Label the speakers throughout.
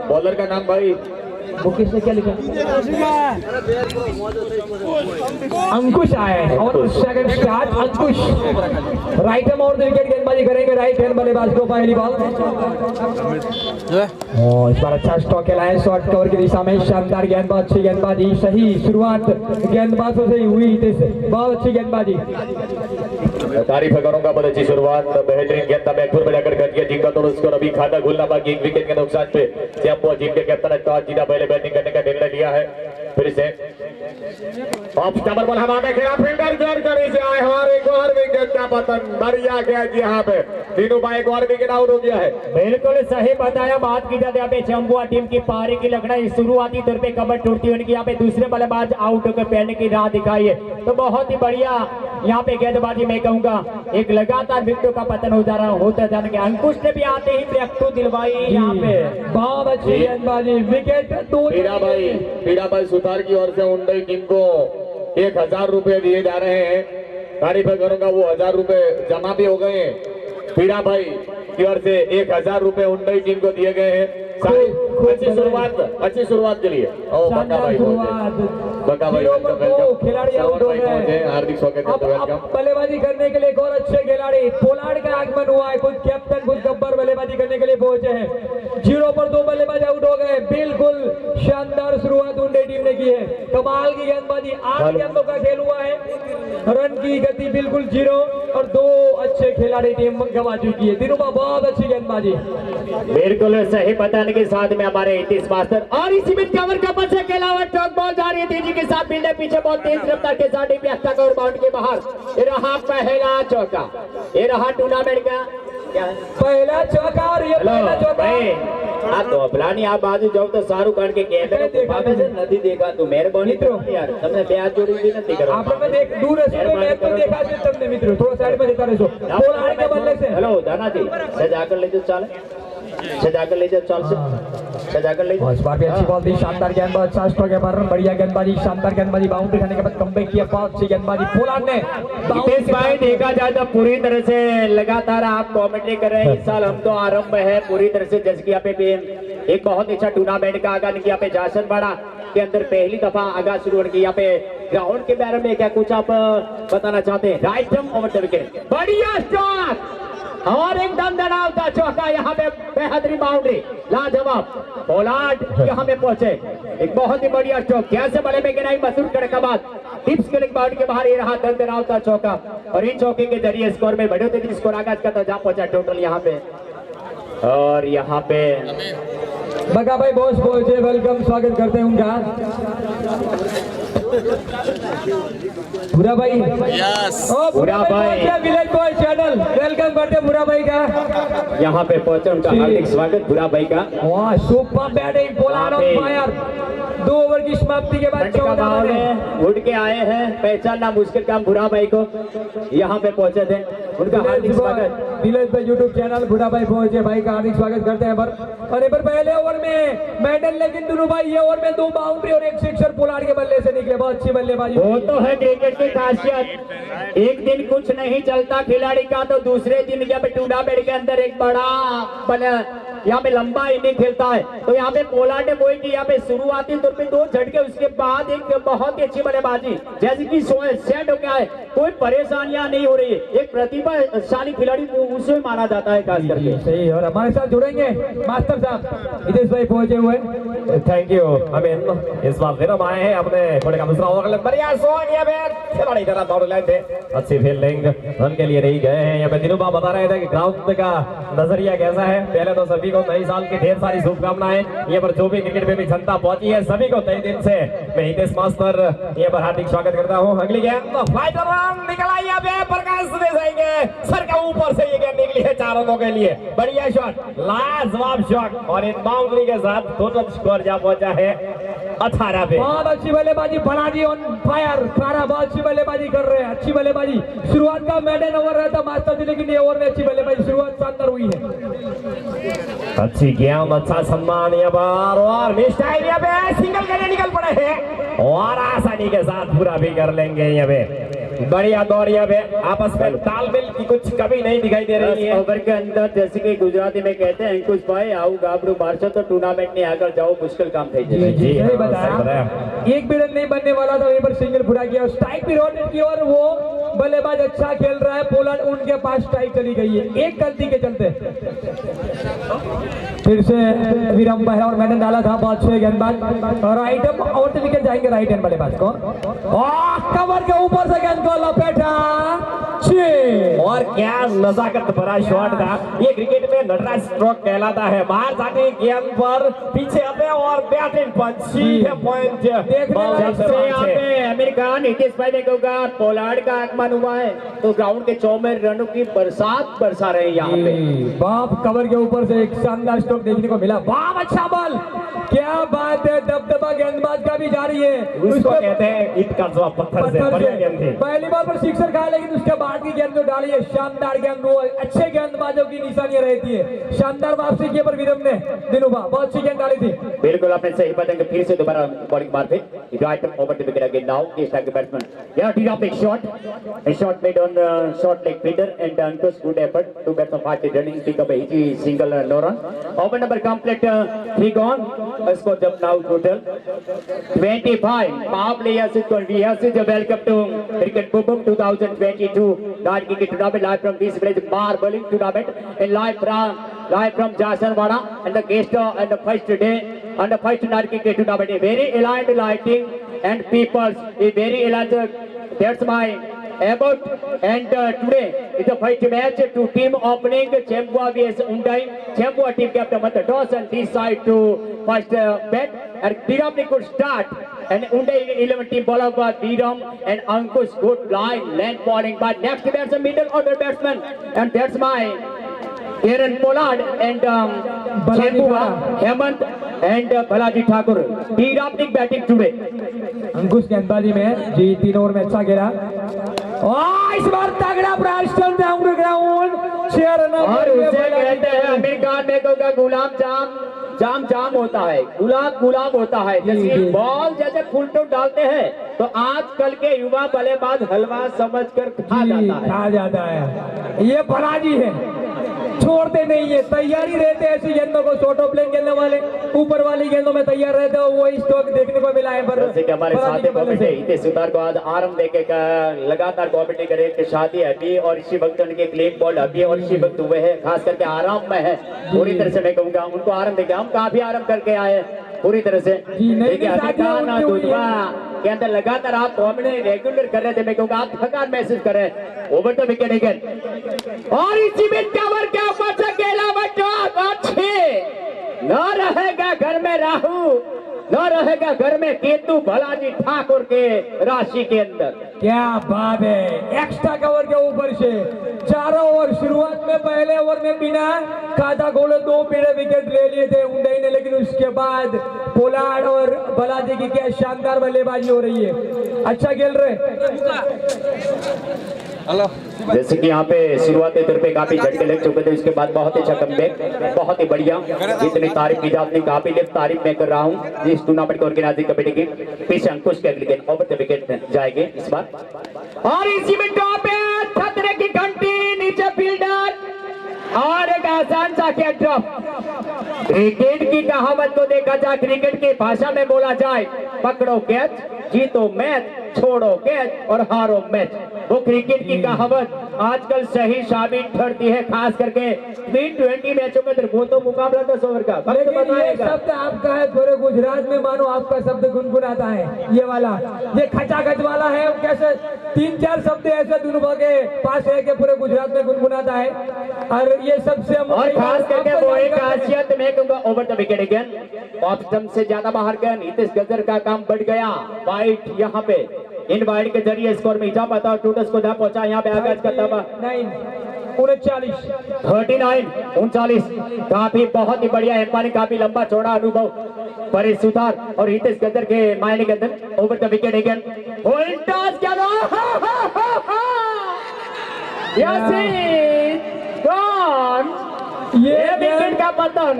Speaker 1: Bowler का नाम भाई
Speaker 2: मुकेश ने क्या लिखा? अंकुश आए और सेकंड स्टार्ट अंकुश राइट हैंड और विकेट गेंदबाजी करेंगे राइट हैंड बल्लेबाज को पहली बॉल। इस बार अच्छा स्टॉक खेला है शॉर्ट कवर की दिशा में शानदार गेंदबाज अच्छी गेंदबाजी सही शुरुआत गेंदबाजों से हुई बहुत अच्छी गेंदबाजी।
Speaker 1: तारीफ करूंगा बहुत अच्छी शुरुआत बेहतरीन गेंद बैकफुट में जाकर कर दिया जिनका तो उसको अभी खाता खुलना बाकी एक विकेट के नुकसान पे जंपो जीत के कैप्टन ने टॉस जीता पहले बैटिंग करने का निर्णय लिया है। फिर से ऑफ स्टंपर बॉल हमारे खिलाफ फील्डर जोर कर इसे आए और एक और विकेट का पतन बढ़िया गया जी। यहाँ पे तीनों भाई एक और विकेट आउट हो गया है।
Speaker 3: बिल्कुल सही बताया। बात की जाती है यहाँ पे चंबुआ टीम की पारी की लड़ाई शुरुआती तौर पे कमर टूटती उनकी यहाँ पे दूसरे बल्लेबाज आउट होकर पहनने की राह दिखाई है तो बहुत ही बढ़िया यहाँ पे गेंदबाजी मैं कहूंगा एक लगातार विकेटों का पतन हो जा रहा होता जाने के अंकुश ने भी आते ही ब्रेक दिलवाई यहाँ पे बहुत अच्छी गेंदबाजी विकेट
Speaker 1: पीड़ा भाई सुतार की ओर से उन्नई टीम को 1000 रुपए दिए जा रहे हैं। तारीफ करूंगा वो 1000 रुपए जमा भी हो गए हैं। पीड़ा भाई की ओर से 1000 रुपए उन्नई टीम को दिए गए हैं। अच्छी शुरुआत के लिए
Speaker 2: खिलाड़ी आउट हो गए।
Speaker 1: हार्दिक स्वागत है।
Speaker 2: बल्लेबाजी करने के लिए एक और अच्छे खिलाड़ी पोलार्ड का आगमन हुआ है। खुद कैप्टन खुद गब्बर बल्लेबाजी करने के लिए पहुंचे हैं। 0 पर 2 बल्लेबाज आउट हो गए। बिल्कुल शानदार शुरुआत उन्नई टीम ने की है। कमाल की गेंदबाजी 8 गेंदों का खेल हुआ है। रन की गति बिल्कुल 0 और 2 अच्छे खिलाड़ी टीम गंवा चुकी है। तीनों का बहुत अच्छी गेंदबाजी
Speaker 3: बिल्कुल सही बताने के साथ में हमारे हितेश मास्टर और इसी में कवर का पीछे खेला हुआ टॉक बॉल जा रही है तेजी के साथ बिल्डर पीछे बहुत तेज रफ्तार के साथ कवर बाउंड के बाहर। ये रहा पहला चौका। ये रहा टूर्नामेंट का
Speaker 2: पहला चौका और ये पहला चौका।
Speaker 3: आप तो अपलानी आप बाजू जाओ तो शाहरुख खान के कैमरे देखा नहीं देखा तो मेहरबानी यार तुमने ब्याज जोड़ी भी नहीं करो।
Speaker 2: आपने देख दूर से मैच को देखा है तुमने मित्रों थोड़ा साइड में देखा रहो पोलार्ड के बल्ले से।
Speaker 3: हेलो दाना जी सजाकर ले जाओ सजाकर ले जाओ चल से सजाकर ले जाओ।
Speaker 2: इस बार भी अच्छी बॉल थी शानदार गेंदबाज अच्छा स्ट्रोक है पर बढ़िया गेंदबाजी शानदार गेंदबाजी बाउंड्री खाने के बाद कमबैक किया बहुत अच्छी गेंदबाजी पोलार्ड ने।
Speaker 3: हितेश भाई देखा जाए तो पूरी तरह से लगातार आप कमेंट्री कर रहे हैं। इस साल हम तो आरंभ है पूरी तरह से जैसे कि यहाँ पे एक बहुत अच्छा टूर्नामेंट का आगाज किया पे जासनवाड़ा के अंदर पहली दफा आगाज शुरू किया। यहाँ पे ग्राउंड के बारे में क्या कुछ आप बताना चाहते हैं? Right jump over the wicket बढ़िया स्ट्रोक और एकदम दड़ावता चौका। यहाँ पे बेहतरीन बाउंड्री लाजवाब पोलार्ड यहाँ पे पहुंचे एक बहुत ही बढ़िया स्ट्रोक कैसे बड़े में गिराई मसूद करने के बाद टिप्स के बाउंड्री के बाहर ये रहा दड़ावता चौका और इन चौके के जरिए स्कोर में बढ़ोतरी स्कोर आगाज का तो जहाँ पहुंचा टोटल यहाँ पे और यहाँ पे
Speaker 2: बगा भाई बॉस पहुंचे वेलकम स्वागत करते हैं उनका बुरा भाई
Speaker 3: बुरा भाई
Speaker 2: विलेज बॉय चैनल वेलकम करते हैं बुरा भाई का
Speaker 3: यहाँ पे पहुंचे उनका हार्दिक स्वागत बुरा भाई का।
Speaker 2: वाह super batting Pollard on fire 2 over की समाप्ति के बाद 14
Speaker 3: उठ के आए हैं पहचानना मुश्किल काम बुरा भाई को यहाँ पे पहुंचे थे उनका हार्दिक स्वागत।
Speaker 2: विलेज भाई यूट्यूब चैनल बुरा भाई पहुंचे भाई का हार्दिक स्वागत करते हैं। और एक बार पहले ओवर में मेडल लेकिन दोनों भाई ये ओवर में 2 बाउंड्री और 1 सिक्सर पोलार्ड के बल्ले से निकले बहुत अच्छी बल्लेबाजी।
Speaker 3: वो तो है क्रिकेट की खासियत एक दिन कुछ नहीं चलता खिलाड़ी का तो दूसरे दिन जब टूर्नामेंट के अंदर एक बड़ा यहाँ पे लंबा इनिंग खेलता है तो यहाँ पे पोलार्ड ने बोई की यहाँ पे शुरुआती तौर पे 2 झटके उसके बाद एक बहुत ही अच्छी बल्लेबाजी जैसे कि सेट हो गया है कोई परेशानियां नहीं हो रही है। एक प्रतिभाशाली खिलाड़ी उसे माना जाता है खास करके।
Speaker 2: सही और हमारे साथ जुड़ेंगे मास्टर साहब हितेश भाई पहुंचे हुए
Speaker 4: थैंक यू। अमीन इस बार फिर हम आए हैं अपने थोड़े का दूसरा ओवर बढ़िया सोन ये खिलाड़ी तरह दौड़ लेते अच्छी फील्डिंग रन के लिए नहीं गए हैं। यहाँ पे दिनों बाबा बता रहे थे कि ग्राउंड का नजरिया कैसा है। पहले तो सभी को नई साल की ढेर सारी शुभकामनाएं। यहाँ पर जो भी क्रिकेट में भी जनता पहुंची है सभी को नए दिन से मैं हितेश मास्टर यहाँ पर हार्दिक स्वागत करता हूँ। अगली गेंद निकला यहाँ पे प्रकाश देसाई सर का ऊपर से ये गेंद निकली है 4 रनों के लिए बढ़िया शॉट लाजवाब शॉट और इन बाउंड्री के साथ टोटल स्कोर जा पहुंचा है 18 पे।
Speaker 2: बहुत अच्छी बल्लेबाजी बनाजी ऑन फायर खारा बहुत अच्छी बल्लेबाजी कर रहे हैं। अच्छी बल्लेबाजी शुरुआत का मेडन ओवर रहता मास्टर जी लेकिन ये ओवर में अच्छी बल्लेबाजी शुरुआत शानदार हुई है।
Speaker 4: अच्छी गेंद अच्छा सम्मान यहाँ पर और मिस्टाइल यहाँ पे सिंगल करने निकल पड़े हैं और आसानी के साथ पूरा भी कर लेंगे यहाँ पे बढ़िया दौड़ अब आपस में तालमेल की कुछ कमी नहीं दिखाई दे रही है।
Speaker 3: ओवर के अंदर जैसे कि गुजराती में कहते हैं अंकुश भाई आओ गाबड़ू मारशो तो टूर्नामेंट नहीं आकर जाओ मुश्किल काम થઈ
Speaker 2: जी
Speaker 3: जશે।
Speaker 2: जी सही
Speaker 4: सही
Speaker 2: बताया।
Speaker 4: बताया।
Speaker 2: एक भी रन नहीं बनने वाला था, वहीं पर सिंगल फुटा किया, स्ट्राइक भी रोटेट की और वो बल्लेबाज अच्छा खेल रहा है पोलार्ड, उनके पास स्ट्राइक चली गई है एक गलती के चलते। फिर से विरम बहरा और मैंने डाला था बहुत अच्छे गेंदबाज और आइटम और तो विकेट जाएंगे राइट हैंड बल्लेबाज को, कवर के ऊपर से गेंद को लपेटा
Speaker 4: और क्या नजाकत भरा शॉट था। ये क्रिकेट में नटराज स्ट्रोक कहलाता है। बाहर जाके गेंद पर पीछे आते और बैटिंग पंच सीधे पॉइंट
Speaker 3: सबसे यहाँ पे आमिर खान नीतीश भाई ने कहा पोलार्ड का आगमन हुआ है तो ग्राउंड के 100 में रनों की बरसात बरसा रहे हैं यहाँ पे।
Speaker 2: बाप कवर के ऊपर से एक शानदार स्ट्रोक देखने को मिला। बाप अच्छा बॉल, क्या बात है, दबदबा गेंदबाज का भी जारी है।
Speaker 4: उसको कहते हैं ईंट का जवाब पत्थर से। बढ़िया गेंद थी।
Speaker 2: पहली बार पर सिक्सर खाया, लेकिन उसके बाद की गेंद जो डाली है शानदार गेंद, वो अच्छे गेंदबाजों की निशानियां रहती है। शानदार वापसी की पर विरम ने दिनुबा बहुत अच्छी गेंद डाली थी।
Speaker 3: बिल्कुल आपने सही बताया। फिर से दोबारा बॉलिंग मार पे right over the wicket again now इस टाइम के बैट्समैन या टी ऑफ एक shot mid on shot leg fielder and Ankush good effort two bats off fast running pick up easy single no run over number complete 3 gone score जब now total 25 power play yes is we have sees welcome to cricket boom 2022 dot cricket tournament live from this village मार्बलिंग tournament in live from Jasarwada and the guest and the first day and the first night cricket tournament. A very aligned lighting and peoples a very aligned. That's my about and today is the first match to team opening Chembua vs Undai. Chembua team captain Mata Toss and decide to first bat and Biram could start and Undai 11 team bowler by Biram and Ankush good line length bowling but next batsman middle order batsman and that's my Aaron Pollard and Chembua, Hemant and Balaji Thakur. Biram batting today.
Speaker 2: अंकुश गेंदबाजी में जी 3 over में अच्छा खेला और इस बार तगड़ा प्रयास चलते हैं अंडरग्राउंड 6 रन
Speaker 3: और उसे कहते हैं आमिर खान में कहूँगा गुलाब जाम होता है, गुलाब होता है। जैसे बॉल जैसे फुल टॉस डालते हैं तो आजकल के युवा बल्लेबाज हलवा समझकर खा जाता है।
Speaker 2: ये बलाजी है, छोड़ते नहीं है, तैयारी रहते हैं ऐसी गेंदों को, शॉर्ट ऑफ लेन खेलने वाले ऊपर वाली गेंदों में तैयार रहते हो, वो स्ट्रोक देखने को मिला है। पर
Speaker 3: जैसे कि हमारे साथ कमेटी इतने सुधार को आज आरंभ देके का लगातार कमेटी करे कि शादी अभी और इसी वक्त उनके क्लीन बॉल अभी और इसी वक्त हुए हैं, खास करके आराम में है पूरी तरह से। मैं कहूँगा उनको आराम देके हम काफी आराम करके आए पूरी तरह से। के अंदर लगातार आप कॉमेडी रेगुलर कर रहे थे, मैं कहूँगा आप थकान महसूस कर रहे हैं। ओवर द विकेट अगेन और इसी में कवर के ऊपर से केला बच्चा अच्छे न रहेगा घर में राहु, न रहेगा घर में केतु भलाजी ठाकुर के राशि के अंदर।
Speaker 2: क्या बात है, एक्स्ट्रा कवर के ऊपर से 4 ओवर शुरुआत में पहले ओवर में बिना खाता खोले 2 पीड़े विकेट ले लिए थे उंडई ने, लेकिन उसके बाद पोलार्ड और बलाजी की क्या शानदार बल्लेबाजी हो रही है, अच्छा खेल रहे।
Speaker 3: जैसे कि यहाँ पे शुरुआती दौर पे काफी झटके लग चुके थे, उसके बाद बहुत अच्छा कमबैक, बहुत ही बढ़िया। जितनी तारीफ की जाती काफी तारीफ मैं कर रहा हूँ जिस टूर्नामेंट की ऑर्गेनाइजिंग कमेटी की। पीछे अंकुश के अगले ओवर द विकेट जाएंगे इस बार और इसी में टॉप है खतरे की घंटी, नीचे फील्डर और एक आसान सा कैच ड्रॉप। क्रिकेट की कहावत को देखा जाए, क्रिकेट की भाषा में बोला जाए, पकड़ो कैच, जीतो मैच, छोड़ो कैच और हारो मैच। वो क्रिकेट की कहावत आजकल सही साबित ठहरती है, खास करके T20 मैचों में। वो तो मुकाबला 10 ओवर का
Speaker 2: लेकिन ये शब्द आपका है, पूरे गुजरात में मानो आपका शब्द गुनगुनाता है। ये वाला, ये खचाखच वाला है, कैसे 3-4 शब्द ऐसे दोनों के पास है कि पूरे गुजरात में गुनगुनाता है। और ये सबसे
Speaker 3: और खास करके वो एक खासियत मैं कहूँगा over the wicket again off stump से ज्यादा बाहर गया, नीतीश गजर का काम बढ़ गया। वाइट यहाँ पे इन वाइड के जरिए स्कोर में इजाफा था, टूटस को पहुंचा यहाँ पे आगाज का तबा 39 काफी बहुत ही बढ़िया एम्पायरिंग, काफी लंबा चौड़ा अनुभव पर सुधार और हितेश गजर के मायने के अंदर ओवर द विकेट अगेन
Speaker 2: ये
Speaker 3: विकेट का पतन।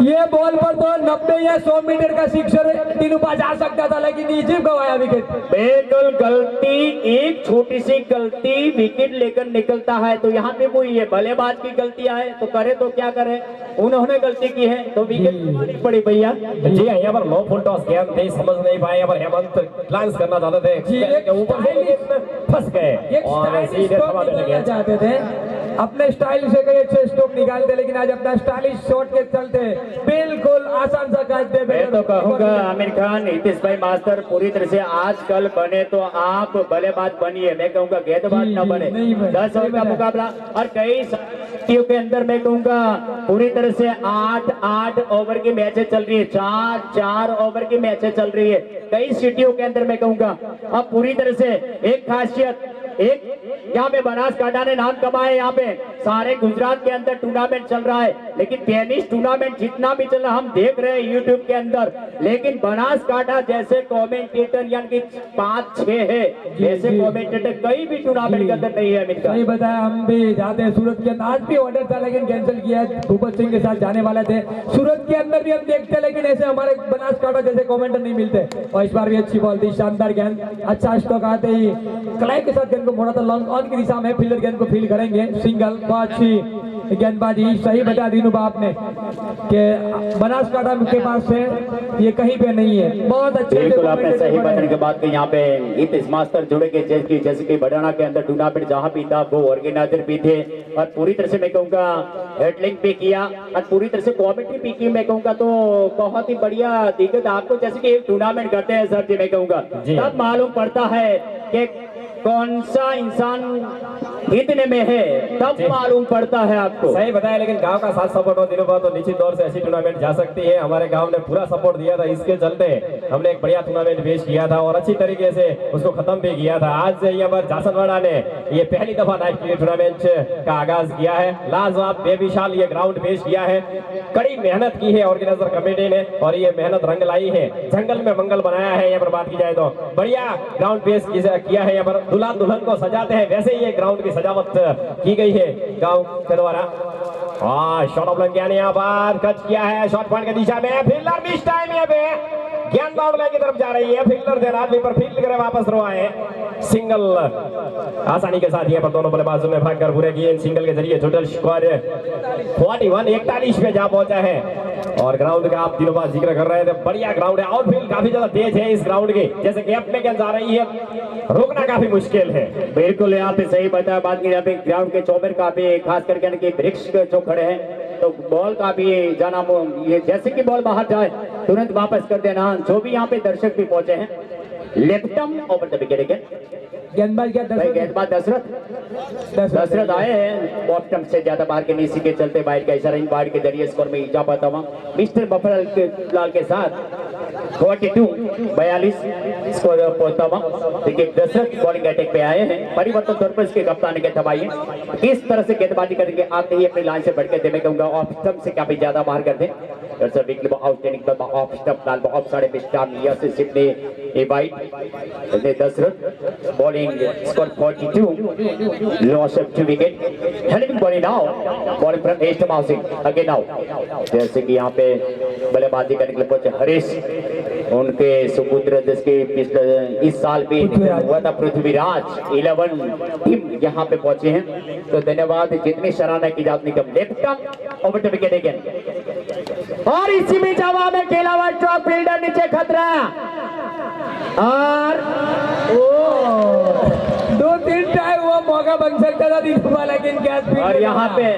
Speaker 2: ये बॉल पर तो 90 या 100 मीटर का सिक्सर दिनुबा जा सकता था, लेकिन इजिप्ट गवाया विकेट।
Speaker 3: बिल्कुल गलती, एक छोटी सी गलती विकेट लेकर निकलता है, तो यहाँ पे कोई ये बल्लेबाज की गलतियां है तो करे तो क्या करे, उन्होंने गलती की है तो विकेट पड़ी भैया।
Speaker 4: जी हाँ, यहाँ पर लो फुल टॉस गेंद थे, समझ नहीं पाए, यहाँ पर हेमंत ग्लांस करना चाहते थे,
Speaker 2: जी,
Speaker 4: के ऊपर से लेकिन फंस गए और सीधे थमा देने गए।
Speaker 2: चाहते थे अपने स्टाइल से कई अच्छे स्ट्रोक निकालते, लेकिन आज अपना स्टाइलिश शॉट के चलते बिल्कुल आसान सा काट दे।
Speaker 3: मैं तो कहूँगा आमिर खान, नीतीश भाई मास्टर पूरी तरह से आजकल बने तो आप बल्लेबाज बनिए, मैं कहूँगा गेंदबाज न बने। 10 ओवर का मुकाबला और कई टीमों के अंदर मैं कहूँगा पूरी तरह से 8-8 ओवर की मैचें चल रही है, 4-4 ओवर की मैचें चल रही है कई सिटियों के अंदर मैं कहूँगा। अब पूरी तरह से एक खासियत, एक यहाँ पे बनासकांठा ने नाम कमाए, यहाँ पे सारे गुजरात के अंदर टूर्नामेंट चल रहा है, लेकिन टेनिस टूर्नामेंट जितना भी चल रहा हम देख रहे हैं यूट्यूब के अंदर, लेकिन बनासकांठा जैसे कमेंटेटर यानी कि 5-6 है जैसे कमेंटेटर कई भी टूर्नामेंट के अंदर नहीं है।
Speaker 2: नहीं बताया, हम भी जाते हैं सूरत के अंदर, आज भी ऑर्डर था लेकिन कैंसिल किया, भूपत सिंह के साथ जाने वाले थे सूरत के अंदर भी हम देखते, लेकिन ऐसे हमारे बनासकांठा जैसे कमेंटर नहीं मिलते। और इस बार भी अच्छी बॉल थी, शानदार गेंद, अच्छा स्ट्रोक आते ही कलाई के साथ गेंद को मोड़ा था, लॉन्ग ऑन की दिशा में फील्डर गेंद को फील करेंगे, सिंगल। बहुत अच्छी गेंदबाजी, सही बता दीनू आपने कि बनासकांठा के पास से ये कहीं पे नहीं है। बहुत अच्छे
Speaker 3: बिल्कुल आपने सही बताने के बाद यहाँ पे नीतीश मास्टर जुड़े के जैसे कि बड़ाना के अंदर टूर्नामेंट जहाँ भी था वो ऑर्गेनाइजर भी थे और पूरी तरह से मैं कहूँगा हेडलिंग भी किया और पूरी तरह से कॉमेंट्री भी की, मैं कहूँगा तो बहुत ही बढ़िया दिक्कत आपको जैसे कि एक टूर्नामेंट करते हैं सर जी, मैं कहूँगा तब मालूम पड़ता है कि कौन सा इंसान इतने में है, तब मालूम पड़ता है आपको।
Speaker 4: सही बताया, लेकिन गांव का साथ सपोर्ट हो दिनों बाद तो निश्चित तौर से ऐसी टूर्नामेंट जा सकती है। हमारे गांव ने पूरा सपोर्ट दिया था, इसके चलते हमने एक बढ़िया टूर्नामेंट पेश किया था और अच्छी तरीके से उसको खत्म भी किया था। आज से यहाँ पर जासनवाड़ा ने ये पहली दफा नाइट क्रिकेट टूर्नामेंट का आगाज किया है, लाजवाब बेमिसाल ये ग्राउंड पेश किया है, कड़ी मेहनत की है ऑर्गेनाइजर कमेटी ने और ये मेहनत रंग लाई है, जंगल में मंगल बनाया है। यहाँ पर बात की जाए तो बढ़िया ग्राउंड पेश किया है, यहाँ पर दुल्हा दुल्हन को सजाते हैं वैसे ही ये ग्राउंड की सजावट की गई है गांव के द्वारा। शॉट ऑफ लंग यहाँ पर कच किया है, शॉट पॉइंट की दिशा में फील्डर मिस टाइम, यहाँ पे गेंद बाउंड्री की तरफ जा रही है, फील्डर थे आदमी पर फील्ड करे वापस रोआए, सिंगल आसानी के साथ यहाँ पर दोनों बल्लेबाजों ने भागकर पूरे किए, सिंगल के जरिए टोटल स्कोर 41 पे जा पहुंचा है। और ग्राउंड का आप दिनों बाद जिक्र कर रहे थे, बढ़िया ग्राउंड है, आउटफील्ड काफी ज्यादा तेज है इस ग्राउंड की, जैसे गैप में गेंद जा रही है रोकना काफी मुश्किल है।
Speaker 3: बिल्कुल यहाँ पे सही बताया बात की, यहाँ पे ग्राउंड के चौबेर काफी खास करके वृक्ष जो खड़े हैं तो बॉल का भी जाना, ये जैसे कि बॉल बाहर जाए तुरंत वापस कर देना। जो भी यहाँ पे दर्शक भी पहुंचे हैं, left-arm over the wicket again,
Speaker 2: गेंदबाज क्या
Speaker 3: गेंदबाज दशरथ आए हैं बॉटम से ज्यादा बाहर के नीचे के चलते बाहर का इशारा इन बाहर के जरिए स्कोर में इजाफा हुआ मिस्टर बफरलाल के साथ 42 स्कोर पहुंचा हुआ। देखिए दशरथ बॉलिंग अटैक पे आए हैं, परिवर्तन तौर पर इसके कप्तान के दबाइए किस तरह से गेंदबाजी करके आते ही अपनी लाइन से बढ़ के मैं कहूंगा ऑफ स्टंप से काफी ज्यादा बाहर कर दे। Dashrath bowling score 42, loss of 2 wicket, heading bowling now, bowling from east माउसिंग अगेन नाउ। जैसे कि यहाँ पे बल्लेबाजी करने के लिए पहुंचे हरीश, उनके सुपुत्र जिसके पिछले इस साल भी हुआ था पृथ्वीराज 11 टीम यहाँ पे पहुंचे हैं, तो धन्यवाद जितनी सराहना की जाती कम। Left over the wicket again और इसी में जवाब में खेला हुआ स्ट्रोक, फील्डर नीचे खतरा और
Speaker 2: 2-3 टाइम वो मौका बन सकता था दिनुबा, लेकिन क्या
Speaker 3: और यहाँ पे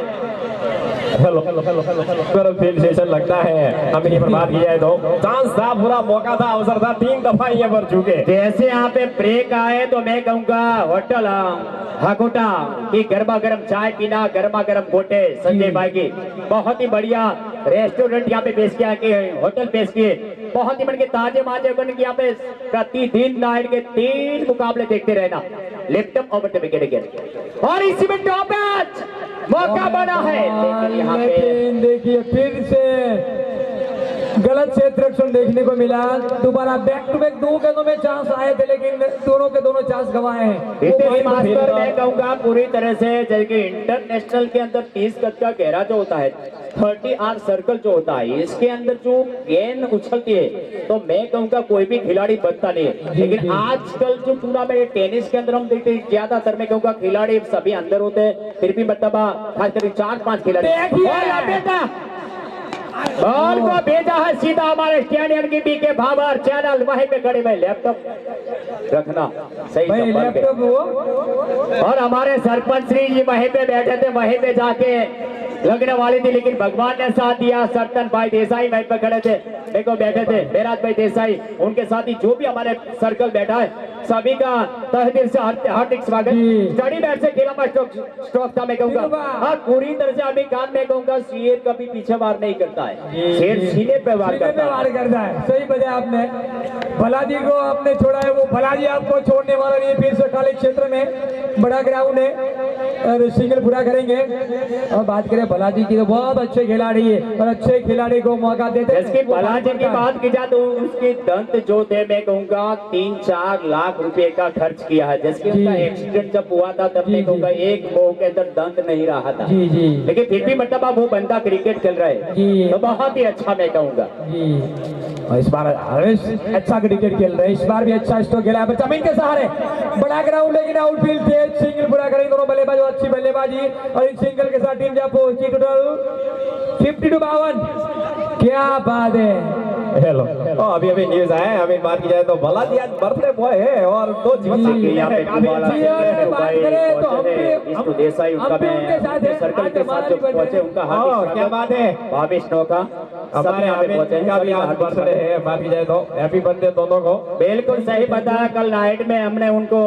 Speaker 4: फील्ड सेशन लगता है। हमें ये पर बात की जाए तो चांस था, पूरा मौका था, अवसर था, 3 दफा ये पर चुके।
Speaker 3: जैसे यहाँ पे ब्रेक आए तो मैं कहूंगा होटल हाकोटा की गर्मा गर्म चाय पीना, गर्मा गर्म गोटे संजय भाई की बहुत ही बढ़िया रेस्टोरेंट यहाँ पे पेश किया, होटल पेश किए, बहुत ही बढ़िया ताजे माजे बन के यहाँ पे प्रतिदिन नाइट के 3 मुकाबले देखते रहना। Left over the wicket again और इसी में टॉप मैच मौका बना है, लेकिन यहाँ पे
Speaker 2: देखिए फिर से गलत क्षेत्ररक्षण देखने को मिला। दोबारा बैक टू बैक दो गेंदों में चांस आए थे, लेकिन दोनों के दोनों चांस गंवाए हैं।
Speaker 3: रितेश मास्टर मैं कहूंगा पूरी तरह से, जबकि इंटरनेशनल के अंदर 30 गज का घेरा जो होता है, 30R सर्कल जो होता है, इसके अंदर जो गेंद उछलती है तो मैं कहूंगा कोई भी खिलाड़ी बचता नहीं है। लेकिन आजकल जो टूर्नामेंट टेनिस के अंदर हम देखते हैं ज्यादातर मैं कहूंगा खिलाड़ी सभी अंदर होते हैं, फिर भी मतलब खासकर 4-5 खिलाड़ी बॉल को भेजा है सीधा हमारे स्टेडियम की बीके भाबर चैनल, वहीं पे खड़े में लैपटॉप रखना सही संभाल के। और हमारे सरपंच श्री जी वहीं पे बैठे थे, वहीं पे जाके लगने वाली थी, लेकिन भगवान ने साथ दिया। सरतन भाई देसाई वहीं पे खड़े थे, देखो बैठे थे मेराज भाई देसाई, उनके साथ ही जो भी हमारे सर्कल बैठा है सभी का तहे दिल से हार्दिक स्वागत। स्टडी बैट से खेला स्ट्रोक था मैं कहूंगा, और पूरी तरह से अभी कान में कहूंगा शेर कभी पीछे वार नहीं करता है, शेर सीने पे वार करता
Speaker 2: है। सही बजा आपने, भलाजी को आपने छोड़ा है, वो भलाजी आपको छोड़ने वाला नहीं। फिर से खाली क्षेत्र में बड़ा ग्राउंड है और सिंगल पूरा करेंगे। और बात करें भलाजी की तो बहुत अच्छे खिलाड़ी है और अच्छे खिलाड़ी को मौका देते हैं।
Speaker 3: जैसे भलाजी की बात की जाए तो उसके दंत जो थे मैं कहूंगा 3-4 लाख रुपए का खर्च किया है। जैसे उनका एक्सीडेंट जब हुआ था तब मैं कहूंगा एक मुंह के अंदर दंत नहीं रहा था, लेकिन फिर भी मतलब अब वो बंदा क्रिकेट खेल रहा है तो बहुत ही अच्छा मैं कहूंगा।
Speaker 2: इस बार अच्छा क्रिकेट खेल रहे हैं, इस बार भी अच्छा स्ट्रोक खेला है जमीन के सहारे। बड़ा ग्राउंड लेकिन आउटफील्ड तेज सिंगल पूरा करेंगे दोनों बल्लेबाज, अच्छी बल्लेबाजी। और इन सिंगल के साथ टीम जा पहुंची टोटल 52। क्या बात है।
Speaker 4: हेलो अभी अभी न्यूज आया है, अभी बात की जाए तो भलाजी आज बर्थडे बॉय है और 2 जीवन
Speaker 3: यहाँ पे देसाई सर्कल के साथ जो पहुंचे उनका
Speaker 4: क्या बात है
Speaker 3: भावेश नौका
Speaker 4: हमारे यहाँ पे आज बर्थडे है। बात की जाए तो हैप्पी बर्थडे दोनों को।
Speaker 3: बिल्कुल सही बताया, कल नाइट में हमने उनको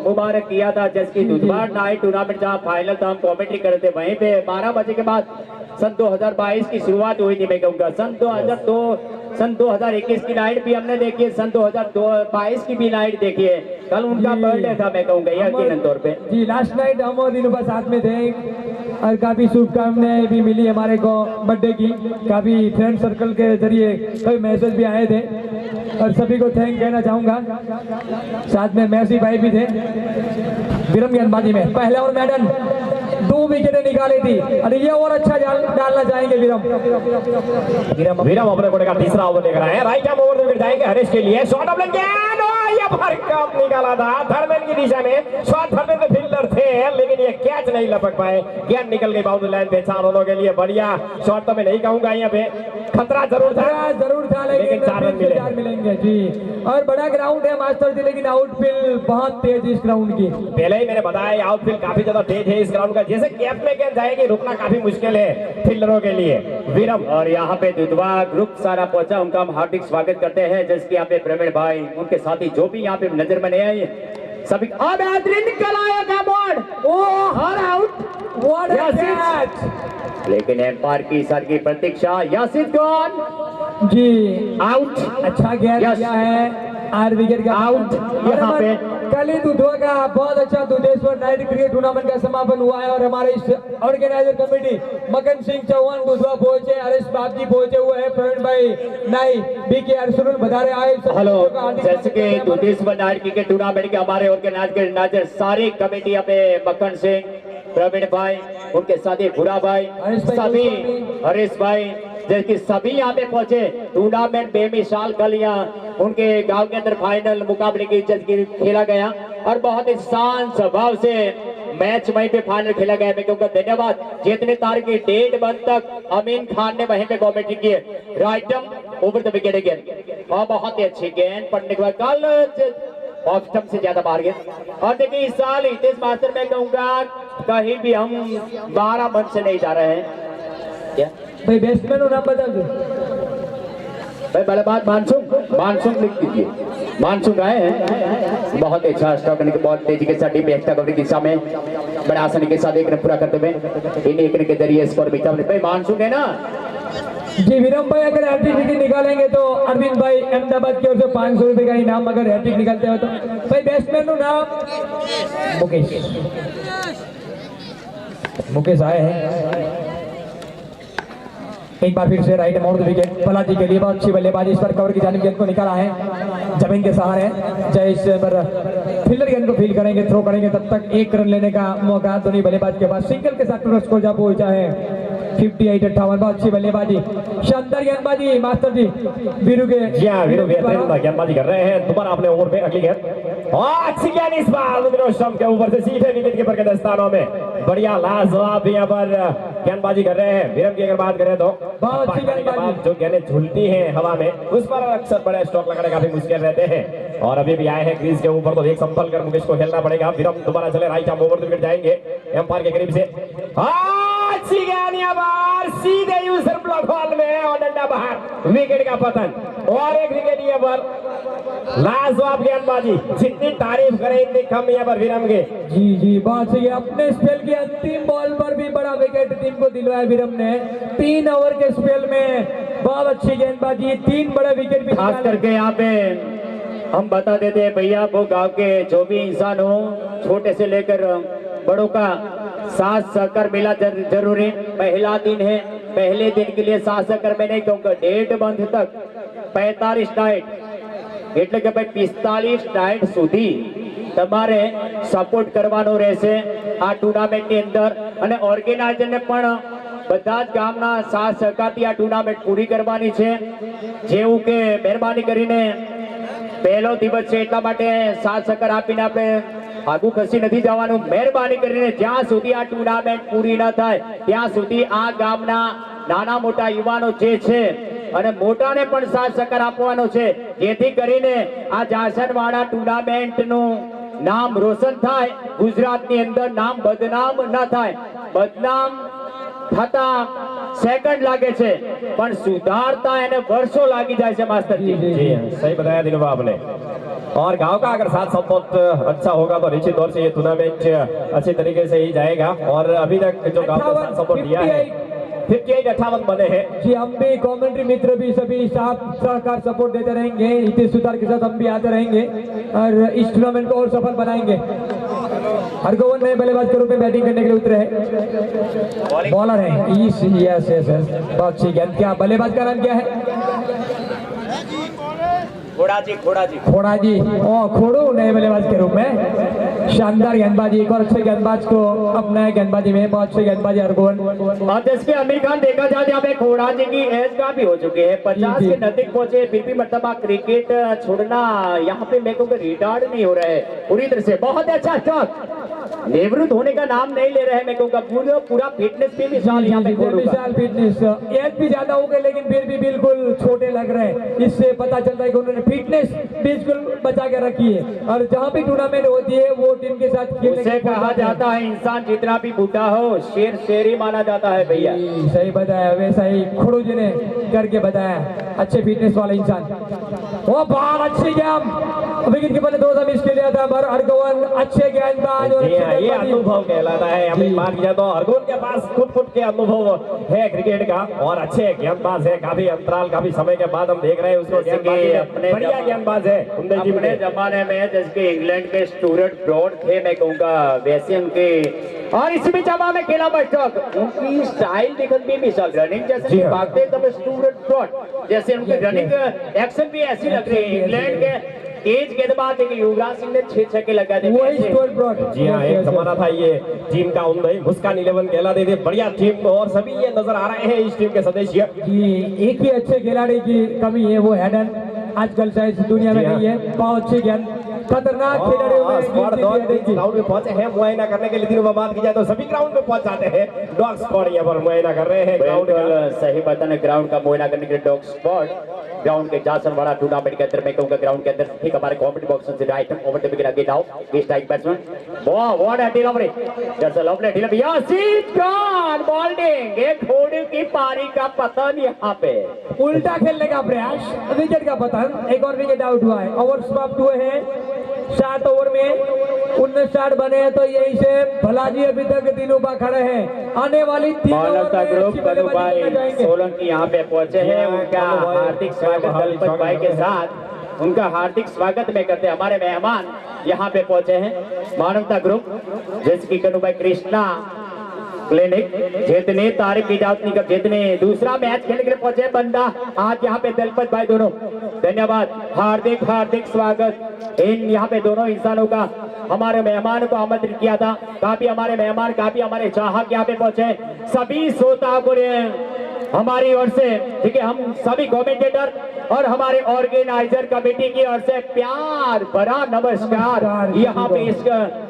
Speaker 3: मुबारक किया था। जैसे दुधवार नाइट टूर्नामेंट जहाँ फाइनल था, हम कॉमेंट्री कर रहे थे वहीं पे 12 बजे के बाद सन 2022 की शुरुआत हुई थी मैं कहूँगा। सन 2021 की नाइट भी हमने देखी है, सन 2022 की भी नाइट देखी है। कल उनका बर्थडे था मैं कहूँगा यकीनन तौर पे।
Speaker 2: जी लास्ट नाइट हम और दिनों साथ में थे और काफी शुभकामनाएं भी मिली हमारे को बर्थडे की। काफी फ्रेंड सर्कल के जरिए कई मैसेज भी आए थे और सभी को थैंक कहना चाहूंगा। साथ में मैसी भाई भी थे। विरम गेंदबाजी में पहले और मैडन 2 विकेटें निकाली थी और ये और अच्छा डालना चाहेंगे
Speaker 4: विरम अपने कोटे का तीसरा ओवर लेकर आए हैं। राइट आर्म ओवर में जाएंगे हरीश के लिए। शॉट ऑफ लेंगे, ये भर कप निकाला था धर्मेंद्र की दिशा में। शॉट धर्मेंद्र फील्डर थे लेकिन ये कैच नहीं लपक पाए, गेंद निकल गई बाउंड्री लाइन पे। 4 रनों के लिए बढ़िया शॉट तो मैं नहीं कहूंगा, यहाँ पे खतरा जरूर था लेकिन 4 रन
Speaker 2: मिलेंगे जी। और बड़ा ग्राउंड है मास्टर जी, लेकिन आउटफील्ड बहुत तेज इस ग्राउंड की।
Speaker 4: पहले ही मैंने बताया आउटफील्ड काफी ज्यादा तेज है इस ग्राउंड का। जैसे गैप में गेंद जाएगी रुकना काफी मुश्किल है फील्डरों के लिए। विरम
Speaker 3: और यहाँ पे दुधवा ग्रुप सारा पहुंचा, उनका हम हार्दिक स्वागत करते हैं। जैसे यहाँ पे प्रवीण भाई उनके साथी जो भी यहाँ पे नजर में नहीं आए सभी निकल आएगा बोर्ड और आउट। लेकिन एम्पायर की सर की प्रतीक्षा यासिद गॉन
Speaker 2: जी
Speaker 3: आउट।
Speaker 2: अच्छा गैप किया है 8 विकेट का
Speaker 3: आउट। यहाँ पे
Speaker 2: कल ही दुधवा का बहुत अच्छा दुधेश्वर नाइट क्रिकेट टूर्नामेंट का समापन हुआ है और हमारे इस ऑर्गेनाइजर कमेटी मकन सिंह चौहान दुधवा पहुंचे, हरीश बाबजी पहुंचे हुए हैं, प्रवीण भाई नाई बीके अर्जुन बधारे आए।
Speaker 3: हेलो जैसे कि दुधेश्वर नाइट क्रिकेट टूर्नामेंट के हमारे ऑर्गेनाइजर सारी कमेटी यहाँ पे मक्खन सिंह, प्रवीण भाई, उनके साथी भूरा भाई, सभी हरीश भाई जैसे सभी यहाँ पे पहुंचे। टूर्नामेंट बेमिसाल कल यहाँ उनके गांव के अंदर फाइनल मुकाबले की खेला गया और बहुत ही शांत स्वभाव से मैच वहीं पे फाइनल खेला गया। मैं कहूँगा धन्यवाद। जितने तारीख की 1:30 तक अमीन खान ने वहीं पे कमेंट्री की है। राइटम ओवर द विकेट गेंद और बहुत ही अच्छी गेंद पड़ने के बाद कल ऑफ स्टंप से ज्यादा मार गए। और देखिए इस साल हितेश मास्टर मैं कहूँगा कहीं भी हम 12 मन से नहीं जा रहे हैं। क्या
Speaker 2: भाई बैट्समैन हो नाम बता दो
Speaker 3: भाई, बल्लेबाज मानसून लिख दीजिए। मानसून आए हैं, बहुत अच्छा स्ट्रोक करने के बहुत तेजी के साथ टीम एक्स्ट्रा कवरेज की दिशा में बड़ा आसानी के साथ एक रन पूरा करते हुए इन एक रन के जरिए स्कोर मिटा। भाई मानसून है ना
Speaker 2: जी। विरम भाई अगर हैट्रिक विकेट निकालेंगे तो अरविंद भाई अहमदाबाद की ओर से 500 रुपए का इनाम अगर हैट्रिक निकालते हो तो। भाई बैट्समैन नाम मुकेश आए हैं। एक बार फिर से राइट मोड़ विकेट बालाजी के लिए बहुत अच्छी बल्लेबाजी, इस पर कवर की जानिब गेंद को निकाला है जमीन के सहारे। जय इस पर फील्डर गेंद को फील करेंगे, थ्रो करेंगे, तब तक 1 रन लेने का मौका दोनों बल्लेबाज के पास। सिंगल के साथ स्कोर जब पहुंचा है 58-58। बहुत अच्छी बल्लेबाजी, शानदार गेंदबाजी मास्टर जी वीरू के।
Speaker 4: जी हाँ, वीरू गेंदबाजी कर रहे हैं। दोबारा अपने ओवर पे अगली गेंद और अच्छी गेंद इस बार स्टंप के ऊपर से सीधे विकेट कीपर के दस्तानों में। बढ़िया लाजवाब यहाँ पर गेंदबाजी कर रहे हैं विरम की। अगर बात करें तो
Speaker 2: बहुत अच्छी गेंदबाजी,
Speaker 4: जो गेंदें झूलती हैं हवा में उस पर अक्सर बड़े स्ट्रोक लगाने काफी मुश्किल रहते हैं। और अभी भी आए हैं क्रीज के ऊपर, तो एक संभल कर मुकेश को खेलना पड़ेगा। विरम दोबारा चले, राइट आर्म ओवर विकेट जाएंगे एम्पायर के करीब से। अच्छी गेंद यहाँ पर सीधे यूजर ब्लॉक हॉल में और डंडा बाहर, विकेट का पतन। और एक विकेट यहाँ पर लाजवाब गेंदबाजी, जितनी तारीफ करें इतनी कम यहाँ पर विरम के।
Speaker 2: जी बहुत सही। अपने स्पेल की अंतिम बॉल पर भी बड़ा विकेट टीम को दिलवाया विरम ने। 3 ओवर के स्पेल में बहुत अच्छी गेंदबाजी, 3 बड़े विकेट भी
Speaker 3: खास करके यहाँ पे हम बता देते हैं भैया, वो गांव के जो भी इंसान हो, छोटे से लेकर बड़ों का साथ सहकार मिला जरूरी। पहला दिन है, पहले दिन के लिए साथ सहकार में नहीं कहूँगा, 1.5 मंथ तक 45 નાઇટ એટલે કે ભાઈ 45 નાઇટ સુધી તમારે સપોર્ટ કરવાનો રહેશે આ ટુર્નામેન્ટની અંદર। અને ઓર્ગેનાઇઝરને પણ બધા જ ગામના સાથ સહકારથી આ ટુર્નામેન્ટ પૂરી કરવાની છે। જેવું કે મહેરબાની કરીને પહેલો દિવસ છે એટલા માટે સાથ સહકાર આપીને આપણે આગુ ખસી નથી જવાનું। મહેરબાની કરીને જ્યાં સુધી આ ટુર્નામેન્ટ પૂરી ન થાય ત્યાં સુધી આ ગામના નાના મોટા યુવાનો જે છે અને મોટાને પણ સાથ સહકાર આપવાનો છે, જેથી કરીને આ જાસનવાડા ટુર્નામેન્ટનું નામ રોશન થાય, ગુજરાતની અંદર નામ બદનામ ન થાય। બદનામ થતા સેકન્ડ લાગે છે પણ સુધારતા એને વર્ષો લાગી જાય છે मास्टर जी।
Speaker 4: जी सही बताया दिनोबा आपने। और गांव का अगर साथ सपोर्ट अच्छा होगा तो निश्चित तौर से ये टूर्नामेंट अच्छे तरीके से ही जाएगा। और अभी तक जो गांव का साथ सपोर्ट दिया है 58 बने हैं।
Speaker 2: जी हम भी कमेंट्री मित्र भी सभी साथ सहकार सपोर्ट देते रहेंगे, हितेश सुतार के साथ हम भी आते रहेंगे और इस टूर्नामेंट को और सफल बनाएंगे। हरगोवन नए बल्लेबाज के रूप में बैटिंग करने के लिए उतरे हैं, बॉलर है। यस यस यस, बहुत अच्छी गेंद। क्या बल्लेबाज का नाम क्या है? खोड़ा जी ओ खोड़ू नए बल्लेबाज के रूप में। शानदार गेंदबाजी, एक और अच्छे गेंदबाज को अपना गेंदबाजी में, बहुत अच्छे गेंदबाजी हरगोवन।
Speaker 3: और जैसे आमिर खान देखा जाए यहाँ पे खोड़ा जी की एज काफी हो चुके हैं, 50 के नजदीक पहुंचे, फिर भी मतलब क्रिकेट छोड़ना यहाँ पे मेरे को रिटायर्ड नहीं हो रहा है पूरी तरह से। बहुत अच्छा स्टॉक, निवृत्त होने का नाम नहीं ले रहे हैं। मेरे को पूरा फिटनेस पे मिसाल यहाँ पे
Speaker 2: विशाल फिटनेस, एज भी ज्यादा हो गए लेकिन फिर भी बिल्कुल छोटे लग रहे हैं। इससे पता चलता है कि उन्होंने फिटनेस बिल्कुल बचा के रखी है और जहाँ भी टूर्नामेंट होती है वो टीम के साथ खेलने
Speaker 3: उसे कहा जाता है इंसान जितना भी बूढ़ा हो शेर शेर ही माना जाता है भैया।
Speaker 2: सही बताया, वैसा ही खोड़ू जी ने करके बताया, अच्छे फिटनेस वाले इंसान। वो बहुत अच्छी गेम, विकेट कीपर ने 2 मिस के लिया था पर हरगोवन अच्छे गेंदबाज और
Speaker 4: ये अनुभव कहलाता है। अभी बात किया तो हरगोवन के पास खुद के अनुभव है क्रिकेट का और अच्छे गेंदबाज है। काफी अंतराल काफी समय के बाद हम देख रहे हैं उसको, बढ़िया गेंदबाज है।
Speaker 3: अपने जमाने में जैसे इंग्लैंड के स्टुअर्ट ब्रॉड थे मैं कहूँगा वैसे उनके, और इसमें जमा में खेला बच्चों उनकी स्टाइल देखकर भी मिसाल रनिंग जैसे भागते तब स्टुअर्ट ब्रॉड जैसे उनकी रनिंग एक्शन भी ऐसी लग रही है। इंग्लैंड के तेज गेंदबाज युवराज सिंह ने 6 छक्के लगा थे।
Speaker 2: वही स्टुअर्ट ब्रॉड।
Speaker 4: जी हाँ, एक जमाना था ये टीम का उन्नई मुस्कान 11 कहलाते थे, बढ़िया टीम और सभी ये नजर आ रहे हैं इस टीम के सदस्य।
Speaker 2: जी एक ही अच्छे खिलाड़ी की कमी है, वो हेडन आजकल शायद दुनिया में नहीं है। बहुत अच्छी गेंद, खतरनाक खिलाड़ियों में
Speaker 4: ग्राउंड में पहुंचे हैं मुआयना करने के लिए। दिनों बात की जाए तो सभी ग्राउंड में पहुंच जाते हैं। डॉग स्क्वाड यहाँ पर मुआयना कर रहे हैं ग्राउंड का।
Speaker 3: सही बताना, ग्राउंड का मुआयना करने के लिए डॉग स्क्वाड ग्राउंड के जासनवाड़ा टूर्नामेंट के अंदर मैं कहूंगा ग्राउंड के अंदर ठीक हमारे कमेंट्री बॉक्स से right over the wicket again now ये स्ट्राइक बैट्समैन वाह what a delivery, that's a lovely delivery, yes gone bowling. एक घोड़े की पारी का पतन यहाँ पे,
Speaker 2: उल्टा खेलने का प्रयास, विकेट का पतन। एक और विकेट आउट हुआ है। ओवर समाप्त हुए हैं 7 ओवर में 19 शॉट बने हैं, तो यही से भलाजी अभी तक दिनोबा खड़े हैं। आने वाली 3
Speaker 3: मानवता ग्रुप कनुभाई सोलंकी यहाँ पे पहुंचे हैं। उनका हार्दिक स्वागत दलपत भाई के साथ, उनका हार्दिक स्वागत में करते हमारे मेहमान यहाँ पे पहुंचे हैं। मानवता ग्रुप जैसे कि कनुभाई कृष्णा क्लिनिक जितने तारीफ की जाती कब जितने दूसरा मैच खेलने के लिए पहुंचे बंदा आज यहाँ पे दलपत भाई दोनों धन्यवाद हार्दिक हार्दिक स्वागत इन यहाँ पे दोनों इंसानों का हमारे मेहमान को आमंत्रित किया था काफी हमारे मेहमान काफी हमारे चाहक यहाँ पे पहुंचे सभी श्रोताओं को हमारी ओर से ठीक है हम सभी कमेंटेटर और हमारे ऑर्गेनाइजर कमेटी की ओर से प्यार भरा नमस्कार यहाँ पे इस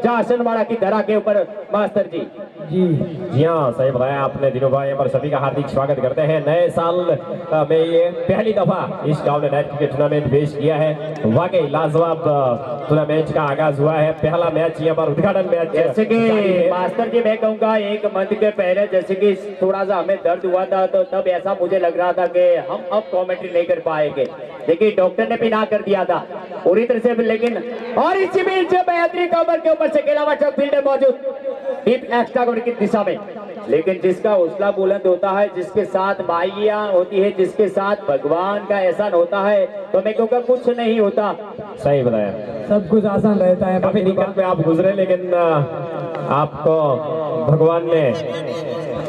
Speaker 3: जासनवाड़ा की धरा के ऊपर मास्टर जी
Speaker 4: जी हाँ सही बताया आपने दिनों भाई पर सभी का हार्दिक स्वागत करते हैं नए साल में ये पहली दफा इस गांव ने नाइट क्रिकेट टूर्नामेंट पेश किया है वाकई लाजवाब टूर्नामेंट का आगाज हुआ है पहला मैच यहाँ पर उद्घाटन मैच
Speaker 3: जैसे कि मास्टर जी मैं कहूँगा एक मंथ के पहले जैसे कि थोड़ा सा हमें दर्द हुआ था तो तब ऐसा मुझे लग रहा था कि हम अब कमेंट्री नहीं कर पाएंगे लेकिन डॉक्टर ने भी ना कर दिया था पूरी तरह से लेकिन और इसी बीच बेहतरीन कवर के ऊपर से खेलावा चौक फील्डर मौजूद डीप एक्स्ट्रा कवर की दिशा में लेकिन जिसका हौसला बुलंद होता है जिसके साथ भाइयां होती है जिसके साथ भगवान का एहसान होता है तो मैं कहूँगा कुछ नहीं होता
Speaker 4: सही बताया
Speaker 2: सब कुछ आसान रहता है
Speaker 4: काफी दिक्कत में आप गुजरे लेकिन आपको भगवान ने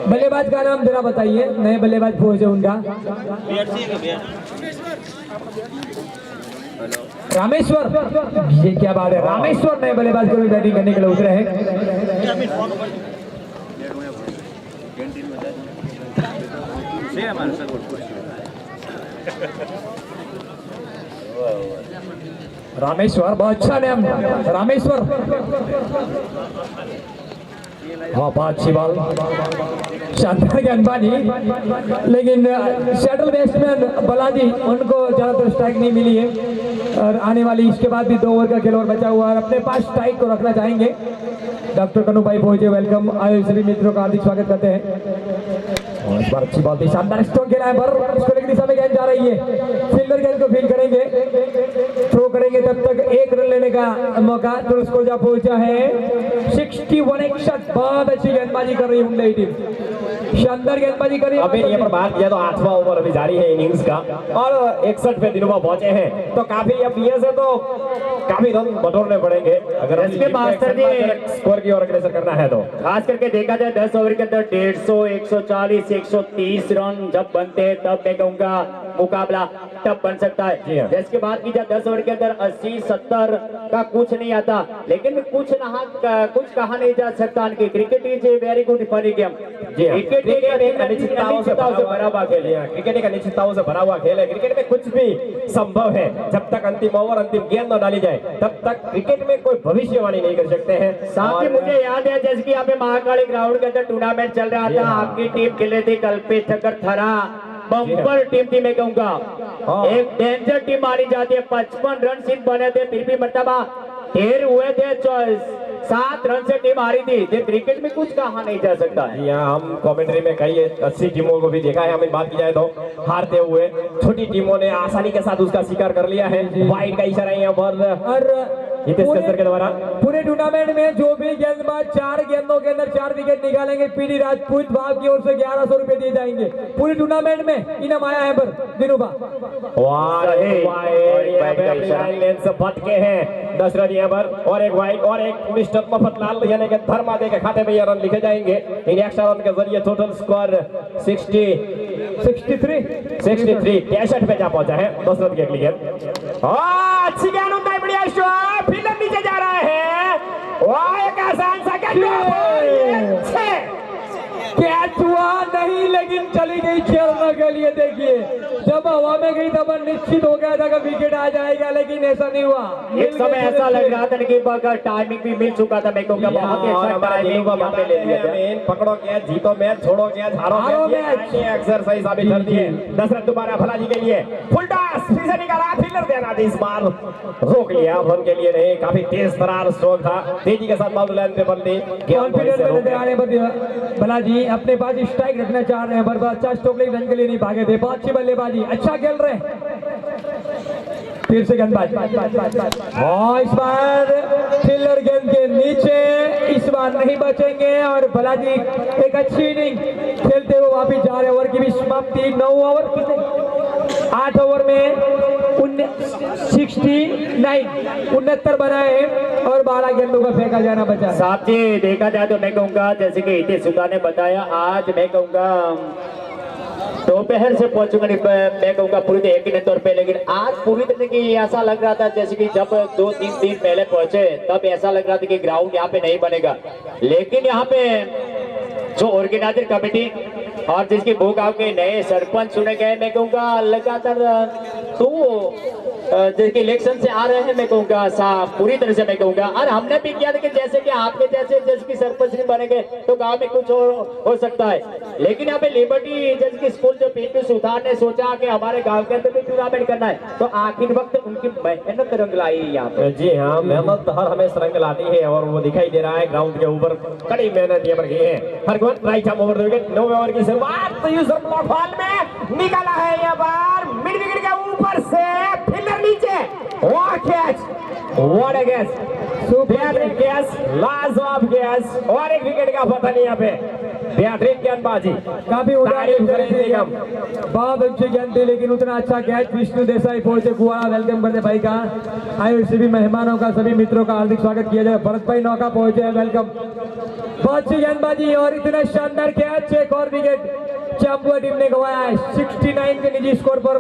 Speaker 2: बल्लेबाज का नाम जरा बताइए नए बल्लेबाज पहुंचे उनका रामेश्वर ये क्या बात है रामेश्वर नए बल्लेबाज को भी बैटिंग करने के लिए उतरे हैं रामेश्वर बहुत अच्छा नाम रामेश्वर हाँ बहुत अच्छी बॉल शानदार गेंदबाजी लेकिन शटल बैट्समैन बालाजी उनको ज्यादातर स्ट्राइक नहीं मिली है और आने वाली इसके बाद भी 2 ओवर का खेल और बचा हुआ है अपने पास स्ट्राइक को रखना चाहेंगे डॉक्टर कन्नू भाई पहुंचे वेलकम आए सभी मित्रों का हार्दिक स्वागत करते हैं और इस बार अच्छी बॉल थी शानदार स्ट्रोक खेला है पर उसको दिशा में गेंद जा रही है फील्डर गेंद को फील्ड करेंगे थ्रो करेंगे तब तक 1 रन लेने का मौका तो उसको जा पहुंचा है 61 एक शॉट बहुत अच्छी गेंदबाजी कर रही है हुंडई टीम शानदार गेंदबाजी कर रही है
Speaker 4: अभी यहाँ पर बात किया तो 8वां ओवर अभी जारी है इनिंग्स का और 61 पे दिनों पहुंचे हैं तो काफी अब ये से तो काफी रन बटोरने पड़ेंगे अगर
Speaker 3: इसके मास्टर जी
Speaker 4: स्कोर की ओर अग्रसर करना है तो
Speaker 3: खास करके देखा जाए 10 ओवर के अंदर 150 140 130 रन जब बनते हैं तब मैं कहूँगा मुकाबला तब बन सकता है जिसके बाद की जाए 10 ओवर के अंदर 80 70 का कुछ नहीं आता लेकिन कुछ कहा नहीं जा सकता cricket is a very good funny game cricket एक अनिश्चितताओं से भरा हुआ खेल है
Speaker 4: क्रिकेट एक अनिश्चितताओं से भरा हुआ खेल है क्रिकेट में कुछ भी संभव है जब तक अंतिम ओवर अंतिम गेंद न डाली जाए तब तक क्रिकेट में कोई भविष्यवाणी नहीं कर सकते हैं
Speaker 3: साथ ही मुझे याद है जैसे कि यहाँ पे महाकाली ग्राउंड के अंदर टूर्नामेंट चल रहा था आपकी टीम खेले थी कल्पेश ठक्कर थरा बम्पर टीम थी मैं कहूँगा एक डेंजर टीम मानी जाती है 55 रन सिर्फ बने थे फिर भी मरतबा ढेर हुए थे 7 रन से टीम हारी थी जो क्रिकेट में कुछ कहा नहीं जा सकता है
Speaker 4: यहाँ हम कमेंट्री में कई 80 टीमों को भी देखा है हमें बात की जाए तो हारते हुए छोटी टीमों ने आसानी के साथ उसका शिकार कर लिया है वाइड का इशारा यहाँ पर
Speaker 2: और
Speaker 4: के द्वारा
Speaker 2: पूरे टूर्नामेंट में जो भी गेंदबाज 4 गेंदों के अंदर 4 विकेट निकालेंगे पीडी राजपूत भाव की ओर से 1100 रुपए दिए जाएंगे पूरे टूर्नामेंट में इनाम आया है पर दिनूबा
Speaker 4: भटके हैं 10 रन यहाँ पर और एक वाइड और एक मिस्टर मफतलाल यानी कि धर्मादे के खाते में ये रन लिखे जाएंगे इन एक्स्ट्रा रन के जरिए टोटल स्कोर 63 पे जा पहुंचा है 10 रन के लिए अच्छी गेंद उनका बढ़िया शॉट फील्डर नीचे जा रहा है वाह एक आसान सा
Speaker 2: कैच हुआ नहीं लेकिन चली गई खेलने के लिए देखिए जब हवा में गई तब निश्चित हो गया था कि विकेट आ जाएगा लेकिन ऐसा नहीं हुआ
Speaker 3: एक समय ऐसा लग रहा था कि टाइमिंग भी मिल चुका था मैं कहूँगा बहुत ही अच्छा टाइमिंग ले लिया था
Speaker 4: पकड़ो क्या जीतो मैच छोड़ो क्या हारो मैच एक्सरसाइज साबित कर दी है 10 रन दोबारा भलाजी के लिए फुल टॉस फिर से निकाला फील्डर देना थी इस बार रोक लिया रन के लिए नहीं काफी तेज तरार स्ट्रोक था तेजी के साथ बॉल लाइन पे बल्ले
Speaker 2: कॉन्फिडेंस में आने पर भलाजी अपने पास स्ट्राइक रखना चाह रहे हैं पर अच्छा स्ट्रोक लेकिन रन के लिए नहीं भागे थे बहुत अच्छी बल्लेबाजी अच्छा खेल रहे हैं फिर से गेंदबाज इस बार फील्डर गेंद के नीचे इस बार नहीं बचेंगे और भलाजी एक अच्छी इनिंग खेलते हुए वापिस जा रहे ओवर की भी समाप्ति 9 ओवर 8 ओवर में 69 बनाए हैं और 12 गेंदों का फेंका जाना बचा।
Speaker 3: साहब जी देखा जाए तो मैं कहूँगा जैसे कि हितेश सुधा ने बताया, आज मैं कहूँगा दोपहर से पहुंचूंगा मैं कहूँगा पूरी तरह यकीनी तौर पे, लेकिन आज पूरी तरह की ऐसा लग रहा था जैसे कि जब 2-3 दिन पहले पहुंचे तब ऐसा लग रहा था कि ग्राउंड यहाँ पे नहीं बनेगा, लेकिन यहाँ पे जो ऑर्गेनाइजर कमेटी और जिसकी भूगांव के नए सरपंच चुने गए, मैं कहूँगा लगातार तो जिसके इलेक्शन से आ रहे हैं, मैं कहूँगा साफ पूरी तरह से मैं कहूँगा, और हमने भी किया था कि जैसे कि आपके जैसे जिसकी सरपंच नहीं बनेंगे तो गांव में कुछ हो सकता है, लेकिन यहाँ पे लिबर्टी जिसकी स्कूल जो पीटी सुधार ने सोचा कि हमारे गांव के अंदर भी टूर्नामेंट करना है, तो आखिर वक्त उनकी मेहनत रंग लाई यहाँ पे।
Speaker 4: जी हाँ, मेहनत हर हमेशा रंग लाती है और वो दिखाई दे रहा है ग्राउंड के ऊपर, कड़ी मेहनत यहाँ पर की है। Hargovind right arm over wicket, 9 over की शुरुआत तो यूसुफ ब्लॉक हॉल में निकाला है, यहाँ पर मिड विकेट के ऊपर से फिल्डर नीचे, वाह कैच, व्हाट अ कैच, बेहतरीन कैच, लाजवाब कैच, और एक विकेट का पता नहीं यहाँ पे, बेहतरीन गेंदबाजी,
Speaker 2: काफी बहुत अच्छी गेंद थी, लेकिन उतना अच्छा कैच विष्णु देसाई पहुंचे कुआ। वेलकम करते भाई का, आए सभी मेहमानों का, सभी मित्रों का हार्दिक स्वागत किया जाए। भरत भाई नौका पहुंचे, वेलकम। बहुत अच्छी गेंदबाजी और इतना शानदार कैच, एक और विकेट चांपुआ टीम ने गवाया है। 69 के निजी स्कोर पर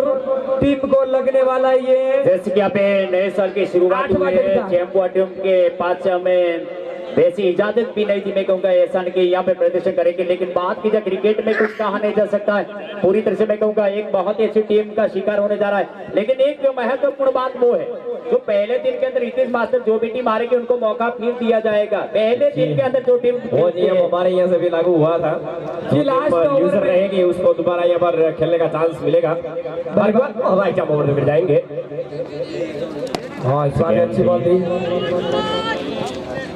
Speaker 2: टीम को लगने वाला ये,
Speaker 3: जैसे कि यहाँ पे नए साल की शुरुआत हुई है, चांपुआ टीम के पास हमें वैसी इजाजत भी नहीं थी, मैं कहूँगा ऐसा नहीं कि यहाँ पे प्रदर्शन करेंगे, लेकिन बात की जाए क्रिकेट में कुछ कहा नहीं जा सकता है, पूरी तरह से मैं कहूँगा एक बहुत ही अच्छी टीम का शिकार होने जा रहा है, लेकिन एक महत्वपूर्ण बात वो है जो पहले दिन के अंदर हितेश मास्टर जो भी टीम हारेगी उनको मौका फिर दिया जाएगा। पहले दिन के अंदर जो टीम,
Speaker 4: वो नियम हमारे यहाँ से भी लागू हुआ था,
Speaker 2: जी लास्ट
Speaker 4: यूजर रहेगी उसको दोबारा यहाँ पर खेलने का चांस मिलेगा। राइट आर्म ओवर में जाएंगे,
Speaker 2: हाँ इस बार अच्छी बॉल थी,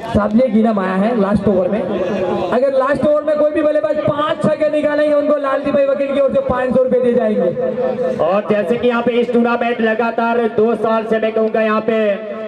Speaker 2: सामने गिना माया है लास्ट ओवर में। अगर लास्ट ओवर में कोई भी बल्लेबाज 5 छक्के निकालेंगे उनको लालजी भाई वकील की ओर से 500 रुपए दिए जाएंगे।
Speaker 3: और जैसे कि यहाँ पे इस टूर्नामेंट लगातार 2 साल से मैं कहूँगा यहाँ पे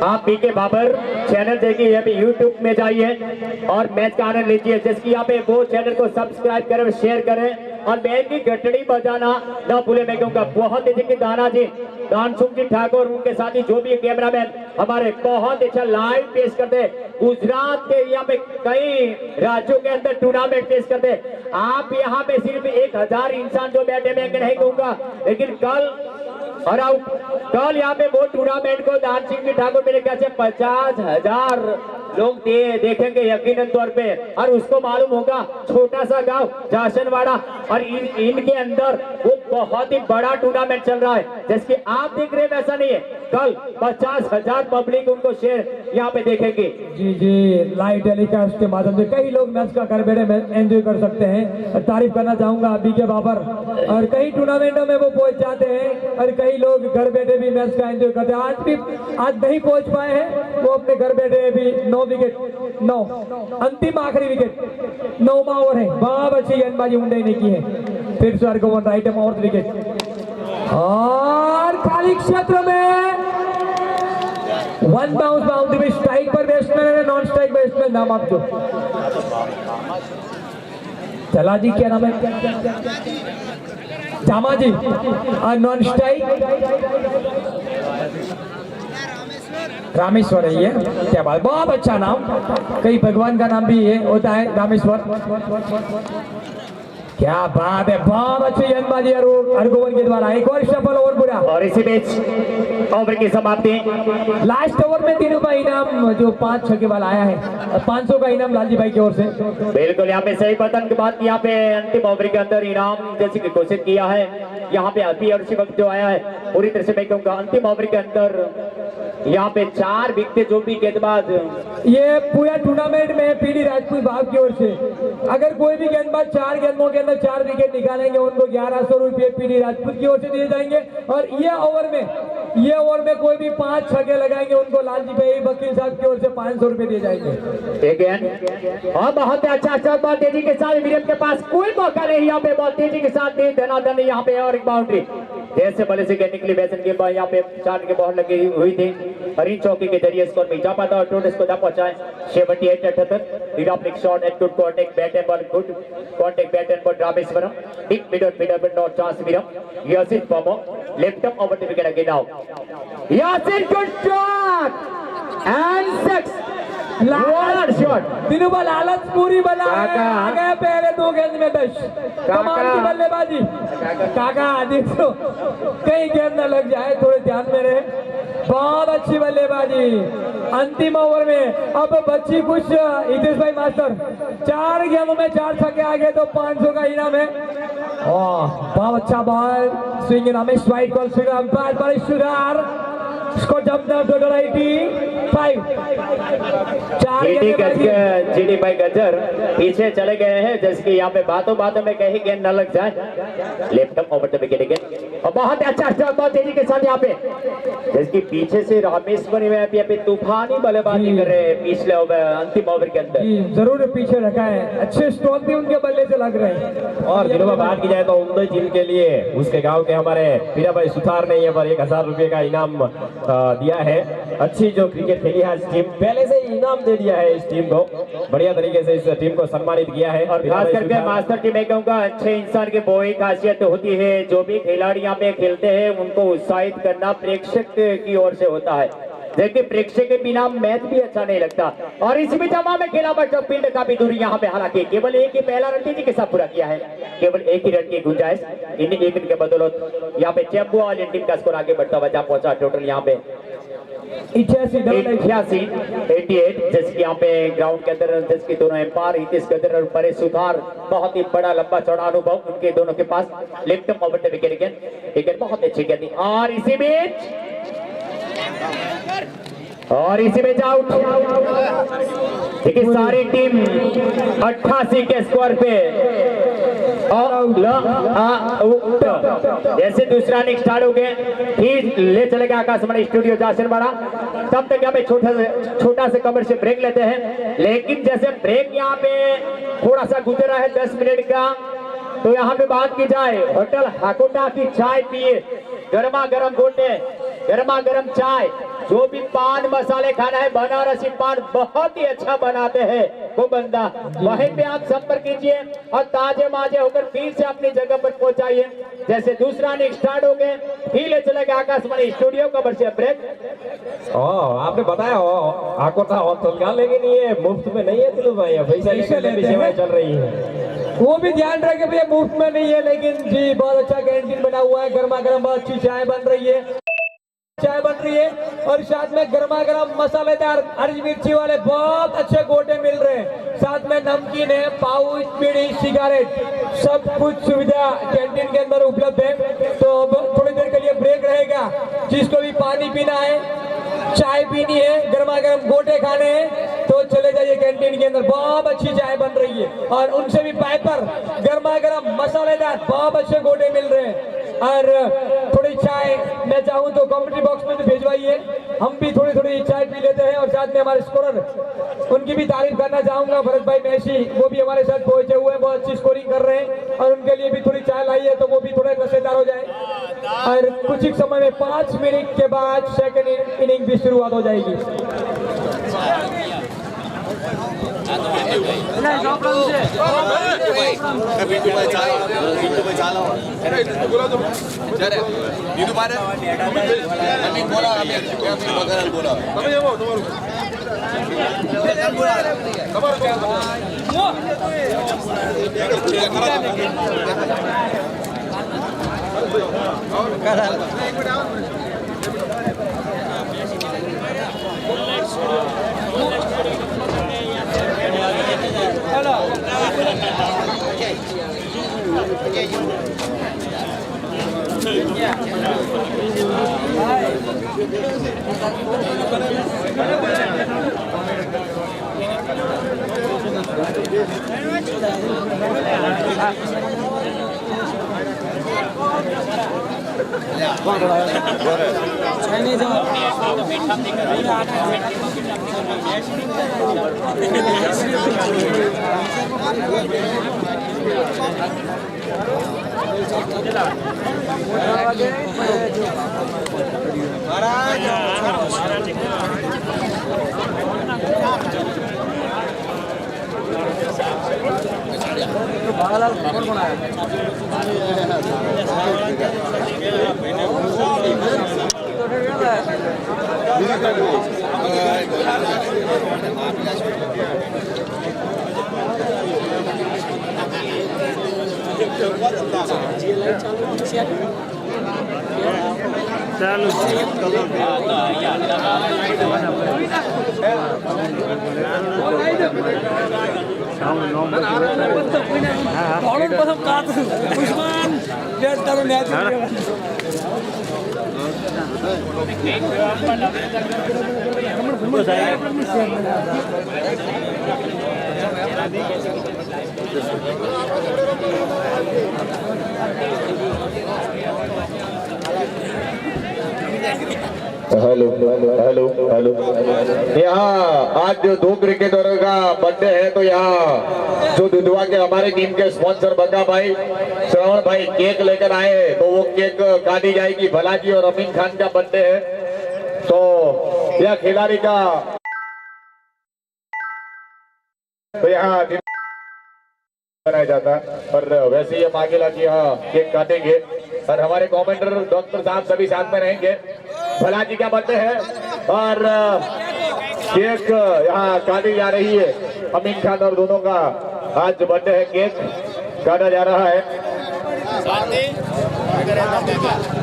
Speaker 3: आप पीके बाबर चैनल देखिए, यहाँ पे यूट्यूब में जाइए और मैच का आनंद लीजिए, जिसकी यहाँ पे वो चैनल को सब्सक्राइब करें, शेयर करें और बैल की घंटड़ी बजाना ना भूले। मैं कहूँगा बहुत ही कि दाना जी, दानसुख जी ठाकुर, उनके साथ ही जो भी कैमरामैन हमारे बहुत अच्छा लाइव पेश करते, गुजरात के यहाँ पे कई राज्यों के अंदर टूर्नामेंट पेश करते। आप यहाँ पे सिर्फ 1000 इंसान जो बैठे, मैं नहीं कहूँगा, लेकिन कल यहाँ पे वो टूर्नामेंट को दान सिंह जी ठाकुर मेरे ख्याल से 50,000 लोग देखेंगे यकीनन तौर पे, और उसको मालूम होगा छोटा सा गांव जाशनवाड़ा और इनके अंदर वो बहुत ही बड़ा टूर्नामेंट चल रहा है, जिसके आप देख रहे हैं वैसा नहीं है, कल 50,000 पब्लिक उनको शेयर यहाँ पे देखेंगे।
Speaker 2: जी जी, लाइव टेलीकास्ट के माध्यम से कई लोग मैच का घर बैठे एंजॉय कर सकते हैं। तारीफ करना चाहूंगा बीके बाबर, और कई टूर्नामेंटों में वो पहुंच जाते हैं और कई लोग घर बैठे भी मैच का एंजॉय करते हैं। आज नहीं पहुंच पाए हैं, वो अपने घर बैठे भी 9 विकेट, 9 अंतिम आखिरी विकेट, 9वां ओवर है, बहुत अच्छी गेंदबाजी मुंडे ने की है। फिर से राइट आर्म ओवर विकेट और खाली क्षेत्र में 1 बाउंस बाउंड्री में स्ट्राइक पर बैट्समैन है, नॉन स्ट्राइक बैट्समैन नाम आप जो चला जी, क्या नाम है, जामा जी, और नॉन स्ट्राइक रामेश्वर है ये, क्या बात, बहुत अच्छा नाम, कई भगवान का नाम भी ये होता है रामेश्वर, क्या बात है, बहुत अच्छी गेंदबाजी हरगोविंद के द्वारा, एक और सफल ओवर पूरा,
Speaker 3: और इसी बीच ओवर की समाप्ति।
Speaker 2: लास्ट ओवर में तीनों का इनाम जो 5 छक्के वाला आया है, 500 का इनाम लालजी भाई की ओर से।
Speaker 3: बिल्कुल, यहाँ पे सही पतन के बाद यहाँ पे अंतिम ओवर के अंदर इनाम जैसे कि घोषित किया है, यहाँ पे अभी और वक्त जो आया है पूरी तरह से मैं कहूँगा अंतिम ओवर के अंदर यहाँ पे 4 विकेट जो भी गेंदबाज,
Speaker 2: ये पूरा टूर्नामेंट में पीडी राजपूत भाव की ओर से अगर कोई भी गेंदबाज 4 गेंदों के अंदर 4 विकेट निकालेंगे उनको 1100 रुपये पीडी राजपूत की ओर से दिए जाएंगे, और ये ओवर में कोई भी 5 छक्के लगाएंगे उनको लालजी भाई वकील साहब की ओर से 500 रुपये दिए जाएंगे।
Speaker 3: और बहुत अच्छा बॉल तेजी के साथ विलियम के पास कोई मौका नहीं, यहाँ पे बॉल तेजी के साथ दे देना यहाँ पे, और एक बाउंड्री देर से बल्ले से गिरने के लिए बैसन के बाद यहाँ पे 4 के बॉल लगी हुई थी। हरीन चौकी के जरिए स्कोर में इजाफा था और टोटल को पहुंचाए 78-78। Dropping shot at good contact bat and ball, good contact bat and ball Rameshwaram big mid but not chance विरम यासिन पमो left up over the wicket again now Yasin good shot and 6 What shot!
Speaker 2: दिनुबा लालच पूरी बना आ गए पहले 2 गेंद में 10। कमाल की बल्लेबाजी काका देखो कहीं गेंद न लग जाए, थोड़े ध्यान में रहे। बहुत अच्छी बल्लेबाजी अंतिम ओवर में। अब बच्ची कुछ हितेश भाई मास्टर 4 गेंदों में 4 छक्के आ गए तो 500 का इनाम है। बहुत अच्छा ball swing Ramesh white ball swing umpire पर सुधार स्कोर जंप टोटल 85। 4
Speaker 3: जीडी भाई गजर पीछे चले गए हैं, जैसे कि यहाँ पे बातों बातों में कहीं गेंद न लग जाए। Left up over the wicket again और बहुत अच्छा स्ट्रोक बहुत तेजी के साथ यहाँ पे, जैसे कि पीछे से रामेश्वर यहाँ पे तूफानी बल्लेबाजी कर रहे हैं पिछले ओवर अंतिम ओवर के अंदर।
Speaker 2: जरूर पीछे रखा है, अच्छे स्ट्रोक भी उनके बल्ले से लग रहे हैं।
Speaker 4: और दिनों में बात की जाए तो उम्दा टीम के लिए उसके गांव के हमारे पीरा भाई सुथार ने यहाँ पर 1000 रुपए का इनाम दिया है। अच्छी जो क्रिकेट खेली है टीम, पहले से इनाम दे दिया है इस टीम को, बढ़िया तरीके से इस टीम को सम्मानित किया है।
Speaker 3: और खास करके मास्टर टीम में कहूँगा अच्छे इंसान की वही खासियत होती है, जो भी खिलाड़ी यहाँ पे खेलते हैं उनको उत्साहित करना प्रेक्षक की ओर से होता है। देखिए प्रेक्षक के बिना मैच भी अच्छा नहीं लगता। और इसी बीच में खेला बच्चों फील्ड काफी दूरी यहाँ पे, हालांकि केवल एक ही पहला रन तेजी के साथ पूरा किया है, केवल एक ही रन की गुंजाइश। इन एक रन के बदौलत यहाँ पे चैंपू वाली टीम का स्कोर आगे बढ़ता हुआ पहुंचा। टोटल यहाँ पे 88, जैसे कि यहाँ पे ग्राउंड के अंदर जैसे कि दोनों एम्पायर हितेश गजर और परेश सुधार, बहुत ही बड़ा लंबा चौड़ा अनुभव उनके दोनों के पास। Left over the wicket again, wicket बहुत अच्छी गेंद और इसी बीच आउट। देखिए सारी टीम 88 के स्कोर पे जैसे दूसरा इनिंग स्टार्ट हो गए, फिर ले चलेगा आकाशवाणी स्टूडियो जासनवाड़ा। तब तक यहाँ पे छोटा सा कमर्शियल ब्रेक लेते हैं। लेकिन जैसे ब्रेक यहाँ पे थोड़ा सा गुजरा है 10 मिनट का, तो यहाँ पे बात की जाए होटल हाकोटा की चाय पिए, गर्मा गर्म गोटे, गर्मा गर्म चाय, जो भी पान मसाले खाना है बनारसी पान बहुत ही अच्छा बनाते हैं वो बंदा, वहीं पे आप संपर्क कीजिए और ताजे माजे होकर फिर से अपनी जगह पर पहुंचाइए। जैसे दूसरा इनिंग स्टार्ट हो गए, फिर ले चलेगा आकाशवाणी स्टूडियो कमर्शियल ब्रेक।
Speaker 4: आपने बताया आकोटा होटल, लेकिन ये मुफ्त में नहीं है दिलू भाई, पैसा लेकर सेवाएं चल रही है।
Speaker 2: वो भी ध्यान रखे भैया मुफ्त में नहीं है, लेकिन जी बहुत अच्छा कैंटीन बना हुआ है, गर्मा गर्म बहुत अच्छी चाय बन रही है, और साथ में गर्मा गर्म मसालेदार हरी मिर्ची वाले बहुत अच्छे गोटे मिल रहे हैं। साथ में नमकीन है, पाउच, बीड़ी, सिगरेट, सब कुछ सुविधा कैंटीन के अंदर उपलब्ध है। तो अब थोड़ी देर के लिए ब्रेक रहेगा, जिसको भी पानी पीना है, चाय पीनी है, गर्मा गर्म गोटे खाने हैं तो चले जाइए कैंटीन के अंदर, बहुत अच्छी चाय बन रही है। और उनसे भी पाइपर गर्मा गर्म मसालेदार बहुत अच्छे गोटे मिल रहे हैं। और थोड़ी चाय मैं चाहूँ तो कमेंट्री बॉक्स में तो भेजवाइए, हम भी थोड़ी थोड़ी चाय पी लेते हैं। और साथ में हमारे स्कोरर, उनकी भी तारीफ करना चाहूंगा, भरत भाई मैसी, वो भी हमारे साथ पहुंचे हुए हैं, बहुत अच्छी स्कोरिंग कर रहे हैं, और उनके लिए भी थोड़ी चाय लाई है तो वो भी थोड़े नशेदार हो जाए। और कुछ ही समय में 5 मिनट के बाद सेकंड इनिंग भी शुरुआत हो जाएगी।
Speaker 1: Hello hello hello. यहाँ आज जो 2 क्रिकेटरों का बर्थडे है, तो यहाँ जो दुधवा के हमारे टीम के स्पॉन्सर बग्गा भाई, श्रवण भाई केक लेकर आए हैं, तो वो केक काटी जाएगी। भलाजी और अमीन खान का बर्थडे है, तो यह खिलाड़ी का तो यहाँ बनाया जाता है, पर वैसे ही हम आगे लाके यहाँ केक काटेंगे और हमारे कमेंटर डॉक्टर साहब सभी साथ में रहेंगे। भलाजी का बर्थडे है और केक यहाँ काटी जा रही है। अमीन खान और दोनों का आज बर्थडे है, केक काटा जा रहा है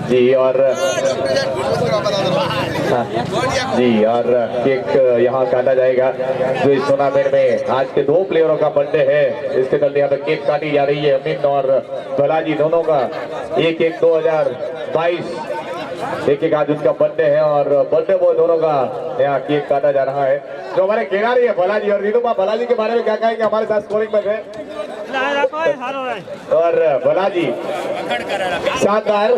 Speaker 1: जी। और जी, और केक यहाँ काटा जाएगा। जो इस टूर्नामेंट में आज के 2 प्लेयरों का बर्थडे है, इसके चलते यहाँ पे केक काटी जा रही है। अमीन और भलाजी दोनों का एक 2022 एक आज उनका बर्थडे है और बर्थडे बॉय दोनों का यहाँ केक काटा जा रहा है। जो हमारे खिलाड़ी है भलाजी और रीनू, भलाजी के बारे में क्या कहेंगे? हमारे साथ स्कोरिंग में है और भलाजी शानदार।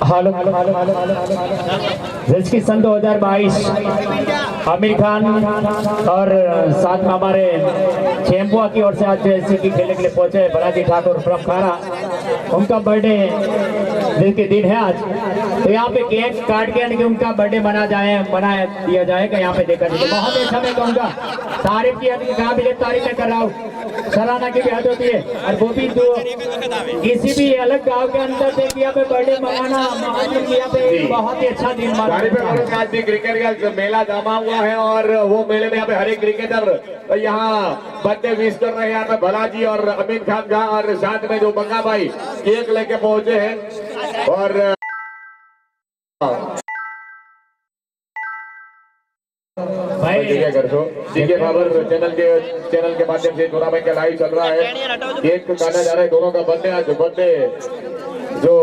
Speaker 3: हेलो जिसकी सन 2022 आमिर खान और साथ में हमारे चैंपुआ की ओर से आज जैसे की खेलने के लिए पहुंचे भलाजी ठाकुर फ्रॉम खारा, उनका बर्थडे जिनके दिन है आज, तो यहाँ पे केक काट के उनका बर्थडे बना दिया जाएगा। यहाँ पे देखा जाए बहुत अच्छा, मैं कहूँगा तारीफ की काबिल तारीफ मैं कर रहा हूँ, सराहना की भी हद होती है। और वो भी तो किसी भी अलग गांव के अंदर से यहाँ पे बर्थडे मनाना यहाँ पे बहुत ही अच्छा दिन
Speaker 1: आज भी क्रिकेट का मेला जमा हुआ है और वो मेले में यहाँ पे हर एक क्रिकेटर यहाँ बर्थडे विश कर रहे हैं। यहाँ पे भलाजी और अमीन खान का और साथ में जो बंगा भाई केक लेके पहुंचे हैं और भाई देखिए खबर चैनल के माध्यम से टूर्नामेंट का लाइव चल रहा है। केक काटा जा रहा है दोनों का बर्थडे। आज बर्थडे जो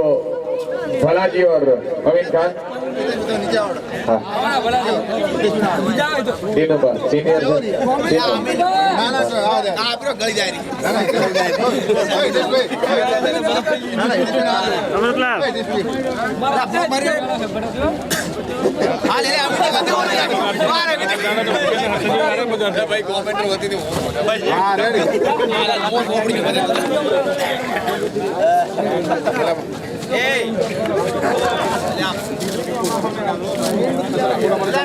Speaker 1: भलाजी और अमीन खान, तीनों का सीनियर
Speaker 5: भाई कमेंटर होती थी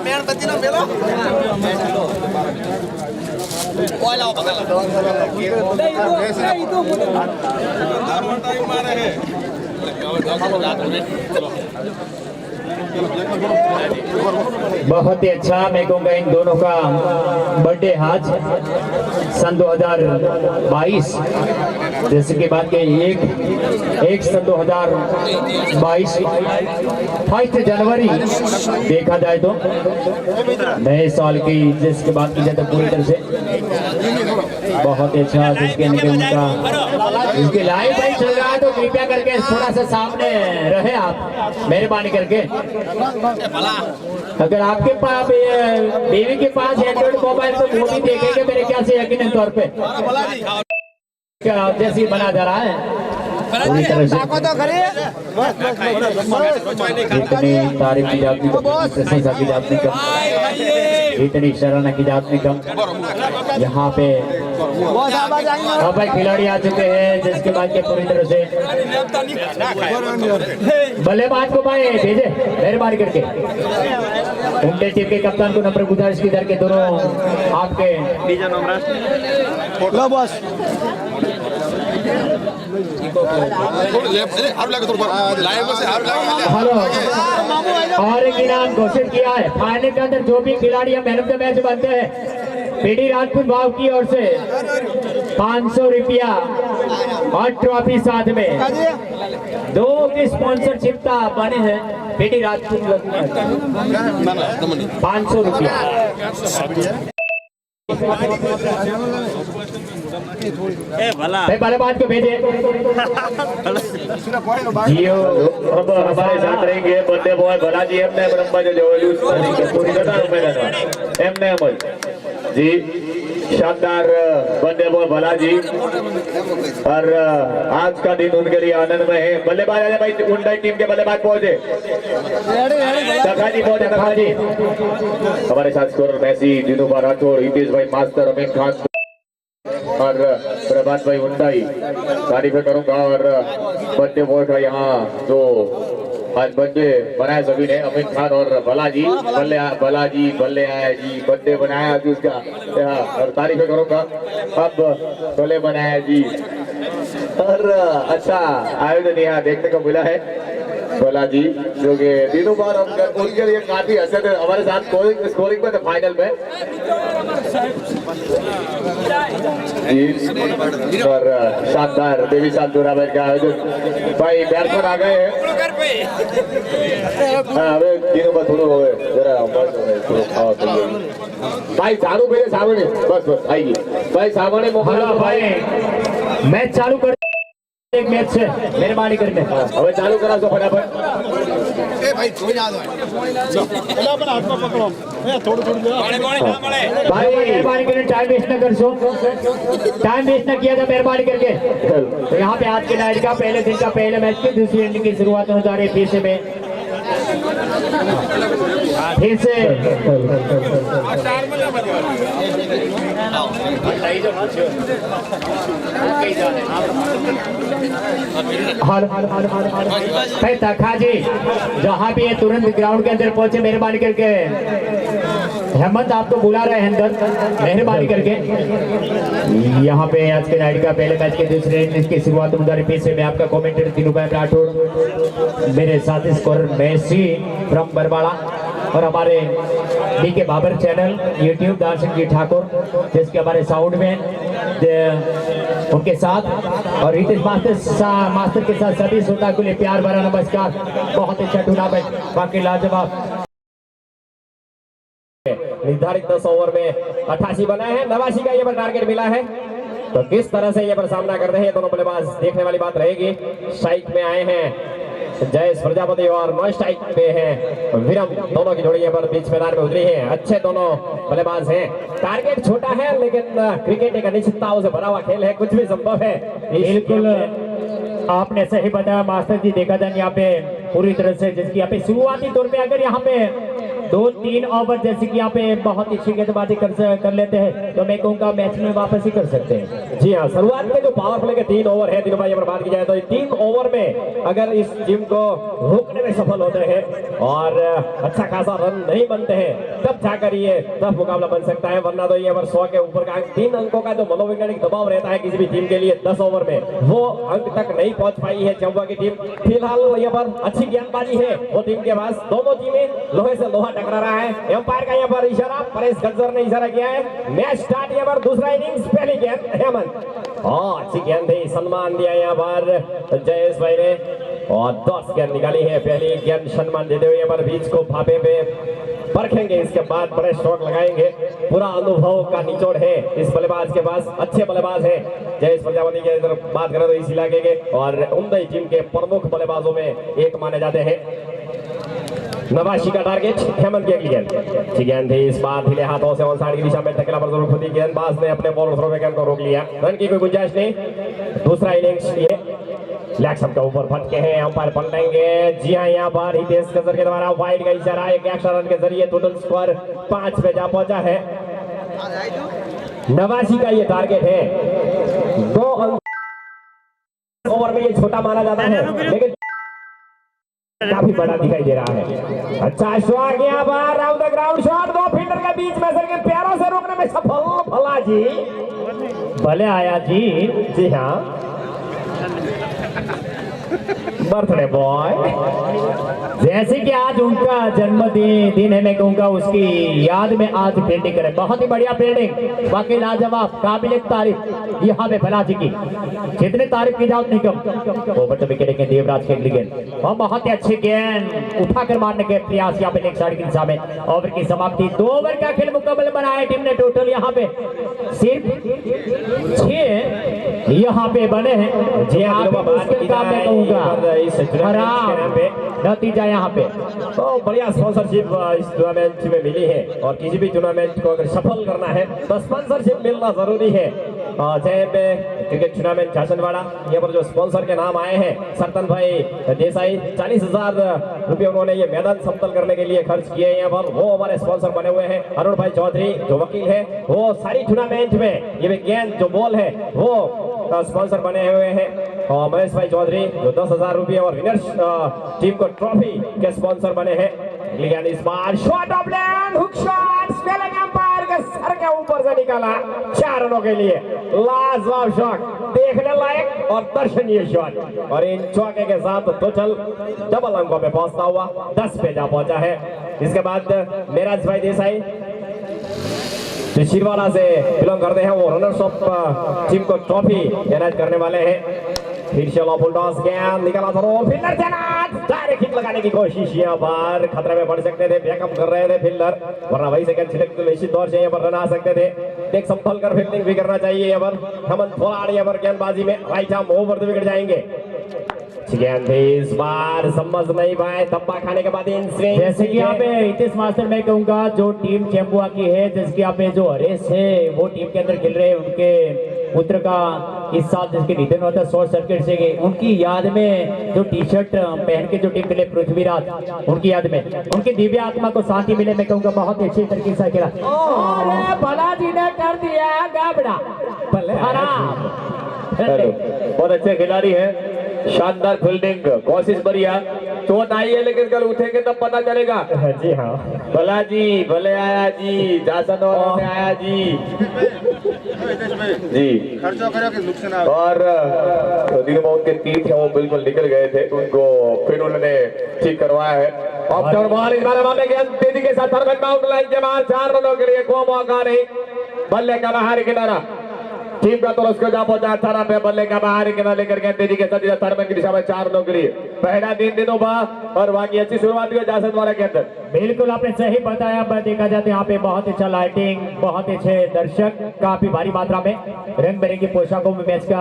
Speaker 5: मेहनती ना मेलो
Speaker 3: बहुत ही अच्छा, मैं कहूँगा इन दोनों का बर्थडे आज सन 2022 जैसे की बात की एक सन 2022 1 जनवरी देखा जाए तो नए साल की जिसकी बात की जाए तो पूरी तरह से बहुत ही अच्छा जिसके उनका इसके लाइव भाई चल रहा है, तो कृपया करके थोड़ा सा सामने रहे आप मेहरबानी करके। अगर आपके पास बीवी के पास एंड्रॉइड मोबाइल तो वो भी देखेंगे मेरे ख्याल से यकीनन तौर पे जैसे बना जा रहा है पूरी तरह से। इतनी तारीफ की जाती प्रशंसा की जाती कम, इतनी सराहना की जाती कम। यहाँ पे अब भाई खिलाड़ी आ चुके हैं जिसके बाद के पूरी तरह से बल्लेबाज को भाई भेजे मेहरबानी करके उनके टीम के कप्तान को नंबर गुजारिश की करके दोनों आपके हेलो और एक इनाम घोषित किया है। फाइनल के अंदर जो भी खिलाड़ी मैन ऑफ द मैच बनते हैं पीडी राजपूत भाव की ओर से 500 रुपया और ट्रॉफी साथ में दो की स्पॉन्सरशिप का बने हैं पीडी राजपूत 500 रुपया बल्लेबाज को भेजे
Speaker 1: जियो अब हमारे साथ रहेंगे बंदे बॉय बालाजी एमने ब्रह्मा जो पूरी एमने अमल जी शानदार बंदे बॉय बालाजी और आज का दिन उनके लिए आनंदमय है। बल्लेबाज आए भाई मुंडई टीम के बल्लेबाज पहुंचे तखाजी पहुंचे तखाजी हमारे साथ स्कोर मैसी दिनों राठौड़ हितेश भाई मास्टर अमीन खान और प्रभात भाई मुंडई तारीफें करूंगा और बंदे बॉय का यहाँ जो आज बंदे बनाए सभी ने अमीन खान और बालाजी बल्ले आया जी बंदे बनाया जी उसका और तारीफें करूंगा अब बल्ले बनाया जी और अच्छा आयोजन यहाँ देखने को मिला है बालाजी जो कि दिनों बार हम उनके लिए काफी असर है हमारे साथ स्कोरिंग में फाइनल में और शानदार देवी साल टूर्नामेंट का आयोजन भाई बैट्समैन आ गए हैं दिनों में थोड़ा हो जरा भाई चालू पहले सामने बस आइए भाई सामने
Speaker 3: भाई मैच चालू कर एक मैच से मेहरबानी करके
Speaker 1: હવે ચાલू करा दो फटाफट
Speaker 3: भाई मेहरबानी करके टाइम वेस्ट न कर सो टाइम वेस्ट न किया था मेहरबानी करके। तो यहाँ पे आज के नाइट का पहले दिन का पहले मैच की दूसरी इनिंग की शुरुआत हो जा रही है फिर से तखाजी जहाँ भी है तुरंत ग्राउंड के अंदर पहुंचे मेहरबानी करके। हेमंत आपको बुला रहे हैं अंदर मेहरबानी करके। यहाँ पे आज के नाइट का पहले मैच के दूसरे इनिंग की शुरुआत उधर फिर से मैं आपका कमेंटेटर दिनू भाई राठौड़ मेरे साथ स्कोर मैसी फ्रॉम बरवाड़ा और हमारे डीके बाबर चैनल यूट्यूब दर्शन जी ठाकुर जिसके हमारे साउंड में उनके साथ और रितेश मास्टर के साथ सभी श्रोता को लिए प्यार भरा नमस्कार। बहुत अच्छा टूर्नामेंट बाकी लाजवाब निर्धारित 10 ओवर में 88 बनाए हैं 89 का ये पर टारगेट मिला है। तो किस तरह से ये पर सामना कर रहे हैं दोनों बल्लेबाज देखने वाली बात रहेगी। स्ट्राइक में आए हैं जयेश प्रजापति और नॉन स्ट्राइक पे हैं विरम दोनों की जोड़ी पर बीच मैदान में उतरी है। अच्छे दोनों बल्लेबाज हैं। टारगेट छोटा है लेकिन क्रिकेट एक अनिश्चितताओं से भरा हुआ खेल है कुछ भी संभव है।
Speaker 2: बिल्कुल आपने सही बताया मास्टर जी। देखा जाए यहाँ पे पूरी तरह से जिसकी यहाँ पे शुरुआती तौर पे अगर यहाँ पे 2-3 ओवर जैसे कि यहाँ पे बहुत अच्छी गेंदबाजी कर लेते हैं तो मैं कहूँगा मैच में वापस ही कर सकते हैं।
Speaker 4: जी हाँ शुरुआत में जो पावर प्ले के 3 ओवर है दिनों भाई अगर बात की जाए तो 3 ओवर में अगर इस टीम को रोकने में सफल होते हैं और अच्छा खासा रन नहीं बनते हैं तब जाकर ये टफ मुकाबला बन सकता है। वरना तो ये 100 के ऊपर का 3 अंकों का जो मनोवैज्ञानिक दबाव रहता है किसी भी टीम के लिए 10 ओवर में वो अंक तक नहीं पहुंच पाई है चंबा की टीम। फिलहाल यहाँ पर अच्छी गेंदबाजी है वो टीम के पास। दोनों टीमें लोहे से लोहा टकरा रहा है। एम्पायर का यहाँ पर इशारा परेश गज्जर ने इशारा किया है। मैच स्टार्ट यहाँ पर दूसरा इनिंग्स पहली गेंद हेमंत अच्छी गेंद है सम्मान दिया यहाँ पर जयेश भाई ने और 10 गेंद निकाली है। पहली गेंद सम्मान देते हुए यहाँ पर बीच को फापे पे परखेंगे इसके बाद बड़े स्ट्रोक लगाएंगे। पूरा अनुभव का निचोड़ है इस बल्लेबाज के पास। अच्छे बल्लेबाज है जयेश प्रजापति की अगर बात करें तो इस इलाके के और उमदई टीम के प्रमुख बल्लेबाजों में एक माने जाते हैं। 89 का टारगेट हेमंत की अगली गेंद ठीक गेंद थी इस बार ढीले हाथों से ऑन साइड की दिशा में टकला पर जरूर खुदी गेंदबाज ने अपने बॉल थ्रो गेंद को रोक लिया। रन की कोई गुंजाइश नहीं। दूसरा इनिंग्स ये लेग स्टंप के ऊपर फटके हैं अंपायर पलटेंगे। जी हाँ यहाँ पर हितेश गजर के द्वारा वाइड का इशारा एक एक्स्ट्रा रन के जरिए टोटल स्कोर 5 पे जा पहुंचा है। 89 का ये टारगेट है। 2 ओवर में ये छोटा माना जाता है, लेकिन काफी बड़ा दिखाई दे रहा है। अच्छा शॉट यहाँ पर round the ground shot, 2 fielder के बीच में सर के पैरों से रोकने में सफल भला जी, भले आया जी हाँ, बर्थडे बॉय। जैसे कि आज उनका जन्मदिन है, मैं कहूँगा उसकी याद में आज फील्डिंग करें। बहुत ही बढ़िया फील्डिंग, बाकी लाजवाब, काबिल तारीफ यहाँ पे फलाजी की, जितने तारीफ की जाओ उतनी कम। ओवर द विकेट के देवराज के गेंद और बहुत ही अच्छे गेंद उठाकर मारने के प्रयास यहाँ पे लेग साइड की दिशा में। ओवर की समाप्ति, 2 ओवर का खेल मुकाबला बनाया टीम ने। टोटल यहाँ पे सिर्फ 6 यहाँ पे बने हैं। जी हाँ, मुश्किल काम मैं कहूँगा खराब नतीजा यहाँ पे। तो बढ़िया स्पॉन्सरशिप इस टूर्नामेंट में मिली है, और किसी भी टूर्नामेंट को अगर सफल करना है तो स्पॉन्सरशिप मिलना जरूरी है। चाहे क्रिकेट टूर्नामेंट झारसनवाड़ा, यहाँ पर जो स्पॉन्सर के नाम आए हैं, सरतन भाई देसाई 40,000 रुपये उन्होंने ये मैदान समतल करने के लिए खर्च किए यहाँ पर, वो हमारे स्पॉन्सर बने हुए हैं। अरुण भाई चौधरी जो वकील है, वो सारी टूर्नामेंट में ये गेंद जो बॉल है वो स्पॉन्सर बने हुए हैं। और महेश भाई चौधरी जो 10,000 रुपये और विनर्स टीम को ट्रॉफी के स्पॉन्सर बने हैं। लेकिन इस बार shot off land, hook shot, spelling umpire के सर के ऊपर से निकाला 4 रनों के लिए। लाजवाब शॉट, देखने लायक और दर्शनीय शॉट, और इन चौके के साथ टोटल डबल अंकों में पहुंचता हुआ 10 पे जा पहुंचा है। इसके बाद मेराज भाई देसाई जो शिरवाड़ा से बिलोंग करते हैं, वो रनर्स ऑफ टीम को ट्रॉफी एनायत करने वाले हैं। फिर से लॉफुल टॉस, गेंद निकाला था, फील्डर तैनात, डायरेक्ट हिट लगाने की कोशिश, यहाँ पर खतरे में पड़ सकते थे, बैकअप कर रहे थे फील्डर, वरना वही सेकंड छिटक तो निश्चित तौर से यहाँ पर रन आ सकते थे। एक संभल कर फील्डिंग भी करना चाहिए यहाँ पर। हेमंत फोलाड़ यहाँ पर गेंदबाजी में right arm over the wicket जाएंगे। गेंद इस बार समझ नहीं पाए, धब्बा खाने के बाद इन स्विंग। जैसे कि यहाँ पे हितेश मास्टर मैं कहूँगा जो टीम चेंबुआ की है, जिसके यहाँ पे जो हरेश है वो टीम के अंदर खेल रहे हैं, उनके पुत्र का इस साल जिसके निधन हुआ था शॉर्ट सर्किट से, उनकी याद में जो टी शर्ट पहन के जो टीम खेले पृथ्वीराज, उनकी याद में उनकी दिव्य आत्मा को शांति मिले, मैं कहूँगा बहुत अच्छी तरीके से खेला। और बालाजी ने कर दिया गाबड़ा,
Speaker 1: बहुत अच्छे खिलाड़ी है, शानदार फील्डिंग, कोशिश बढ़िया। चोट आई है लेकिन कल उठेंगे तब पता चलेगा।
Speaker 4: जी हाँ,
Speaker 1: भला जी, भले आया जी, झारसनवाड़ा में आया जी जी।
Speaker 5: खर्चा करा के नुकसान।
Speaker 1: और दिनों में उनके तीर थे वो बिल्कुल निकल गए थे, उनको फिर उन्होंने ठीक करवाया है। ऑप्शन बॉल इस बार मारने के तेजी के साथ आउट लाइन के बाहर 4 रनों के लिए कोई मौका नहीं। बल्ले का बाहरी किनारा टीम का तो उसको जा पहुंचा 18 पे, बल्ले का बाहरी किनारा लेकर के तेजी के साथ थर्मन की दिशा में 4 रनों के लिए पहला 3 दिनों बाद, और बाकी अच्छी शुरुआत हुई झारसनवाड़ा के अंदर।
Speaker 3: बिल्कुल आपने सही बताया। देखा जाए तो यहाँ पे बहुत अच्छा लाइटिंग, बहुत अच्छे दर्शक काफी भारी मात्रा में रंग बिरंगी पोशाकों में मैच का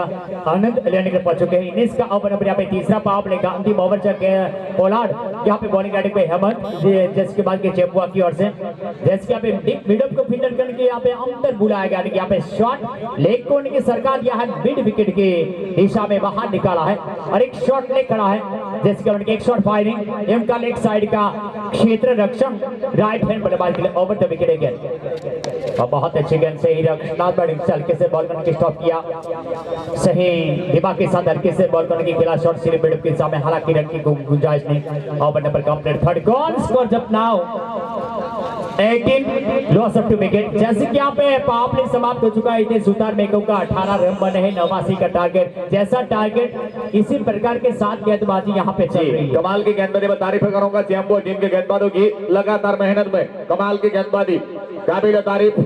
Speaker 3: आनंद लेने के पहुंच चुके हैं। 19 का ओवर नंबर यहाँ पे तीसरा पाव लेगा, अंतिम ओवर चल गया पोलार्ड यहाँ पे बॉलिंग बैटिंग पे हेमंत, जिसके बाद के चेपुआ की ओर से जैसे यहाँ पे मिडअप को फील्डर करने के यहाँ पे अंतर बुलाया गया, यहाँ पे शॉट लेग को उनकी सरकार यहाँ मिड विकेट की दिशा में बाहर निकाला है, और एक शॉट ले खड़ा है, जैसे उनके एक शॉट फायरिंग एम का लेग साइड का क्षेत्र रक्षण राइट हैंड बल्लेबाज के लिए ओवर द विकेट अगेन। और बहुत अच्छे गेंद से ही रक्षणात्मक बैटिंग से हल्के से बॉल करने की स्टॉप किया, सही दिमाग के साथ हल्के से बॉल करने की खेला शॉट सीधे मिड के सामने, हालांकि रन की गुंजाइश नहीं। Over number complete, third goal score जब नाउ 18 लॉस ऑफ 2 विकेट। जैसे कि यहाँ पे पावर प्ले समाप्त हो चुका है, इतने सुतार मेकों का 18 रन बने हैं, 89 का टारगेट, जैसा टारगेट इसी प्रकार के साथ गेंदबाजी यहाँ पे चल रही है।
Speaker 1: कमाल की गेंदबाजी मैं तारीफ करूंगा चेंबुआ टीम के गेंदबाजों की, लगातार मेहनत में कमाल की गेंदबाजी, काबिल तारीफ।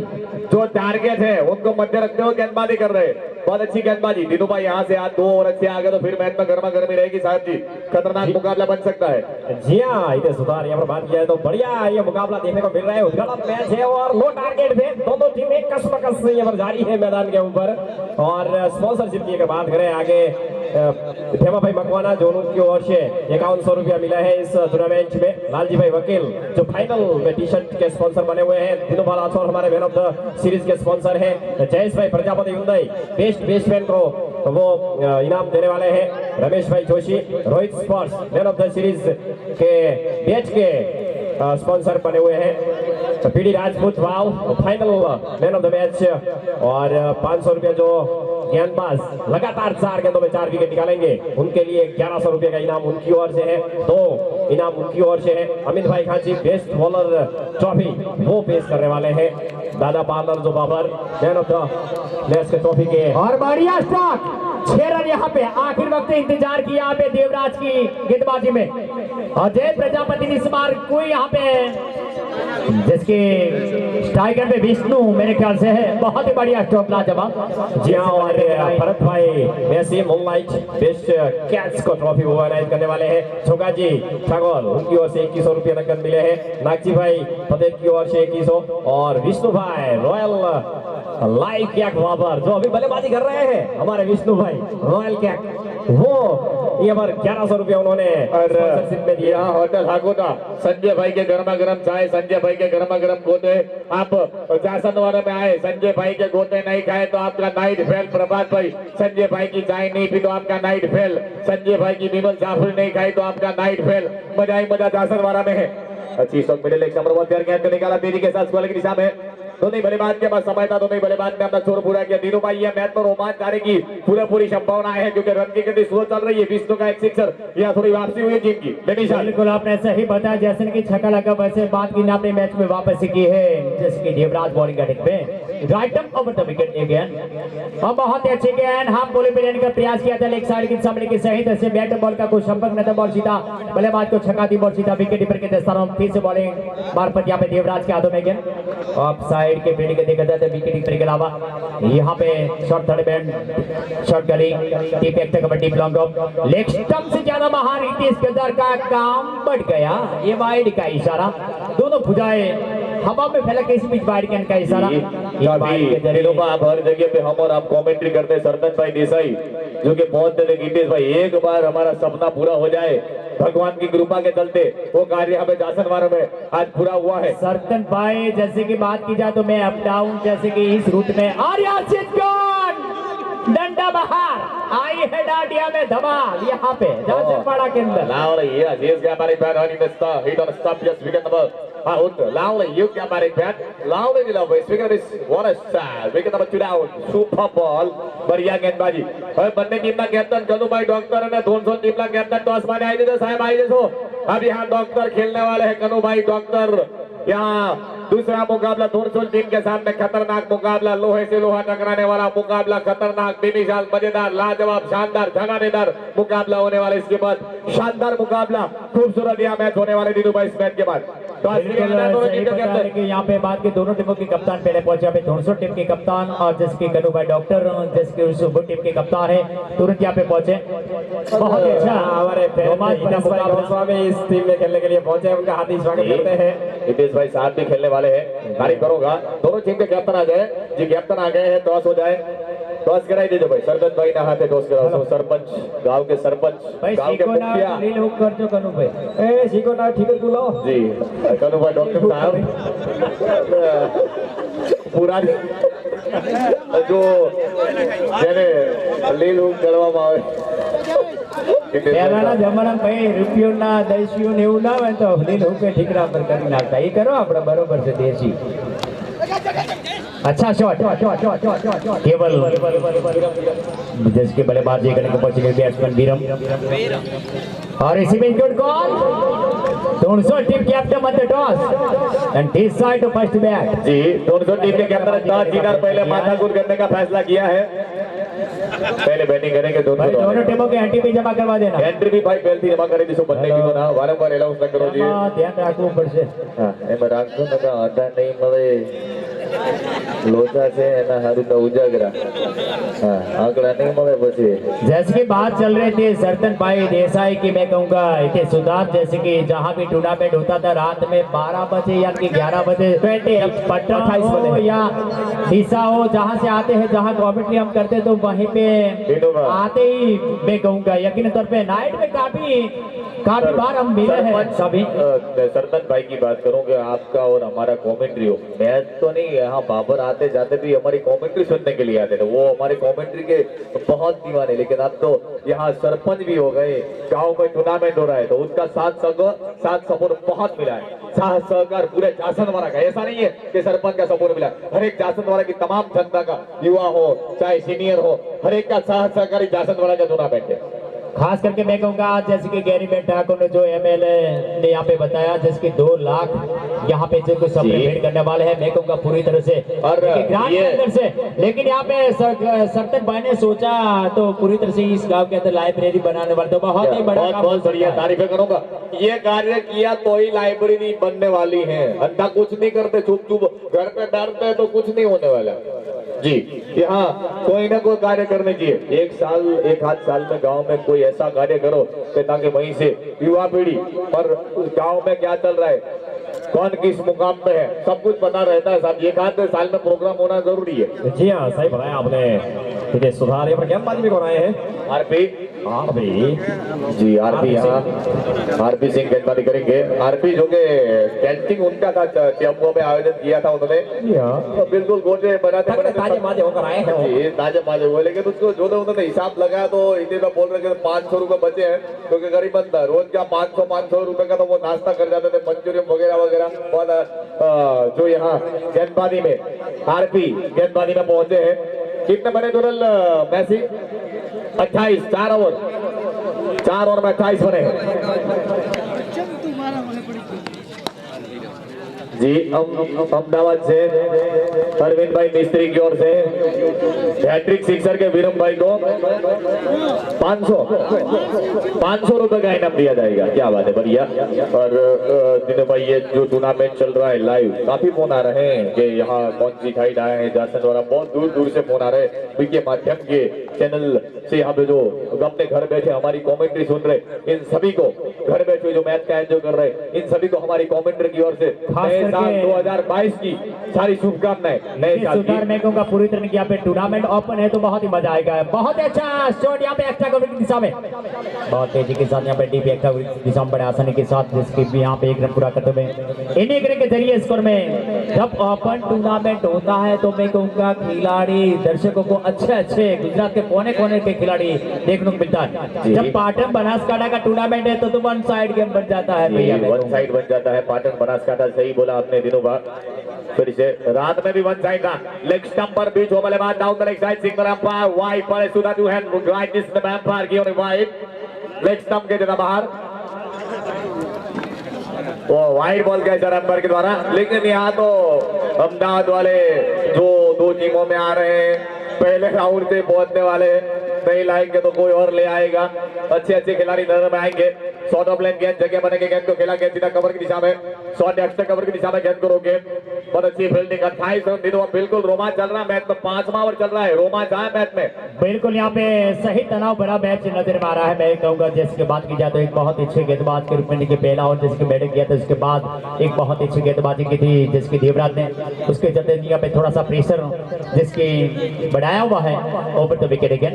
Speaker 1: जो टारगेट है उनको मध्य रखते हुए गेंदबाजी कर रहे हैं, बहुत अच्छी गेंदबाजी। दिनू भाई यहाँ से आज 2 ओवर अच्छे आ गए तो फिर मैच में गर्मा गर्मी रहेगी साहब जी, खतरनाक मुकाबला बन सकता है।
Speaker 4: जी हाँ, इधर सुधार यहाँ पर बात किया है तो बढ़िया ये मुकाबला देखने को मिल रहा है। उद्घाटन मैच है और लो टारगेट पे दोनों टीमें कसमकस यहाँ पर जारी है मैदान के ऊपर। और स्पॉन्सरशिप की अगर बात करें आगे, फेमा भाई मकवाना जो उनकी ओर से 5100 रुपया मिला है इस टूर्नामेंट में। लालजी भाई वकील जो फाइनल में टी शर्ट के स्पॉन्सर बने हुए हैं। दिनों बाल आथोर हमारे मैन ऑफ द सीरीज के स्पॉन्सर हैं। जयेश भाई प्रजापति हुंडई बेस्ट बेस्टमैन को वो इनाम देने वाले हैं। रमेश भाई Joshi Rohit sports man of the series के बैच के स्पॉन्सर बने हुए हैं। PD Rajput wow final man of the match और 500 रुपया जो गेंदबाज लगातार 4 गेंदों में 4 विकेट निकालेंगे उनके लिए 1100 रुपये का इनाम उनकी ओर से है। 2 इनाम उनकी ओर से है। अमित भाई खांची बेस्ट बॉलर ट्रॉफी वो पेश करने वाले हैं। दादा पार्लर जो Babar man of the match के ट्रॉफी के
Speaker 3: और बढ़िया स्टॉक 6 रन यहाँ पे आखिर वक्त इंतजार किया यहाँ पे देवराज की गेंदबाजी में और जय प्रजापति ने इस बार कोई यहाँ पे जिसके स्ट्राइकर पे विष्णु मेरे ख्याल से है। बहुत ही बढ़िया स्टॉप लाजवाब।
Speaker 4: जी हाँ और भरत भाई वैसे मूनलाइट बेस्ट कैच को ट्रॉफी वो अनाउंस करने वाले हैं। छोका जी ठाकुर उनकी ओर से 2100 रुपये नकद मिले हैं। नागजी भाई पटेल की ओर से 2100 और विष्णु भाई रॉयल लाइव कैक बाबर जो अभी बल्लेबाजी कर रहे हैं हमारे विष्णु भाई रॉयल कैक वो ये बार 1100 रुपये उन्होंने स्पॉन्सरशिप में दिया।
Speaker 1: होटल हागोटा संजय भाई के गर्मा गर्म चाय, संजय भाई के गर्मा गर्म गोते। आप जासनवाड़ा में आए, संजय भाई के गोते नहीं खाए तो आपका नाइट फेल। प्रभात भाई संजय भाई की चाय नहीं पी तो आपका नाइट फेल। संजय भाई की विमल जाफरी नहीं खाई तो आपका नाइट फेल। मजा ही मजा जासनवाड़ा में है। अच्छी शॉट मिडिल एक नंबर 1 तैयार गेंद निकाला तेजी के साथ स्क्वायर की दिशा में। दोनों बल्लेबाज के पास समय था, दोनों बल्लेबाज ने अपना छोर पूरा किया। दीनू भाई ये मैच में रोमांच आने की पूरी संभावना है क्योंकि रन की गति स्लो चल रही है। विष्णु का एक सिक्सर यहाँ थोड़ी वापसी हुई है टीम की।
Speaker 3: बिल्कुल आपने सही बताया जैसे कि छक्का लगा वैसे बात की आपने मैच में वापसी की है जैसे कि देवराज बॉलिंग अटैक पे right up over the wicket again और बहुत ही अच्छे गेंद हाफ बॉलिंग पे लेने का प्रयास किया था। लेग साइड की सामने की सही तरह से बैट बॉल का कोई संपर्क नहीं था। बॉल सीधा बल्लेबाज को छक्का दी, बॉल सीधा विकेट कीपर के दस्तारों फिर से बॉलिंग मार्फत यहाँ पे देवराज के हाथों में गेंद ऑफ साइड के फील्ड के देखा जाए तो विकेट कीपर के अलावा यहाँ पे शॉर्ट थर्ड बैंड शॉर्ट गली टीप एक kabaddi block of leg stump से ज्यादा महान रितेश केदार का काम बढ़ गया। ये वाइड का इशारा दोनों भुजाएं हवा में फैला के इस बीच वाइड कैन का इशारा
Speaker 1: आप हर जगह पे हम और आप कमेंट्री करते हैं। सरदन भाई देसाई जो कि बहुत दिले गीतेश भाई एक बार हमारा सपना पूरा हो जाए भगवान की कृपा के चलते वो कार्य हमें जासनवाड़ा में आज पूरा हुआ है।
Speaker 3: सरदन भाई जैसे की बात की जाए तो मैं अप डाउन जैसे कि इस रूट में डंडा बाहर आई है डाडिया में धमाल यहाँ पे जासनवाड़ा के अंदर।
Speaker 1: Lowry, yes, he's got body bat on the stop. He don't stop just wicket number out. Lowry, you got body bat. Lowry will always wicket is what a star. Wicket number 2 down. Super ball. बढ़िया गेंदबाजी। और बनने team का captain कनु भाई doctor ने धोनसोन team का captain toss मारे आई थे साहब आई देखो। अब यहाँ डॉक्टर खेलने वाले हैं कनु भाई डॉक्टर। यहाँ दूसरा मुकाबला धोनसोन टीम के सामने खतरनाक मुकाबला, लोहे से लोहा टकराने वाला मुकाबला, खतरनाक बेमिसाल मजेदार लाजवाब शानदार धगानेदार मुकाबला होने वाला। इसके बाद शानदार मुकाबला खूबसूरत यह मैच होने वाले दिनों भाई इस मैच के बाद
Speaker 3: यहाँ पे बात की दोनों टीमों के कप्तान पहले पहुंचे। यहाँ पे धोनसोन टीम के कप्तान और जिसके कनु भाई डॉक्टर जिसके टीम के कप्तान है तुरंत यहाँ पे पहुंचे। बहुत अच्छा
Speaker 4: हमारे इस टीम में खेलने के लिए पहुंचे, उनका हार्दिक स्वागत करते हैं।
Speaker 1: हितेश भाई साथ भी खेलने वाले हैं। तारीफ करूंगा दोनों टीम के कैप्टन आ गए जी। कैप्टन आ गए हैं, टॉस हो जाए, टॉस कराई दीजिए भाई। सरदन भाई ना हाथे टॉस कराओ। सरपंच गांव के सरपंच गांव के मुखिया
Speaker 3: कर दो कनु भाई
Speaker 4: ए सीको ना ठीक है बुलाओ
Speaker 1: जी। कनु भाई डॉक्टर साहब पूरा जो જેને લીલું કરવામાં આવે
Speaker 3: પહેલાના જમાનામાં ભાઈ રૂપિયોના દઈશીઓ ને એવું ના હોય તો લીલું કે ઠીકરા પર કરી નાખતા એ કરો આપણે બરોબર છે દેશી। अच्छा शॉट केवल जिसके बल्लेबाजी करने को पहुंचे बैट्समैन बीरम और इसी में good call Dhonson team captain मत toss and decide to first bat
Speaker 1: जी। धोनसोन टीम के कैप्टन टॉस जीतकर पहले माथाकूट करने का फैसला किया है। पहले बैटिंग करेंगे दोनों
Speaker 3: टीमों के एंट्री भी जमा करवा देना।
Speaker 1: एंट्री भी भाई पहले जमा करे दिसो बनने की ना वारंवार अनाउंस न करो जी।
Speaker 3: ध्यान रखવું પડશે।
Speaker 1: हां एम રાખજો ને આડા નહીં મળે लोचा से ना हारू तो उजागरा। हां आंकड़ा नहीं મળે પછી।
Speaker 3: जैसे की बात चल रही थी सरदन भाई देसाई की, मैं कहूंगा इतने सुधार जैसे कि जहां भी टूर्नामेंट होता था रात में 12 बजे या कि 11 बजे पटना हो या हिस्सा हो जहां से आते हैं जहां कमेंट्री हम करते तो वहीं पे आते ही मैं कहूंगा यकीन तौर पे नाइट में काफी बार हम मिले हैं सभी।
Speaker 1: सरदन भाई की बात करूंगा आपका और हमारा कमेंट्री हो मैच तो नहीं, यहाँ बाबर आते जाते भी हमारी कमेंट्री सुनने के लिए आते थे। वो हमारी कमेंट्री के बहुत दीवाने, लेकिन अब तो यहाँ सरपंच भी हो गए, गांव में टूर्नामेंट हो रहा है तो उसका साथ सपोर्ट बहुत मिला है। साहस सहकार पूरे जासनवाड़ा का, ऐसा नहीं है कि सरपंच का सपोर्ट मिला, हर एक जासनवाड़ा की तमाम जनता का, युवा हो चाहे सीनियर हो, हर एक का साहस सहकारी जासनवाड़ा का टूर्नामेंट है।
Speaker 3: खास करके मैं कहूँगा जैसे कि गैरीबेन ठाकुर ने जो एमएलए ने यहाँ पे बताया, जैसे कि 2 लाख यहाँ पे जो कुछ सप्लीमेंट करने वाले हैं, मैं कहूँगा पूरी तरह से
Speaker 1: और
Speaker 3: ग्रांट के अंदर से। लेकिन यहाँ पे सरतक भाई ने सोचा तो पूरी तरह से इस गांव के अंदर लाइब्रेरी बनाने वाले, तो बहुत ही बड़ा काम,
Speaker 1: बहुत बढ़िया तारीफें करूंगा। ये कार्य किया तो ही लाइब्रेरी बनने वाली है, अंधा कुछ नहीं करते, चुप चुप घर पे डरते हैं तो कुछ नहीं होने वाला जी। यहाँ कोई ना कोई कार्य करने चाहिए, एक आध साल में गांव में कोई ऐसा कार्य करो कि ताकि वहीं से युवा पीढ़ी और उस गांव में क्या चल रहा है, कौन किस मुकाम पे है, सब कुछ पता रहता है साहब। एक आध साल में प्रोग्राम होना जरूरी है।
Speaker 4: जी हाँ, सही बताया आपने। ठीक है, सुधार यहाँ पर गेंदबाजी भी कराए हैं
Speaker 1: आरपी जी, आरपी यहाँ आरपी सिंह गेंदबाजी करेंगे। आरपी जो के कैंटिंग उनका था, चेम्बो में आयोजन किया था उन्होंने, तो बिल्कुल गोटे बनाते
Speaker 4: ताजे माजे होकर आए हैं
Speaker 1: ये ताजे माजे हुए, लेकिन उसको जो उन्होंने हिसाब लगाया तो इतने में बोल रहे 500 रुपए बचे हैं, क्योंकि गरीब बंदा रोज का 500 रुपए का तो वो नाश्ता कर जाते थे, मंचूरियन वगैरह वगैरह। जो यहाँ गेंदबाजी में आरपी गेंदबाजी में पहुंचे हैं, कितने बने टोटल मैसी 28, 4 ओवर में 28 बने जी। अहमदाबाद से अरविंद भाई मिस्त्री की ओर से हैट्रिक सिक्सर के वीरम भाई को 500 रुपए का इनाम दिया जाएगा। क्या बात है, बढ़िया। और दिनों भाई ये जो टूर्नामेंट चल रहा है लाइव, काफी फोन आ रहे हैं कि यहाँ कौन सी साइड आए हैं जासनवाड़ा, बहुत दूर दूर से फोन आ रहे हैं के माध्यम के चैनल से। यहाँ पे जो अपने घर बैठे हमारी कॉमेंट्री सुन रहे, इन सभी को घर बैठे जो मैच का एंजॉय कर रहे, इन सभी को हमारी कॉमेंट्री की ओर से 2022 की सारी शुभकामनाएं। नए साल की
Speaker 3: मैं कहूँगा पूरी तरह की यहाँ पे टूर्नामेंट ओपन है तो बहुत ही मजा आएगा। बहुत अच्छा शॉट यहाँ पे एक्स्ट्रा कवर की दिशा में, बहुत तेजी के साथ यहाँ पे डीपी एक्स्ट्रा कवर की दिशा में बड़े आसानी के साथ, जिसकी भी यहाँ पे 1 रन पूरा करते हुए इन्हीं के जरिए स्कोर में। जब ओपन टूर्नामेंट होता है तो मैं कहूँगा खिलाड़ी दर्शकों को अच्छे गुजरात के कोने कोने के खिलाड़ी देखने को मिलता है। जब पाटन बनासकांठा का टूर्नामेंट है तो 1 साइड गेम बन जाता है भैया,
Speaker 1: 1 साइड बन जाता है पाटन बनासकांठा। सही बोला आपने दिनों बाद, फिर से रात में भी 1 साइड था। लेग स्टंप पर बीच हो बल्लेबाज down the leg side, single umpire wide पर सुधा two hand right this the umpire की ओर वाइड, लेग स्टंप के देना बाहर, वो वाइड बॉल गया सर अंपायर के द्वारा। लेकिन यहाँ तो अहमदाबाद वाले जो 2 टीमों में आ रहे हैं, पहले राउंड से पहुंचने वाले नहीं लाएंगे तो कोई और ले आएगा। अच्छे खिलाड़ी नजर में आएंगे। शॉर्ट ऑफ लाइन गेंद, जगह बनेगी, गेंद को खेला, गेंद सीधा कवर की दिशा में, शॉर्ट एक्स्ट्रा कवर की दिशा में गेंद को रोके। बहुत अच्छी फील्डिंग, 28 रन दिनों बिल्कुल रोमांच चल रहा है मैच में, 5वां ओवर चल रहा है, रोमांच आया मैच में।
Speaker 3: बिल्कुल यहाँ पे सही तनाव भरा मैच नजर में आ रहा है। मैं कहूँगा जैसे की बात की जाए तो एक बहुत अच्छे गेंदबाज के रूप में देखिए पहला और जिसकी बैटिंग किया था, उसके बाद एक बहुत अच्छी गेंदबाजी की थी जिसकी देवराज ने, उसके चलते यहाँ पे थोड़ा सा प्रेशर जिसकी बढ़ाया हुआ है ओवर द विकेट अगेन।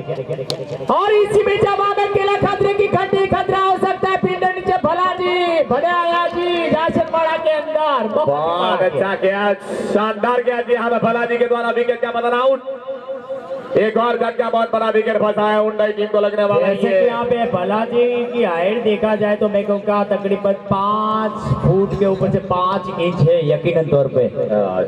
Speaker 3: और इसी में जब आकर केला खतरे की घंटी खतरा हो सकता है, पिंडर नीचे भलाजी बड़े आया जी जासनवाड़ा के अंदर।
Speaker 1: बहुत अच्छा किया, शानदार किया जी यहाँ पे भलाजी के द्वारा विकेट का बदल आउट। एक और झटका, बहुत बड़ा विकेट फंसा है हुंडई टीम को लगने वाला है।
Speaker 3: यहाँ पे भलाजी की हाइट देखा जाए तो मैं कहूँगा तकरीबन 5 फुट के ऊपर से 5 इंच है यकीनन तौर पे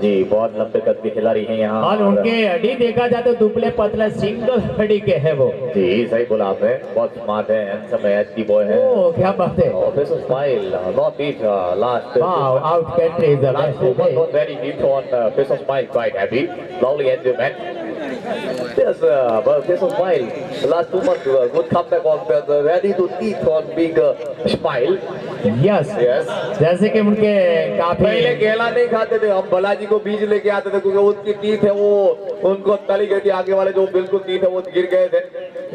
Speaker 1: जी। बहुत लंबे कद के खिलाड़ी हैं यहाँ,
Speaker 3: और उनके हड्डी देखा जाए तो दुबले पतले सिंगल हड्डी के है वो जी।
Speaker 1: सही बोला आपने, बहुत स्मार्ट है, हैंडसम है, अच्छी बॉय है।
Speaker 3: ओ क्या बात है,
Speaker 1: This is smile, not eat last.
Speaker 3: Wow, out country is the
Speaker 1: Last 2 months was very deep on face of smile, quite happy, lovely enjoyment. Yes, but face of smile. The last 2 months, good comeback on ready to teeth on big smile.
Speaker 3: Yes
Speaker 1: Yes.
Speaker 3: जैसे कि उनके काफी
Speaker 1: पहले केला नहीं खाते थे हम, भलाजी को बीज लेके आते थे क्योंकि उसकी टीथ है वो उनको तली गई थी, आगे वाले जो बिल्कुल टीथ है वो गिर गए थे।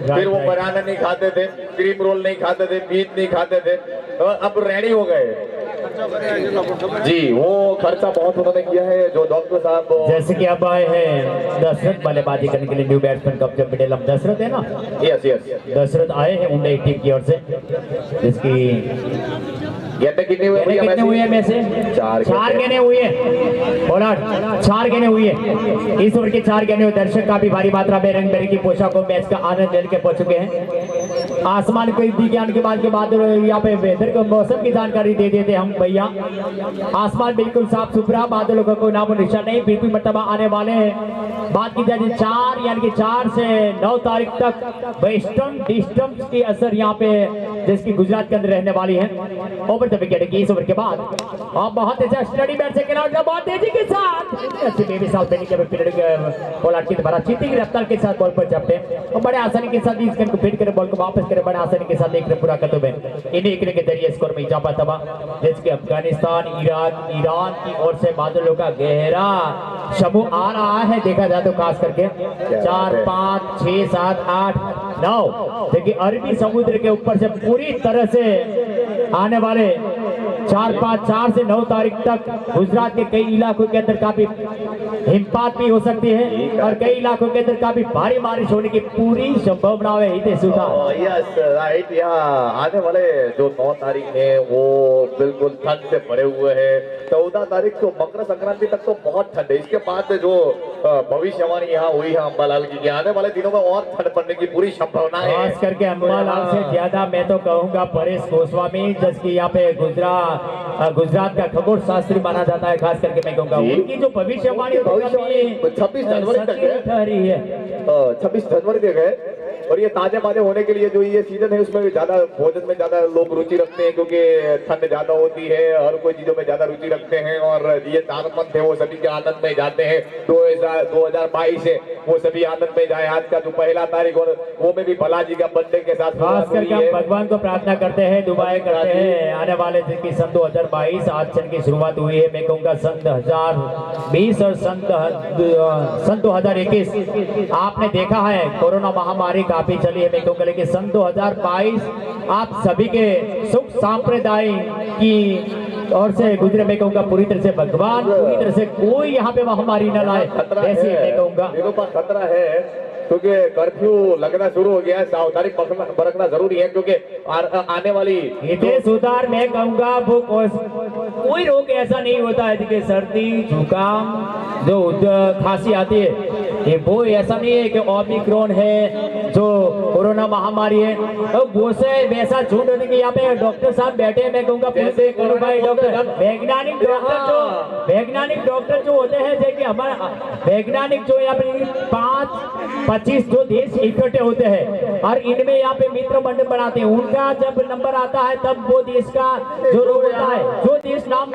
Speaker 1: फिर वो बनाना नहीं खाते थे, क्रीम रोल नहीं खाते थे, बीज नहीं खाते थे, अब रेडी हो गए जी। वो खर्चा बहुत उन्होंने किया है जो डॉक्टर साहब।
Speaker 3: जैसे कि अब आए हैं दशरथ बल्लेबाजी करने के लिए, न्यू बैट्समैन कप जब मिडिल दशरथ है ना,
Speaker 1: यस
Speaker 3: दशरथ आए हैं मुंबई टीम की ओर से, जिसकी
Speaker 1: गेंदें कितनी हुई है
Speaker 3: में से 4 गेंदें हुई है, बॉलर 4 गेंदें हुई है इस ओवर की 4 गेंदें। दर्शक काफी भारी मात्रा में रंग बिरंगी पोशाकों मैच का आनंद ले के पहुंच चुके हैं। आसमान के विज्ञान के बाद यहाँ पे वेदर को मौसम की जानकारी दे देते हम भैया। आसमान बिल्कुल साफ सुथरा, बादलों का कोई नामो निशान नहीं, बिल्कुल मरतबा आने वाले हैं। बात की जाए 4 यानी कि 4 से 9 तारीख तक वेस्टर्न डिस्टर्ब की असर यहाँ पे जिसकी गुजरात के अंदर रहने वाली है। ओवर द विकेट 21 ओवर के बाद और बहुत अच्छा स्टडी बैट से खिलाड़ी बहुत तेजी के साथ अच्छे बेबी साल पेनी के पोलार्ड की बड़ा चीती की रफ्तार के साथ बॉल पर जपते और बड़े आसानी के साथ इस गेंद को फिट करे, बॉल को वापस करे, बड़े आसानी के साथ देख रहे पूरा करते हुए इन्हीं के जरिए स्कोर में इजाफा तबा जिसके अफगानिस्तान ईरान की ओर से बादलों का गहरा समूह आ रहा है। देखा जाए तो खास करके 4 5 6 7 8 9 देखिए अरबी समुद्र के ऊपर से पूरी तरह से आने वाले 4 से 9 तारीख तक गुजरात के कई इलाकों के अंदर काफी हिमपात भी हो सकती है और कई इलाकों के अंदर काफी भारी बारिश होने की पूरी संभावना है।
Speaker 1: यस राइट, यहाँ आने वाले जो 9 तारीख है वो बिल्कुल ठंड से भरे हुए हैं। 14 तारीख को मकर संक्रांति तक तो बहुत ठंड है। इसके बाद जो भविष्यवाणी यहाँ हुई है अम्बालाल की, आने वाले दिनों में और ठंड पड़ने की पूरी संभावना है।
Speaker 3: खास करके अम्बालाल से ज्यादा मैं तो कहूँगा परेश गोस्वामी जिसकी यहाँ पे गुजरात का खगोल शास्त्री माना जाता है। खास करके मैं कहूँगा उनकी जो भविष्यवाणी
Speaker 1: 26 जनवरी तक है, 26 जनवरी तक है। और ये ताजे माजे होने के लिए जो ये सीजन है उसमें ज्यादा भोजन में ज्यादा लोग रुचि रखते हैं क्योंकि ठंड ज्यादा होती है, हर कोई चीजों में ज्यादा रुचि रखते हैं और ये 4 मंथ है वो सभी के आनंद में जाते हैं। 2022 है वो सभी आनंद में जाए। आज का जो 1 तारीख और वो में भी बालाजी का बर्थडे के साथ
Speaker 3: खास करके हम भगवान को प्रार्थना करते हैं, दुआएं करते हैं आने वाले दिन की सन 2022 आज सन की शुरुआत हुई है। मैं कहूँगा सन 2020 और सन 2021 आपने देखा है कोरोना महामारी काफी चली है। मैं कहूँगा लेकिन सन 2022 आप सभी के सुख सांप्रदाय की ओर से गुजरे। मैं कहूँगा पूरी तरह से भगवान पूरी तरह से कोई यहाँ पे महामारी न लाए ऐसे मैं कहूँगा।
Speaker 1: दिनों पर खतरा है क्योंकि कर्फ्यू लगना शुरू हो गया है। सावधानी बरतना जरूरी है क्योंकि आने वाली
Speaker 3: इतने सुधार मैं कहूँगा वो कोई रोग ऐसा नहीं होता है कि सर्दी जुकाम जो खांसी आती है ये वो ऐसा नहीं है कि ओमिक्रॉन है जो कोरोना महामारी है। तो वो से वैसा झूठ होने के यहाँ पे डॉक्टर साहब बैठे हैं। मैं कहूँगा भाई डॉक्टर वैज्ञानिक डॉक्टर जो होते हैं जैसे हमारा वैज्ञानिक जो यहाँ पे 5-25 जो देश इकट्ठे होते हैं और इनमें यहाँ पे मित्र मंडल बनाते हैं। उनका जब नंबर आता है तब वो देश का जो रोग होता है जो देश नाम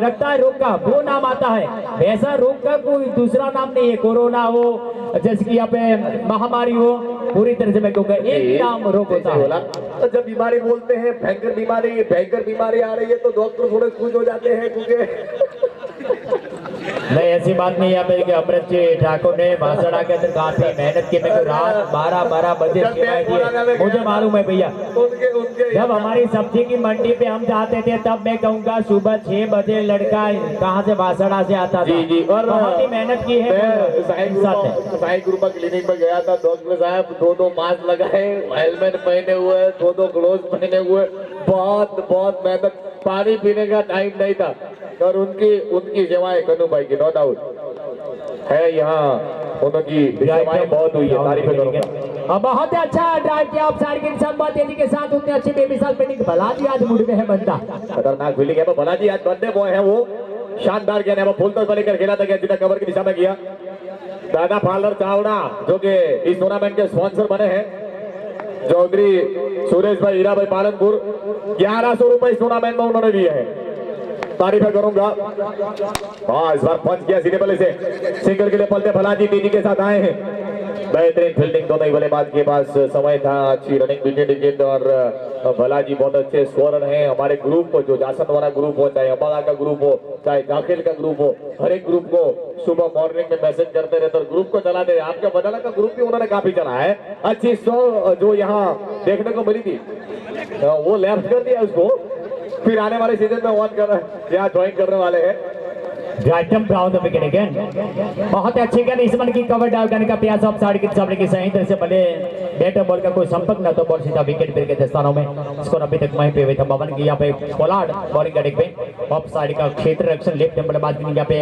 Speaker 3: रखता है रोग का वो नाम आता है। वैसा रोग का कोई दूसरा नाम नहीं है। कोरोना हो जैसे कि यहाँ पे महामारी हो पूरी तरह से मैं कहूँगा एक नाम रोग होता है।
Speaker 1: तो जब बीमारी बोलते हैं भयंकर बीमारी आ रही है तो डॉक्टर थोड़े खुश हो जाते हैं क्योंकि
Speaker 3: नहीं ऐसी बात नहीं है कि अमृत जी ठाकुर ने भाषणा के अंदर काफी मेहनत की। मेरे को रात 12 बजे मुझे मालूम है भैया जब हमारी सब्जी की मंडी पे हम जाते थे तब मैं कहूँगा सुबह 6 बजे लड़का कहाँ से भाषणा से आता था।
Speaker 1: जी और
Speaker 3: बहुत ही मेहनत की है।
Speaker 1: साई गुरुपा क्लिनिक में गया था, डॉक्टर साहब 2 मास्क लगाए, हेलमेट पहने हुए, 2 ग्लोव्स पहने हुए, बहुत मेहनत। पानी पीने का टाइम नहीं था और उनकी सेवाएं कन्नू भाई की नो डाउट है। यहाँ उनकी सेवाएं बहुत हुई है, तारीफ करूंगा।
Speaker 3: बहुत अच्छा ड्राइव किया आप साइड के साथ बहुत तेजी के साथ उतने अच्छे बेमिसाल पेनिंग भलाजी आज मूड में है बंदा
Speaker 1: खतरनाक फील्डिंग है। भलाजी आज बर्थडे बॉय है, वो शानदार गेंद है, वो फुल तौर पर लेकर खेला था सीधा कवर की दिशा में किया। दादा पार्लर चावड़ा जो कि इस टूर्नामेंट के स्पॉन्सर बने हैं, चौधरी सुरेश भाई हीरा भाई पालनपुर 1100 रुपए इस टूर्नामेंट में उन्होंने दिए हैं, तारीफ करूंगा। हाँ इस बार पंच किया सीधे बल्ले से, सिंगल के लिए पलते भलाजी तेजी के साथ आए हैं। बेहतरीन फील्डिंग दोनों ही बल्लेबाज के पास समय था, अच्छी रनिंग विकेट और भलाजी बहुत अच्छे स्कोरर हैं। हमारे ग्रुप को जो जासन वाला ग्रुप हो, चाहे अम्बाला का ग्रुप हो, चाहे दाखिल का ग्रुप हो, हर एक ग्रुप को सुबह मॉर्निंग में मैसेज करते रहते और ग्रुप को चलाते रहे। आपका बदला का ग्रुप भी उन्होंने काफी चला है। अच्छी शो जो यहाँ देखने को मिली थी वो लेफ्ट कर दिया उसको, फिर आने वाले सीजन में ऑन कर यहाँ ज्वाइन करने वाले हैं।
Speaker 3: विकेट अगेन बहुत अच्छी गेंद इस मन की कवर डाउन करने का प्रयास ऑफ साइड की सामने की सही तरह से भले बैट और बॉल का कोई संपर्क न तो बॉल सीधा विकेट पर के स्थानों में स्कोर अभी तक वहीं पे हुए था। पवन की यहाँ पे पोलार्ड बॉलिंग का डेक पे ऑफ साइड का क्षेत्र रक्षण लेफ्ट नंबर बाद यहाँ पे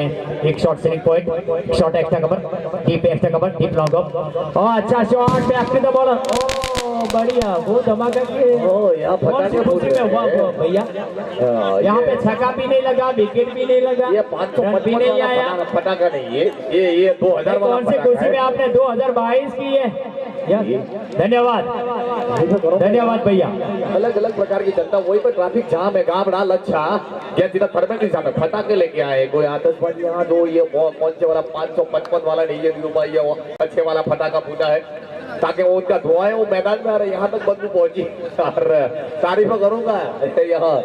Speaker 3: एक shot sailing point, shot extra cover, deep extra cover, deep long off और अच्छा shot back to the bowler. बढ़िया, वो धमाका किए।
Speaker 1: यहाँ
Speaker 3: कौन सी खुशी में हुआ वो भैया? यहाँ पे छक्का भी नहीं लगा, विकेट भी नहीं लगा,
Speaker 1: ये 555
Speaker 3: भी नहीं आया।
Speaker 1: वाला पटाखा नहीं, ये 2000 वाला
Speaker 3: कौन सी खुशी में आपने 2022 की है? धन्यवाद धन्यवाद भैया।
Speaker 1: अलग अलग प्रकार की जनता, वही पर ट्रैफिक जाम है, गाबड़ा लच्छा क्या सीधा थर्मल के सामने फटाके लेके आए, कोई आतशबाजी यहाँ जो ये कौन से वाला 555 वाला नहीं है, ये वो अच्छे वाला फटाका पूछा है ताकि वो उनका धुआं है वो मैदान में आ रहा है, यहाँ तक बदबू पहुंची। और तारीफ करूंगा यहाँ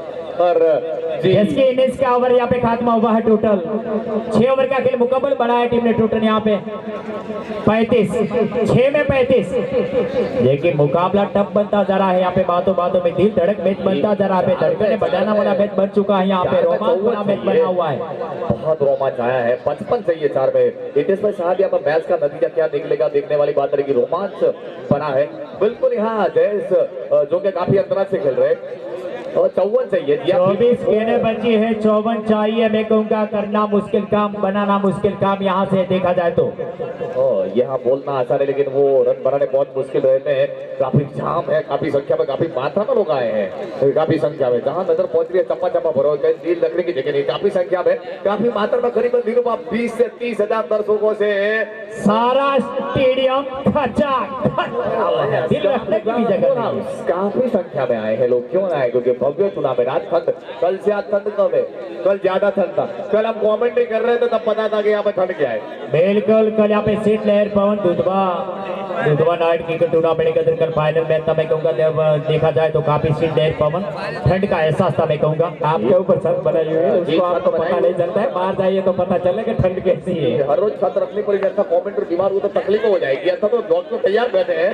Speaker 1: और
Speaker 3: इसके इनिंग्स का ओवर यहाँ पे खात्मा हुआ है। टोटल 6 ओवर का खेल मुकम्मल बनाया टीम ने टोटल यहाँ पे 35, 6 में 35। लेकिन मुकाबला टफ बनता जा रहा है यहाँ पे, बातों बातों में दिल धड़क मैच बनता जा रहा है। धड़कने बजाना वाला मैच बन चुका है यहाँ पे, रोमांच वाला मैच बना हुआ है,
Speaker 1: बहुत रोमांच आया है। 55 चाहिए 4 में। इतिहास में साहब यहाँ पर मैच का नतीजा क्या निकलेगा देखने वाली बात रहेगी। रोमांच बना है बिल्कुल यहाँ जयेश जो कि काफी अंतराल से खेल रहे और 54 चाहिए।
Speaker 3: 24 गेंदें बची है, 54 चाहिए। मैं कहूँगा करना मुश्किल काम, बनाना मुश्किल काम यहाँ से देखा जाए तो।
Speaker 1: यहाँ बोलना आसान है लेकिन वो रन बनाने बहुत मुश्किल रहते हैं। काफी जाम है, काफी संख्या में, काफी मात्रा में लोग आए हैं, काफी संख्या में। जहाँ नजर पहुंच रही है चम्मा चम्मा भरो, दिल रखने की जगह नहीं, काफी संख्या में, काफी मात्रा में, करीबन दिनों 20 से 30 हजार दर्शकों से
Speaker 3: सारा स्टेडियम दिल रखने की भी जगह नहीं।
Speaker 1: काफी संख्या में आए हैं लोग। क्यों आए? क्योंकि भव्य चुनाव है। रात ठंड, कल से आज ठंड कम है, कल ज्यादा ठंड था। कल हम कमेंट्री कर रहे थे तब पता था कि यहाँ पे ठंड क्या है।
Speaker 3: बिल्कुल कल यहाँ पे शीत लहर पवन दुधवा नाइट क्रिकेट टूर्नामेंट के अंदर कल फाइनल मैच था। मैं कहूँगा देखा जाए तो काफी शीत लहर पवन ठंड का एहसास था। मैं कहूँगा आपके ऊपर छत बनाई हुई है, उसको आपको पता नहीं चलता है, बाहर जाइए तो पता चलेगा ठंड कैसी है।
Speaker 1: हर रोज छत रखनी पड़ेगी, अच्छा कमेंटर बीमार हो तो तकलीफ हो जाएगी। अच्छा तो डॉक्टर तैयार बैठे हैं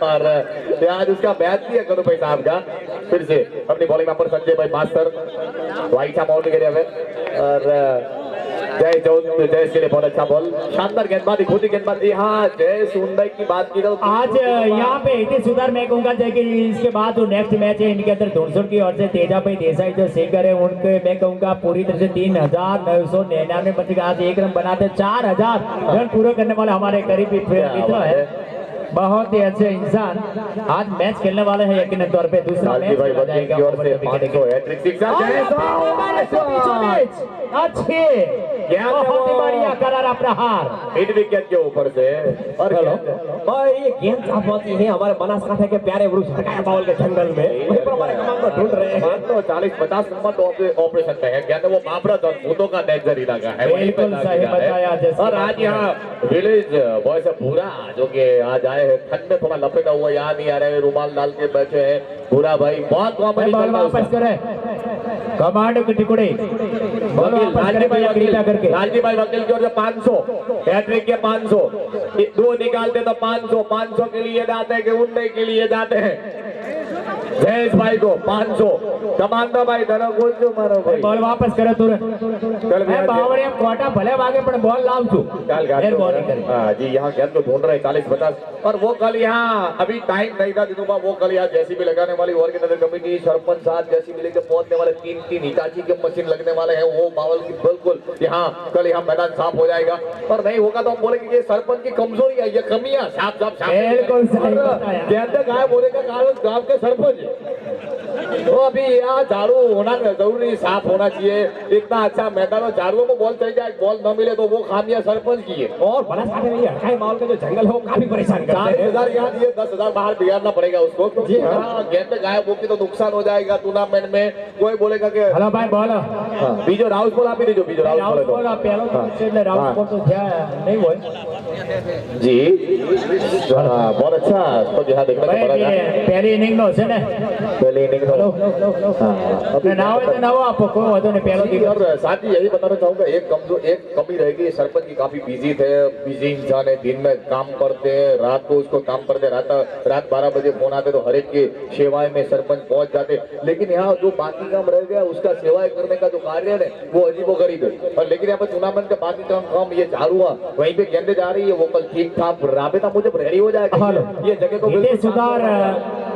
Speaker 1: और आज उसका मैच भी है करो भाई साहब का। फिर से अपनी बॉलिंग पर संजय भाई मास्टर वाइट माउंट गिरे हुए और जय के लिए बहुत अच्छा बॉल, शानदार गेंदबाजी, खुद ही गेंदबाजी। हाँ जय सुंदर की बात की तो
Speaker 3: आज यहाँ पे इतने सुधार मैं कहूँगा कि इसके बाद जो नेक्स्ट मैच है इनके अंदर धुरसुर की ओर से तेजा भाई देसाई जो सिंगर है उनके मैं कहूँगा पूरी तरह से 3999 बच्चे आज 1 रन बनाते 4000 रन पूरे करने वाले हमारे करीबी मित्र है, बहुत ही अच्छे इंसान। आज मैच खेलने वाले हैं यकीनन तौर पे। दूसरा मैच खेला जाएगा अच्छे, बहुत ही बढ़िया करारा प्रहार
Speaker 1: मिड विकेट के ऊपर से। और
Speaker 4: भाई ये गेंद साफ होती है हमारे बनासकांठा के प्यारे वृक्ष बावल के जंगल में, वहीं पर हमारे कमांडो ढूंढ रहे हैं।
Speaker 1: तो 40-50 नंबर तो ऑपरेशन पे है, कहते वो बाबरत और भूतों का डेंजर इलाका है।
Speaker 3: बिल्कुल सही बताया।
Speaker 1: और आज यहाँ विलेज बॉयज पूरा जो कि आज आए हैं ठंड में थोड़ा लपेटा हुआ, यहाँ नहीं आ रहे, रुमाल डाल के बैठे हैं पूरा भाई। बहुत कॉमेडी
Speaker 3: वापस करे कमांडो के टुकड़े
Speaker 1: लालजी भाई वकील की ओर से 500 हैट्रिक के 500 दो निकालते तो 500 के लिए जाते हैं कि उड़ने के लिए जाते हैं। जयेश भाई को 500 कमांडो भाई धरो गोल जो मारो भाई
Speaker 3: बॉल वापस करे तुरंत।
Speaker 1: कल
Speaker 3: मैं बावड़िया कोटा भले भागे पर बॉल लाव तू फिर बॉलिंग करे।
Speaker 1: हां जी यहाँ गेंद को ढूंढ रहे 40-50 और वो कल यहाँ अभी टाइम नहीं था दिनों वो कल यहाँ जेसीबी लगाने वाली और की नजर कमेटी सरपंच साथ जेसीबी लेके पहुंचने वाले 3 हिटाची के मशीन लगने वाले हैं। वो बावल की बिल्कुल यहाँ कल यहाँ मैदान साफ हो जाएगा और नहीं होगा तो हम बोलेंगे सरपंच की कमजोरी है, ये कमियां साफ
Speaker 3: बिल्कुल सही बताया।
Speaker 1: गेंद गायब होने का कारण गांव के सरपंच तो अभी यहाँ झाड़ू होना जरूरी, साफ होना चाहिए। इतना अच्छा मैदान झाड़ुओं को बॉल चल जाए, बॉल न मिले तो वो खामियां सरपंच की है।
Speaker 4: और बनासकांठा में अड़काई माहौल का जो जंगल है वो काफी परेशान करता है।
Speaker 1: 40,000 यहाँ दिए, 10,000 बाहर बिगाड़ना पड़ेगा उसको।
Speaker 4: जी हाँ।
Speaker 1: गेंद गायब होगी तो नुकसान हो जाएगा टूर्नामेंट में। कोई बोलेगा कि
Speaker 3: हेलो भाई बोलो
Speaker 1: बीजो राउस बोल आप ही दीजिए, बीजो राउस बोले
Speaker 3: आप पहले तो राउस को तो नहीं हुआ
Speaker 1: जी। बहुत अच्छा तो जहाँ देखने को पड़ा
Speaker 3: पहली इनिंग नो से ना
Speaker 1: पहले इनिंग और साथ ही यही बताना चाहूंगा एक कमी रहेगी। सरपंच की काफी बिजी इंसान है, दिन में काम करते हैं, रात को उसको काम करते, रात 12 बजे फोन आते तो हर एक की सेवाएं में सरपंच पहुंच जाते। लेकिन यहाँ जो बाकी काम रह गया उसका सेवाएं करने का जो कार्य है वो अजीबोगरीब है। और लेकिन यहाँ पर टूर्नामेंट के बाकी काम ये चालू हुआ, वहीं पे गेंदे जा रही है वो कल ठीक ठाक राबेता मुझे रेडी हो जाएगा। ये जगह को
Speaker 3: सुधार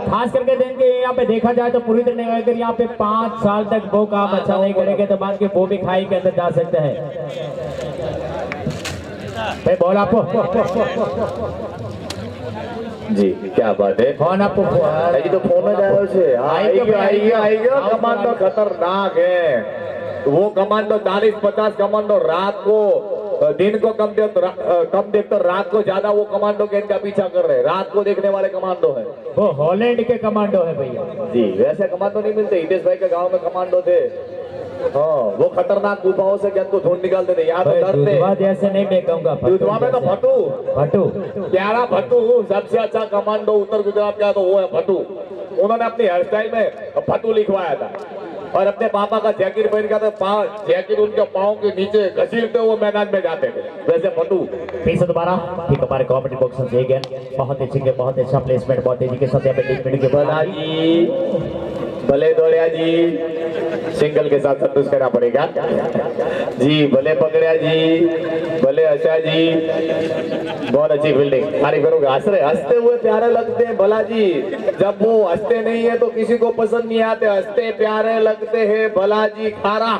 Speaker 3: खास करके देंगे। यहाँ पे देखा जाए तो पूरी तरह अगर यहाँ पे 5 साल तक वो काम अच्छा नहीं करेंगे तो बाद के वो भी खाई के अंदर जा सकते हैं। भाई बॉल आपको
Speaker 1: जी क्या बात है
Speaker 3: फोन आपको
Speaker 1: હજી તો ફોન જ આવ્યો છે આવી ગયો કમાન્ડો खतरनाक है वो कमांडो 40-50 कमांडो रात को दिन को कम देख तो रात को ज्यादा वो कमांडो के इनका पीछा कर रहे हैं रात को देखने वाले कमांडो है
Speaker 3: वो हॉलैंड के कमांडो है भैया
Speaker 1: जी वैसे कमांडो नहीं मिलते हितेश भाई के गांव में कमांडो थे हाँ वो खतरनाक गुफाओं से क्या तो ढूंढ निकालते थे यहाँ तो डरते
Speaker 3: दूधवा जैसे नहीं मैं कहूँगा
Speaker 1: दूधवा में तो भट्टू
Speaker 3: भट्टू
Speaker 1: प्यारा भट्टू सबसे अच्छा कमांडो उत्तर गुजरात का तो वो है भट्टू उन्होंने अपनी हेयर स्टाइल में भट्टू लिखवाया था और अपने पापा का जैकेट पहन का तो जैकेट उनके पाँव के नीचे घसीटते हुए मैदान में जाते थे वैसे भट्टू
Speaker 3: फिर से दोबारा ठीक हमारे कॉमेडी बॉक्स से गए बहुत अच्छे के बहुत अच्छा प्लेसमेंट बहुत तेजी के साथ यहाँ पे 1 मिनट के
Speaker 1: भला जी भले दौड़िया जी सिंगल के साथ संतुष्ट करना पड़ेगा जी भले पकड़िया जी भले अच्छा जी बहुत अच्छी फील्डिंग तारीफ करूंगा हंसते हुए प्यारे लगते हैं भला जी जब वो हंसते नहीं है तो किसी को पसंद नहीं आते हंसते प्यारे लगते हैं भला जी खारा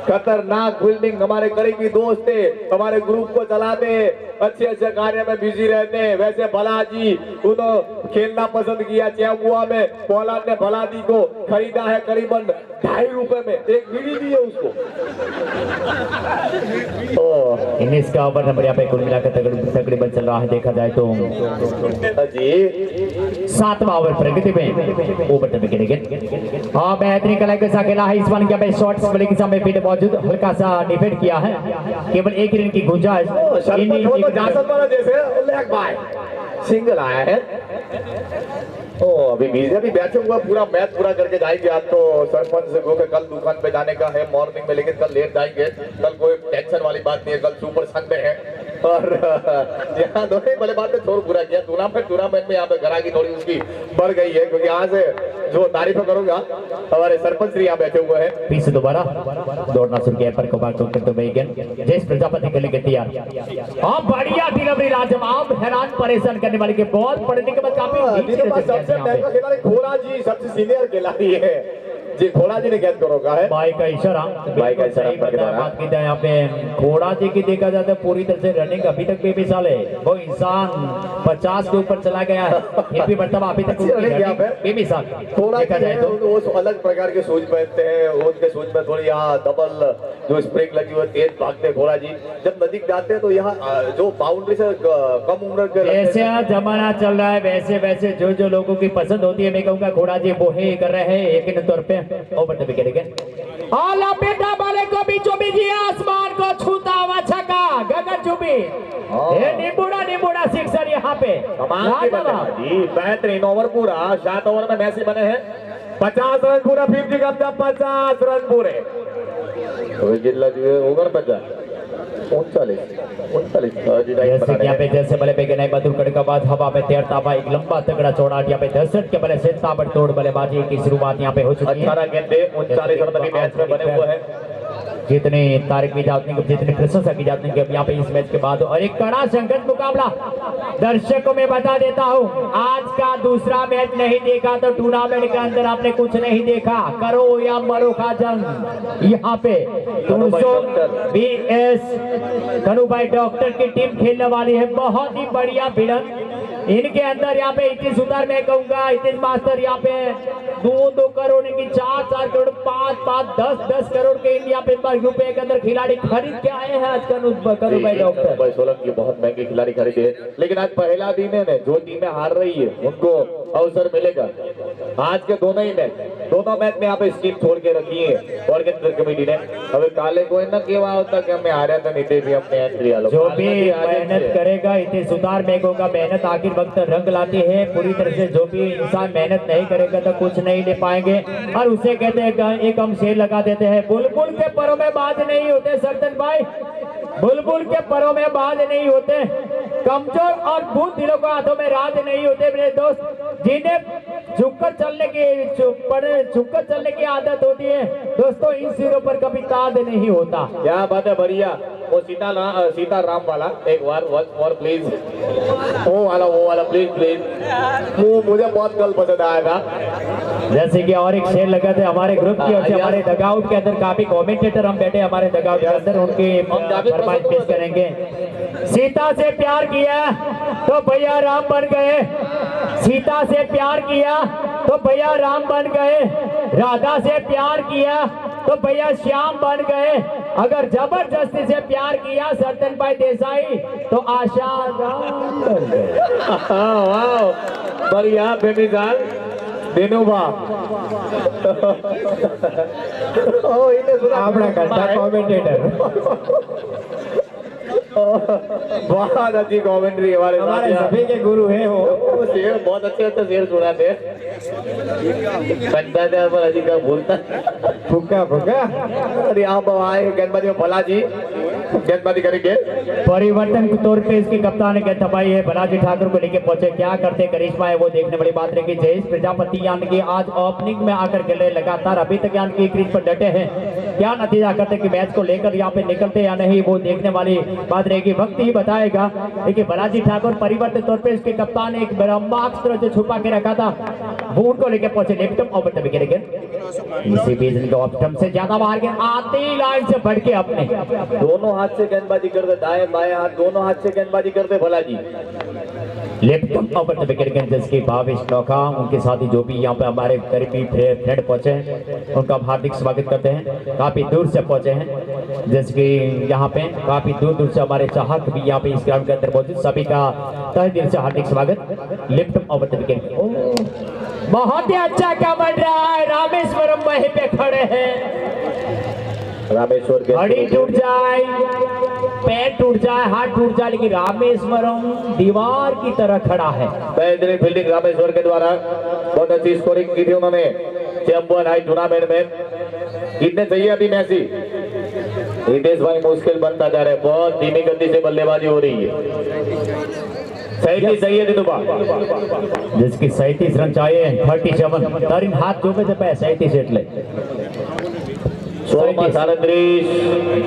Speaker 1: खतरनाक फील्डिंग हमारे करीबी दोस्त थे हमारे ग्रुप को चलाते अच्छे अच्छे कार्य में बिजी रहते हैं वैसे भला जी उन्होंने खेलना पसंद किया चैम्बुआ में पोलार्ड ने भला जी को खरीदा है करीबन 2.5 रुपए में एक बीड़ी दी है उसको
Speaker 3: इनिंग्स का ओवर नंबर यहाँ पे कुल मिलाकर तकरीबन चल रहा है देखा जाए तो
Speaker 1: जी
Speaker 3: 7वां ओवर प्रगति में ओवर विकेट गिर हाँ बेहतरीन कलाई के साथ खेला है इस वन के शॉट्स बल्ले के सामने फील्ड मौजूद हल्का सा डिफेंड किया है केवल 1 रन की गुंजाइश
Speaker 1: जैसे लेग बाय सिंगल आया है ओ अभी बीजे भी बैठे हुआ पूरा मैच पूरा करके जाएंगे आज तो सरपंच से कहोगे कल दुकान पे जाने का है मॉर्निंग में लेकिन कल लेट जाएंगे कल कोई टेंशन वाली बात नहीं है कल सुपर संडे है और यहाँ दोनों ही बल्लेबाज थोड़ा बुरा किया टूर्नामेंट में यहाँ पे घरा की थोड़ी उसकी बढ़ गई है क्योंकि यहाँ से जो तारीफ करूंगा हमारे सरपंच श्री यहाँ बैठे हुए हैं
Speaker 3: फिर से दोबारा दौड़ना शुरू किया पर कबार करते हुए जयेश प्रजापति के लिए तैयार हाँ बढ़िया डिलीवरी लाजवाब हैरान परेशान करने वाले के बहुत पढ़ने के बाद काफी
Speaker 1: सबसे महंगा खिलाड़ी घोड़ा जी सबसे सीनियर खिलाड़ी है जी घोड़ा जी ने कैद करोगा है
Speaker 3: भाई का इशारा बात की जाए यहाँ पे घोड़ा जी की देखा जाता है पूरी तरह से रनिंग अभी तक बेमिसाल है वो इंसान 50 के ऊपर चला गया है फिर भी मरतबा अभी तक बेमिसाल
Speaker 1: थोड़ा देखा जाए तो वो अलग प्रकार के शूज पहनते हैं उनके शूज में थोड़ी यहाँ डबल जो स्प्रिंग लगी हुई तेज भागते घोड़ा जी जब नजदीक जाते हैं तो यहाँ जो बाउंड्री से कम उम्र के
Speaker 3: जैसे जमाना चल रहा है वैसे वैसे जो जो लोगों की पसंद होती है मैं कहूँगा घोड़ा जी वो ही कर रहे हैं यकीन तौर पे ओवर द विकेट अगेन आला बेटा बाले को बीचों बीच आसमान को छूता हुआ छक्का गगन चुबी ये निबुड़ा सिक्सर यहाँ पे
Speaker 1: जी बेहतरीन ओवर पूरा 7 ओवर में मैच बने हैं 50 रन पूरा 50 कब्जा 50 रन पूरे ओवर 50
Speaker 3: जैसे बल्ले पे नहीं बदुल कड़ का बाद हवा में तैरता हुआ एक लंबा तगड़ा चौड़ा यहाँ पे 10 के बल्ले से ताबड़तोड़ बल्लेबाजी की शुरुआत यहाँ पे हो चुकी है
Speaker 1: 18 गेंदे 39 रन मैच में बने हुए हैं
Speaker 3: जितनी तारीफ की जाती है जितनी प्रशंसा की जाती है यहाँ पे इस मैच के बाद और एक कड़ा संघर्ष मुकाबला दर्शकों में बता देता हूँ आज का दूसरा मैच नहीं देखा तो टूर्नामेंट के अंदर आपने कुछ नहीं देखा करो या मरो का जंग यहाँ पे 220 कनुभाई डॉक्टर की टीम खेलने वाली है बहुत ही बढ़िया भिड़ंत इनके अंदर यहाँ पे इतनी सुधार मैं कहूंगा इतने मास्टर यहाँ पे 2 करोड़ की 4 करोड़ 5 10 करोड़ के यहाँ पे रुपए के अंदर खिलाड़ी खरीद के आए हैं आज कनुभाई डॉक्टर
Speaker 1: भाई सोलंकी बहुत महंगे खिलाड़ी खरीदे हैं लेकिन आज पहला दिन है जो टीमें हार रही है उनको अवसर मिलेगा आज के दोनों मैच में यहाँ पे स्कीम छोड़ के रखी है ऑर्गेनाइजर कमेटी ने अभी काले को ना केवा होता कि हमें हारा था नीचे भी हमने एंट्री आलो
Speaker 3: जो भी मेहनत करेगा इतने सुधार में होगा मेहनत आखिर वक्त रंग लाती है पूरी तरह से जो भी इंसान मेहनत नहीं करेगा तो कुछ नहीं ले पाएंगे और उसे कहते हैं एक हम शेर लगा देते हैं बुलबुल के परों में बाज नहीं होते सरदन भाई बुलबुल के परों में बाज नहीं होते कमजोर और भूत दिलों को हाथों में राज नहीं होते मेरे दोस्त जिन्हें झुककर चलने की आदत होती है दोस्तों इन सिरों पर कभी ताज नहीं होता
Speaker 1: क्या बात है बढ़िया वो सीताराम वाला एक बार और प्लीज वो वाला प्लीज मुझे बहुत कल पसंद आया था
Speaker 3: जैसे कि और एक शेर लगा थे हमारे ग्रुप की और हमारे डगआउट के अंदर काफी कमेंटेटर हम बैठे हमारे डगआउट के अंदर उनके फरमाइश पेश करेंगे सीता से प्यार किया तो भैया राम बन गए सीता से प्यार किया तो भैया राम बन गए, राधा से प्यार किया तो भैया श्याम बन गए, अगर जबरदस्ती से प्यार किया सरदन भाई देसाई तो आशा राम बन गए।
Speaker 1: वाह बढ़िया बेमिसाल दिनुबा ओ इन्हें सुना
Speaker 4: अपना घंटा कमेंटेटर
Speaker 1: बहुत अच्छी कमेंट्री हमारे
Speaker 4: हमारे सभी के गुरु हैं वो।
Speaker 1: शेर बहुत अच्छे शेर सुनाते पंचायत पर अजी का बोलता
Speaker 4: फुका फुका
Speaker 1: अरे यहाँ पर आए गेंदबाजी में भलाजी गेंदबाजी करेंगे।
Speaker 3: परिवर्तन के तौर पे इसके कप्तान के दबाई है, बालाजी ठाकुर को लेके पहुंचे, क्या करते करिश्मा है वो देखने वाली बात रहेगी। जयेश प्रजापति यानी कि आज ओपनिंग में आकर खेल रहे लगातार, अभी तक यानी कि क्रीज पर डटे हैं, क्या नतीजा करते कि मैच को लेकर यहाँ पे निकलते या नहीं वो देखने वाली बात रहेगी, वक्त ही बताएगा। देखिए बालाजी ठाकुर परिवर्तन तौर पे इसके कप्तान ने एक ब्रह्मास्त्र जो छुपा के रखा था वो उनको लेके पहुंचे। लेफ्ट ओवर द विकेट इसी बीच इनके ऑप्टम से ज्यादा बाहर के आती लाइन से बढ़ के अपने
Speaker 1: दोनों हाथ से गेंदबाजी करते, दाएं बाएं हाथ दोनों हाथ से गेंदबाजी करते भलाजी।
Speaker 3: लेफ्ट ओवर द विकेट जिसकी भावेश नौका उनके साथ ही जो भी यहाँ पे हमारे करीबी फ्रेंड पहुंचे हैं उनका हम हार्दिक स्वागत करते हैं। काफी दूर से पहुंचे हैं जैसे कि यहाँ पे काफी दूर दूर से हमारे चाहक भी यहाँ पे इस ग्राउंड के अंदर मौजूद, सभी का तहे दिल से हार्दिक स्वागत। लेफ्ट ओवर द विकेट बहुत ही अच्छा क्या बन रहा है, रामेश्वरम वहीं पे खड़े हैं।
Speaker 1: रामेश्वर
Speaker 3: घड़ी टूट जाए, पैर टूट जाए, हाथ टूट जाए, लेकिन रामेश्वरम दीवार की तरह खड़ा है।
Speaker 1: बेहतरीन फील्डिंग रामेश्वर के द्वारा बहुत अच्छी स्कोरिंग की थी उन्होंने चैंपियन हाई टूर्नामेंट में। कितने चाहिए अभी मैसी? हितेश भाई मुश्किल बनता जा रहा है, बहुत धीमी गति से बल्लेबाजी हो रही है। 37 चाहिए दिनुबा,
Speaker 3: जिसकी 37 रन चाहिए 37 तरीन हाथ जो पे 37 એટલે
Speaker 1: 16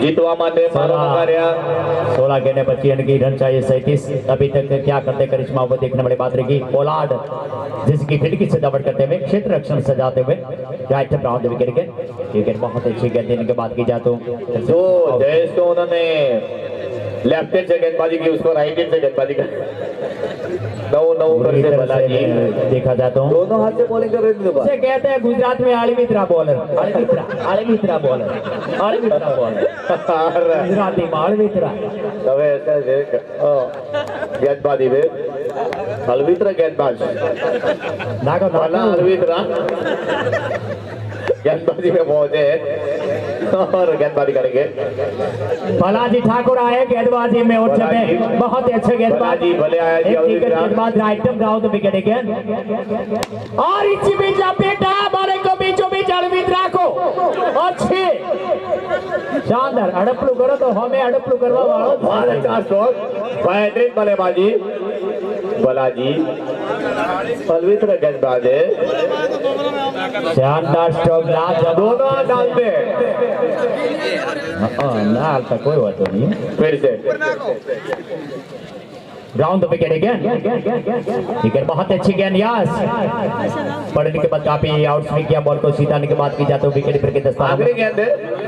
Speaker 1: जीतवा माटे
Speaker 3: 16 गेंदे बची इनकी रन चाहिए 37। अभी तक क्या करते करिश्मा वो देखने वाली बात रहेगी। पोलार्ड जिसकी खिड़की से दबड़ करते हुए क्षेत्र रक्षण सजाते हुए राइट राउंड विकेट के विकेट बहुत अच्छी गेंद देने के बाद की जाए तो
Speaker 1: जयेश को उन्होंने लेफ्ट हैंड से गेंदबाजी की, उसको राइट हैंड से गेंदबाजी कर
Speaker 3: देखा जाए तो
Speaker 1: दोनों हाथ से बॉलिंग कर रहे
Speaker 3: से कहते हैं गुजरात में आलमित्रा बॉलर, आलमित्रा बॉलर, आलमित्रा बॉलर, गुजराती में आलमित्रा।
Speaker 1: तब ऐसा गेंदबाजी में अलवित्रा गेंदबाज
Speaker 3: नागो
Speaker 1: वाला अलवित्रा गेंदबाजी में पहुंचे और गेंदबाजी करेंगे।
Speaker 3: बालाजी ठाकुर आए गेंदबाजी में और में बहुत ही अच्छे गेंदबाजी
Speaker 1: भले आया
Speaker 3: गेंदबाज राइट राउंड विकेट अगेन और इसी बीच लपेटा हमारे को बीचों बीच अलवित्रा को अच्छे शानदार अड़पलू करो तो हमें अड़पलू करवा वालों
Speaker 1: बहुत अच्छा स्ट्रोक, बेहतरीन बल्लेबाजी बालाजी अलवित्रा गेंदबाज है,
Speaker 3: शानदार स्ट्रोक
Speaker 1: दोनों डालते
Speaker 3: लाल तक कोई बात नहीं।
Speaker 1: फिर से
Speaker 3: राउंड विकेट अगेन विकेट बहुत अच्छी गेंद यस पढ़ने के बाद काफी आउट भी किया, बॉल को सीधाने के बाद की जाते विकेट पर के दस्तान
Speaker 1: आखिरी गेंद है।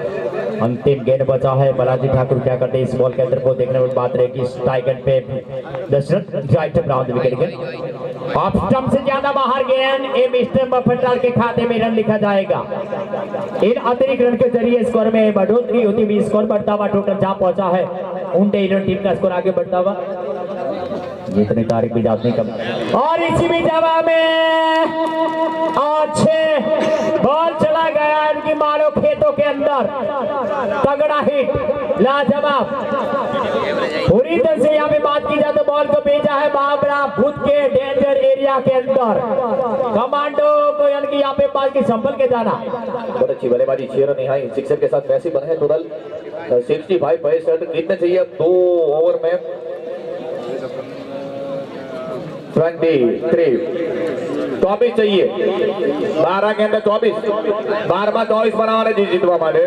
Speaker 3: अंतिम गेंद बचा है। बालाजी ठाकुर क्या करते हैं इस बॉल के अंदर को देखने वाली बात रहेगी। स्ट्राइक एंड पे दशरथ राइट राउंड विकेट गेंद ऑफ स्टंप से ज्यादा बाहर गेंद ए मिस्टर मफतलाल के खाते में रन लिखा जाएगा। इन अतिरिक्त रन के जरिए स्कोर में बढ़ोतरी होती हुई स्कोर बढ़ता हुआ टोटल जहां पहुंचा है उनके 11 टीम का स्कोर आगे बढ़ता हुआ जितनी तारीख भी जाती कम और इसी भी जगह में अच्छे बॉल चला गया इनकी मारो खेतों के अंदर तगड़ा हिट लाजवाब पूरी तरह से यहाँ पे बात की जाए तो बॉल को भेजा है बाबरा भूत के डेंजर एरिया के अंदर कमांडो को यानी कि यहाँ पे बॉल की संभल के जाना
Speaker 1: बहुत अच्छी बल्लेबाजी 6 रन यहाँ सिक्सर के साथ मैसी बने टोटल 65 कितने चाहिए 2 ओवर में 24 चाहिए 12 के अंदर 24 12 बनाने जी जीतवा मारे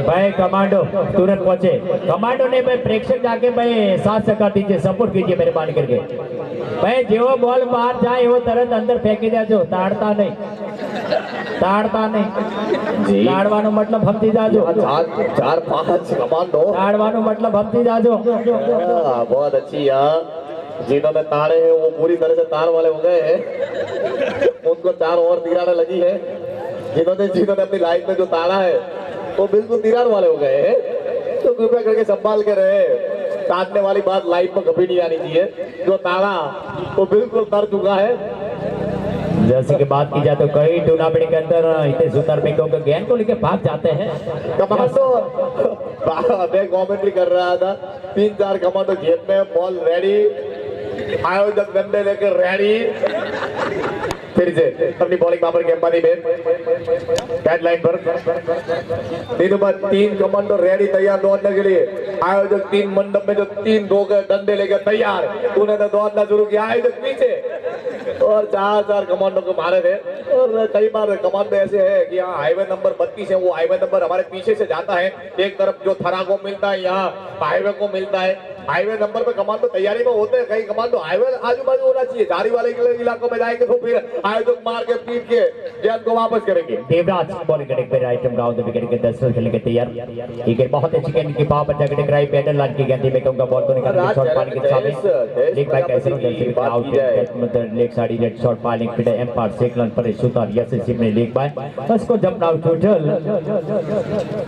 Speaker 3: भाई कमांडो तुरंत पहुंचे कमांडो ने भाई प्रेक्षक जाके भाई साथ सका दीजिए सपोर्ट कीजिए मेहरबानी करके भाई जो बॉल बाहर जाए वो तरत अंदर फेंकी जाजो ताड़ता नहीं ताड़वानो मतलब हमती जाजो
Speaker 1: 4-5 कमांडो
Speaker 3: ताड़वानो मतलब हमती जाजो
Speaker 1: बहुत अच्छी जिन्होंने ताड़े हैं वो पूरी तरह से तार वाले हो गए हैं, उनको चार और दीरारें लगी है। जिन्होंने अपनी लाइफ में जो ताड़ा है वो बिल्कुल दीरार वाले हो गए हैं, तो कृपया करके संभाल के रहे। ताड़ने वाली बात लाइफ में कभी नहीं आनी चाहिए। जो ताड़ा वो बिल्कुल तर चुका है।
Speaker 3: जैसे कि बात की जाए तो कई टूर्नामेंट के अंदर इतने सुंदर में क्योंकि गेंद को लेकर भाग जाते हैं।
Speaker 1: कमांडो मैं कमेंट्री कर रहा था, 3-4 कमांडो जेब में, बॉल रेडी, आयोजक डंडे लेकर रेडी। फिर से अपनी बॉलिंग बाबर के अंबानी में बैट लाइन पर तीनों पर 3 कमांडो रेडी तैयार दौड़ने के लिए। आयोजक 3 मंडप में जो 3 लोग डंडे लेकर तैयार, उन्होंने दौड़ना शुरू किया। आयोजक पीछे और 4 कमांडो को मारे थे। और कई बार कमांडो ऐसे है कि यहाँ हाईवे नंबर 32 है, वो हाईवे नंबर हमारे पीछे से जाता है। एक तरफ जो थरा को मिलता है, यहाँ हाईवे को मिलता है। हाईवे नंबर पे कमांडो तैयारी में होते हैं। कई कमांडो हाईवे आजू बाजू होना चाहिए। झाड़ी वाले इलाकों में जाएंगे तो फिर आयोजक मार के पीट के गेंद को वापस करेंगे।
Speaker 3: देवराज बॉलिंग करेंगे पे राइट राउंड द विकेट के 10 रन खेलने के तैयार। विकेट बहुत अच्छी गेंद की पावर पर जगड़े कराई पैडल लाइन की गेंद में कहूंगा बॉल को निकाल के शॉट पानी के सामने लेग बाय कैसे जैसे आउट मतलब leg side red shot pulling fit umpire second पर शूटर यस सिप ने लेग बाय उसको जंप आउट टोटल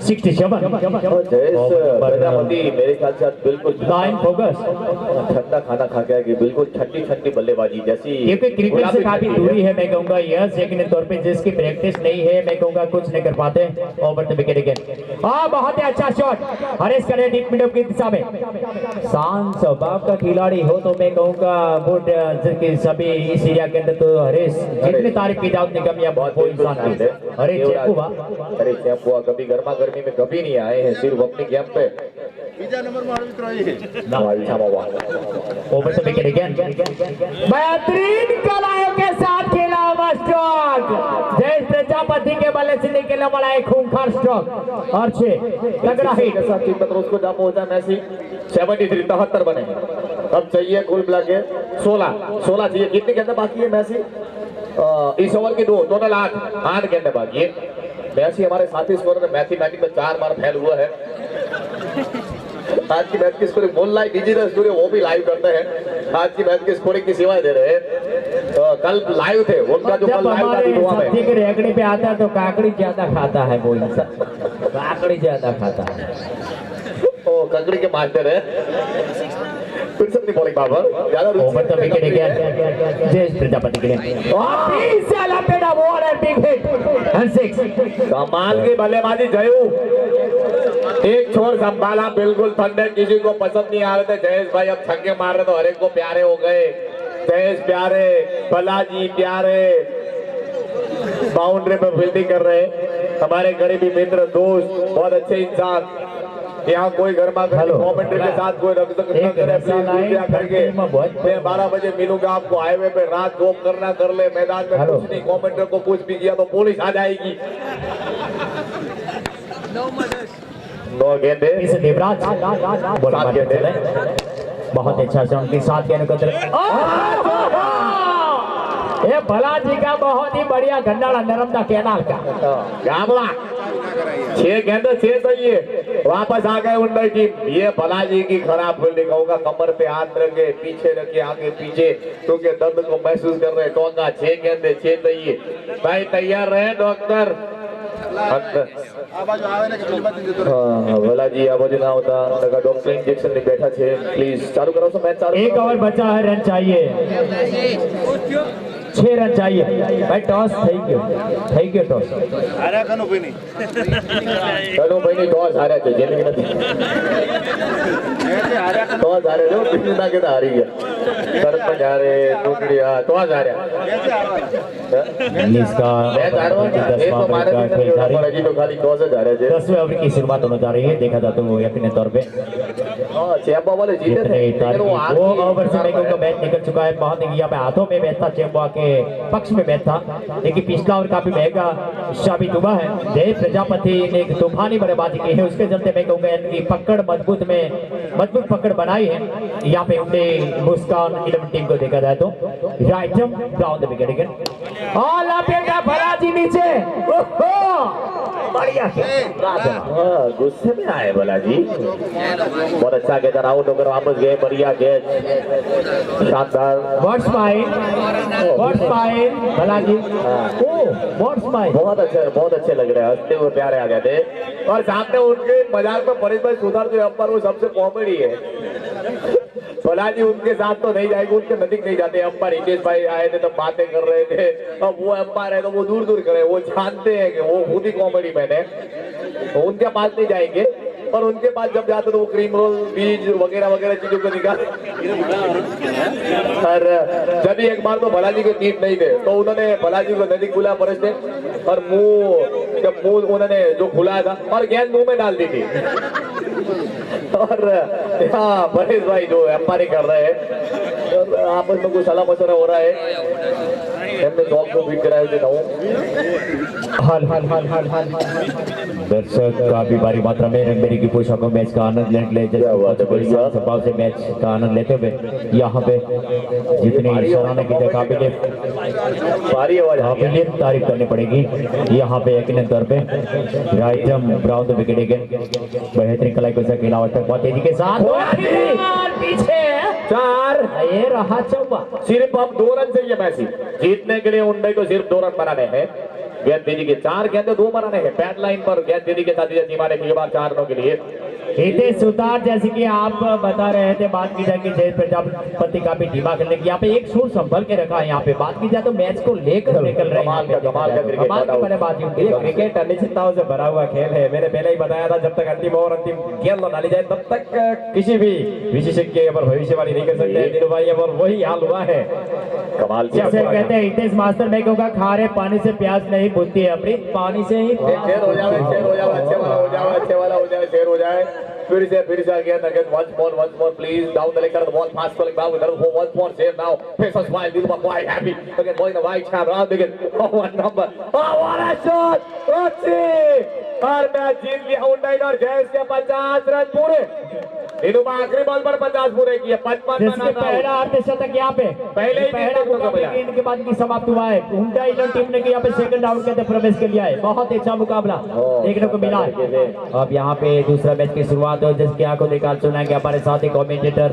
Speaker 3: 67।
Speaker 1: प्रजापति मेरे ख्याल से बिल्कुल
Speaker 3: लाइन फोकस
Speaker 1: ठंडा खाना खा के आएगी, बिल्कुल ठंडी बल्लेबाजी जैसी।
Speaker 3: क्योंकि क्रिकेट से काफी दूरी है, मैं कहूंगा यह सेकंड तौर पे जिसकी प्रैक्टिस नहीं है, मैं कहूंगा कुछ नहीं कर पाते। Over the wicket again. बहुत ही अच्छा शॉट हरीश करे डीप मिड की दिशा में। शांत स्वभाव का खिलाड़ी हो तो मैं कहूंगा वुड के सभी इस एरिया के अंदर तो हरीश जितनी तारीफ की जाए उतनी कम या बहुत कोई इंसान नहीं है। अरे
Speaker 1: चैपुआ कभी गर्मा गर्मी में कभी नहीं आए हैं, सिर्फ अपनी गेम पे।
Speaker 3: Over the wicket again. बेहतरीन कलाओं के साथ खेला हुआ स्ट्रोक जय प्रजापति के बल्ले से निकलने वाला एक खूंखार स्ट्रोक और 6 लग रहा है
Speaker 1: के साथ टीम में उसको जा पहुंचा मैसी 73 73 बने। अब चाहिए कुल मिला के 16 चाहिए। कितनी गेंदें बाकी है मैसी? इस ओवर की 2 टोटल 8 गेंदें बाकी है। मैसी हमारे साथी स्कोर में मैथमेटिक्स में 4 बार फेल हुआ है। आज की मैच की स्कोरिंग बोल लाइव डिजिटल स्टूडियो वो भी लाइव करते हैं। आज की मैच की स्कोरिंग की सेवाएं दे रहे हैं। तो कल लाइव थे, उनका जो कल लाइव था दुआ में
Speaker 3: ठीक रेगड़ी पे आता है तो काकड़ी ज्यादा खाता है वो इंसान, काकड़ी ज्यादा खाता है।
Speaker 1: ओ ककड़ी के मास्टर है। फिर से अपनी बॉलिंग बाबर ज्यादा
Speaker 3: ओवर द विकेट अगेन जय प्रजापति के लिए 20 से लपेटा बॉल है बिग हिट एंड 6।
Speaker 1: कमाल की बल्लेबाजी जयू, एक छोर संभाला बिल्कुल ठंडे, किसी को पसंद नहीं आ रहे थे। जयेश भाई अब छक्के मार रहे तो हर एक को प्यारे हो गए। जयेश प्यारे, बालाजी प्यारे, बाउंड्री पे फील्डिंग कर रहे हमारे गरीबी मित्र दोस्त, बहुत अच्छे इंसान। यहाँ कोई गर्मा गर्मी कमेंट्री के साथ कोई रख करके मैं 12 बजे मिलूंगा आपको हाईवे पे। रात जॉब करना कर ले, मैदान में कुछ नहीं। कमेंट्री को कुछ भी किया तो पुलिस आ जाएगी। 9 गेंदे
Speaker 3: इस देवराज बहुत अच्छा से उनके साथ के ये भलाजी का बहुत ही बढ़िया गंडाला नर्मदा कैनाल का
Speaker 1: गामला 6 गेंदे 6 सही है। वापस आ गए उन टीम। ये भलाजी की खराब फील्डिंग होगा। कमर पे हाथ रखे, पीछे रखे, आगे पीछे, क्योंकि दर्द को महसूस कर रहे हैं। टोंगा 6 गेंदे 6 सही है। भाई तैयार रहे डॉक्टर। ભલાજી આ બાજુ ના આવતા ડોક્ટર ઇન્જેક્શન ની બેઠા છે। પ્લીઝ ચાલુ કરો છો मैच।
Speaker 3: एक ओवर बचा है, रन चाहिए 6 रन चाहिए भाई। टॉस થઈ ગયો टॉस
Speaker 5: હાર્યા કનુભાઈ ની
Speaker 1: ટોસ હાર્યા છે, જેની નથી ટોસ હારે જો બીજું ના કેતા હારી ગયા। સરપંચ હારે, ટુકડી ટોસ હાર્યા।
Speaker 3: इसका
Speaker 1: मैच हारवा एक तो मारे पर अजी तो खाली टॉस જ हारे છે।
Speaker 3: 10वें ओवर की शुरुआत होने जा रही है। देखा जाता है यकीनी तौर पे
Speaker 1: चैम्बा वाले जीते थे, लेकिन वो हार
Speaker 3: वो ओवर से मैं कहूँगा मैच निकल चुका है। बहुत यहाँ पे हाथों में मैच था, चैम्बा के पक्ष में मैच था, लेकिन पिछला ओवर काफी महंगा साबित हुआ है। जय प्रजापति ने एक तूफानी बल्लेबाजी की है, उसके चलते मैं कहूँगा इनकी पकड़ मजबूत पकड़ बनाई है। यहाँ पे उनके मुस्कान 11 टीम को देखा जाए तो write down the wicket again और लपेटा भलाजी नीचे।
Speaker 4: बढ़िया
Speaker 1: हाँ, गुस्से में आए बालाजी। बहुत अच्छा कैच, आउट होकर वापस गए, बढ़िया कैच, शानदार।
Speaker 3: What's mine Balaji, what's mine.
Speaker 1: बहुत अच्छे लग रहे हैं, हंसते हुए प्यारे आ गए थे। और सामने उनके मजाक में परेश भाई सुधार जो अंपायर वो सबसे कॉमेडी है। बालाजी उनके साथ तो नहीं जाएंगे, उनके नजदीक नहीं जाते। अंपायर हितेश भाई आए थे तब बातें कर रहे थे, अब वो अंपायर है तो वो दूर दूर करे, वो जानते हैं कि वो खुद ही कॉमेडी मैन है, तो उनके पास नहीं जाएंगे। पर उनके पास जब जाते तो वो क्रीम रोल, बीज वगैरह वगैरह चीजों को निकाल। और जब भी एक बार तो बालाजी के टीम नहीं थे तो उन्होंने बालाजी को नजदीक बुलाया परेश ने, और जब मुंह उन्होंने जो खुलाया था और गेंद मुंह में डाल दी थी। और हाँ, परेश भाई जो एम्पायरिंग कर रहे हैं और आपस में कुछ सलाह मशवरा हो रहा है। को बीट कराया देता हूँ।
Speaker 3: दर्शक काफी भारी मात्रा में रंगबेरी की पोशाकों मैच का आनंद ले स्वभाव से मैच का आनंद लेते हुए यहाँ पे जितनी सराहना की काबिल तारीफ करनी पड़ेगी। यहाँ पे यकीनन तौर पे right arm brown the wicket again, बेहतरीन कलाई को खेला तक बहुत तेजी के साथ पीछे 4, ये रहा 4।
Speaker 1: सिर्फ अब 2 रन चाहिए मैच जीतने के लिए। उन्नई को सिर्फ 2 रन बनाने हैं। गेंद तेजी के 4 गेंदे 2 बनाने हैं। बैट लाइन पर गेंद तेजी के साथ मारे 4 रनों के लिए।
Speaker 3: हितेश सुतार, जैसे कि आप बता रहे थे, बात की जाए कि जय प्रजापति काफी धीमा खेलने की, यहाँ पे एक शूट संभल के रखा है। यहाँ पे बात की जाए तो मैच को लेकर निकल रहे हैं।
Speaker 1: कमाल का
Speaker 4: क्रिकेट अनिश्चितताओं से भरा हुआ खेल है। मैंने पहले ही बताया था, जब तक अंतिम ओवर अंतिम गेंद न डाली जाए तब तक किसी भी विशेषज्ञ पर भविष्यवाणी नहीं कर सकते। दिनू भाई और वही हाल हुआ है।
Speaker 1: कमाल
Speaker 3: जैसे कहते हैं हितेश मास्टर मैं कहूँगा, खारे पानी से प्यास नहीं बुझती है, अमृत पानी से ही
Speaker 1: शेर हो जाए, शेर हो जाए, अच्छे वाला हो जाए, अच्छे वाला हो जाए, शेर हो जाए। फिर से again once more please down the leg of the ball, pass calling now with another once more save now. Face a smile, Dilma quite happy again, bowling the right hand round again. Oh, one number, oh what a shot, और match जीत लिया उन्नई और जयेश के 50 run पूरे। दिनुबा आखिरी ball पर 50 पूरे किए। 55
Speaker 3: पहला अर्धशतक यहाँ पे
Speaker 1: पहले ही
Speaker 3: पहला मुकाबला इनके बाद की समाप्त हुआ है। उन्नई टीम ने यहाँ पे सेकंड राउंड के अंदर प्रवेश कर लिया है। बहुत अच्छा मुकाबला देखने को मिला है। अब यहाँ पे दूसरा मैच की शुरुआत हो, जिसकी आंखों निकाल सुना कि हमारे साथी कमेंटेटर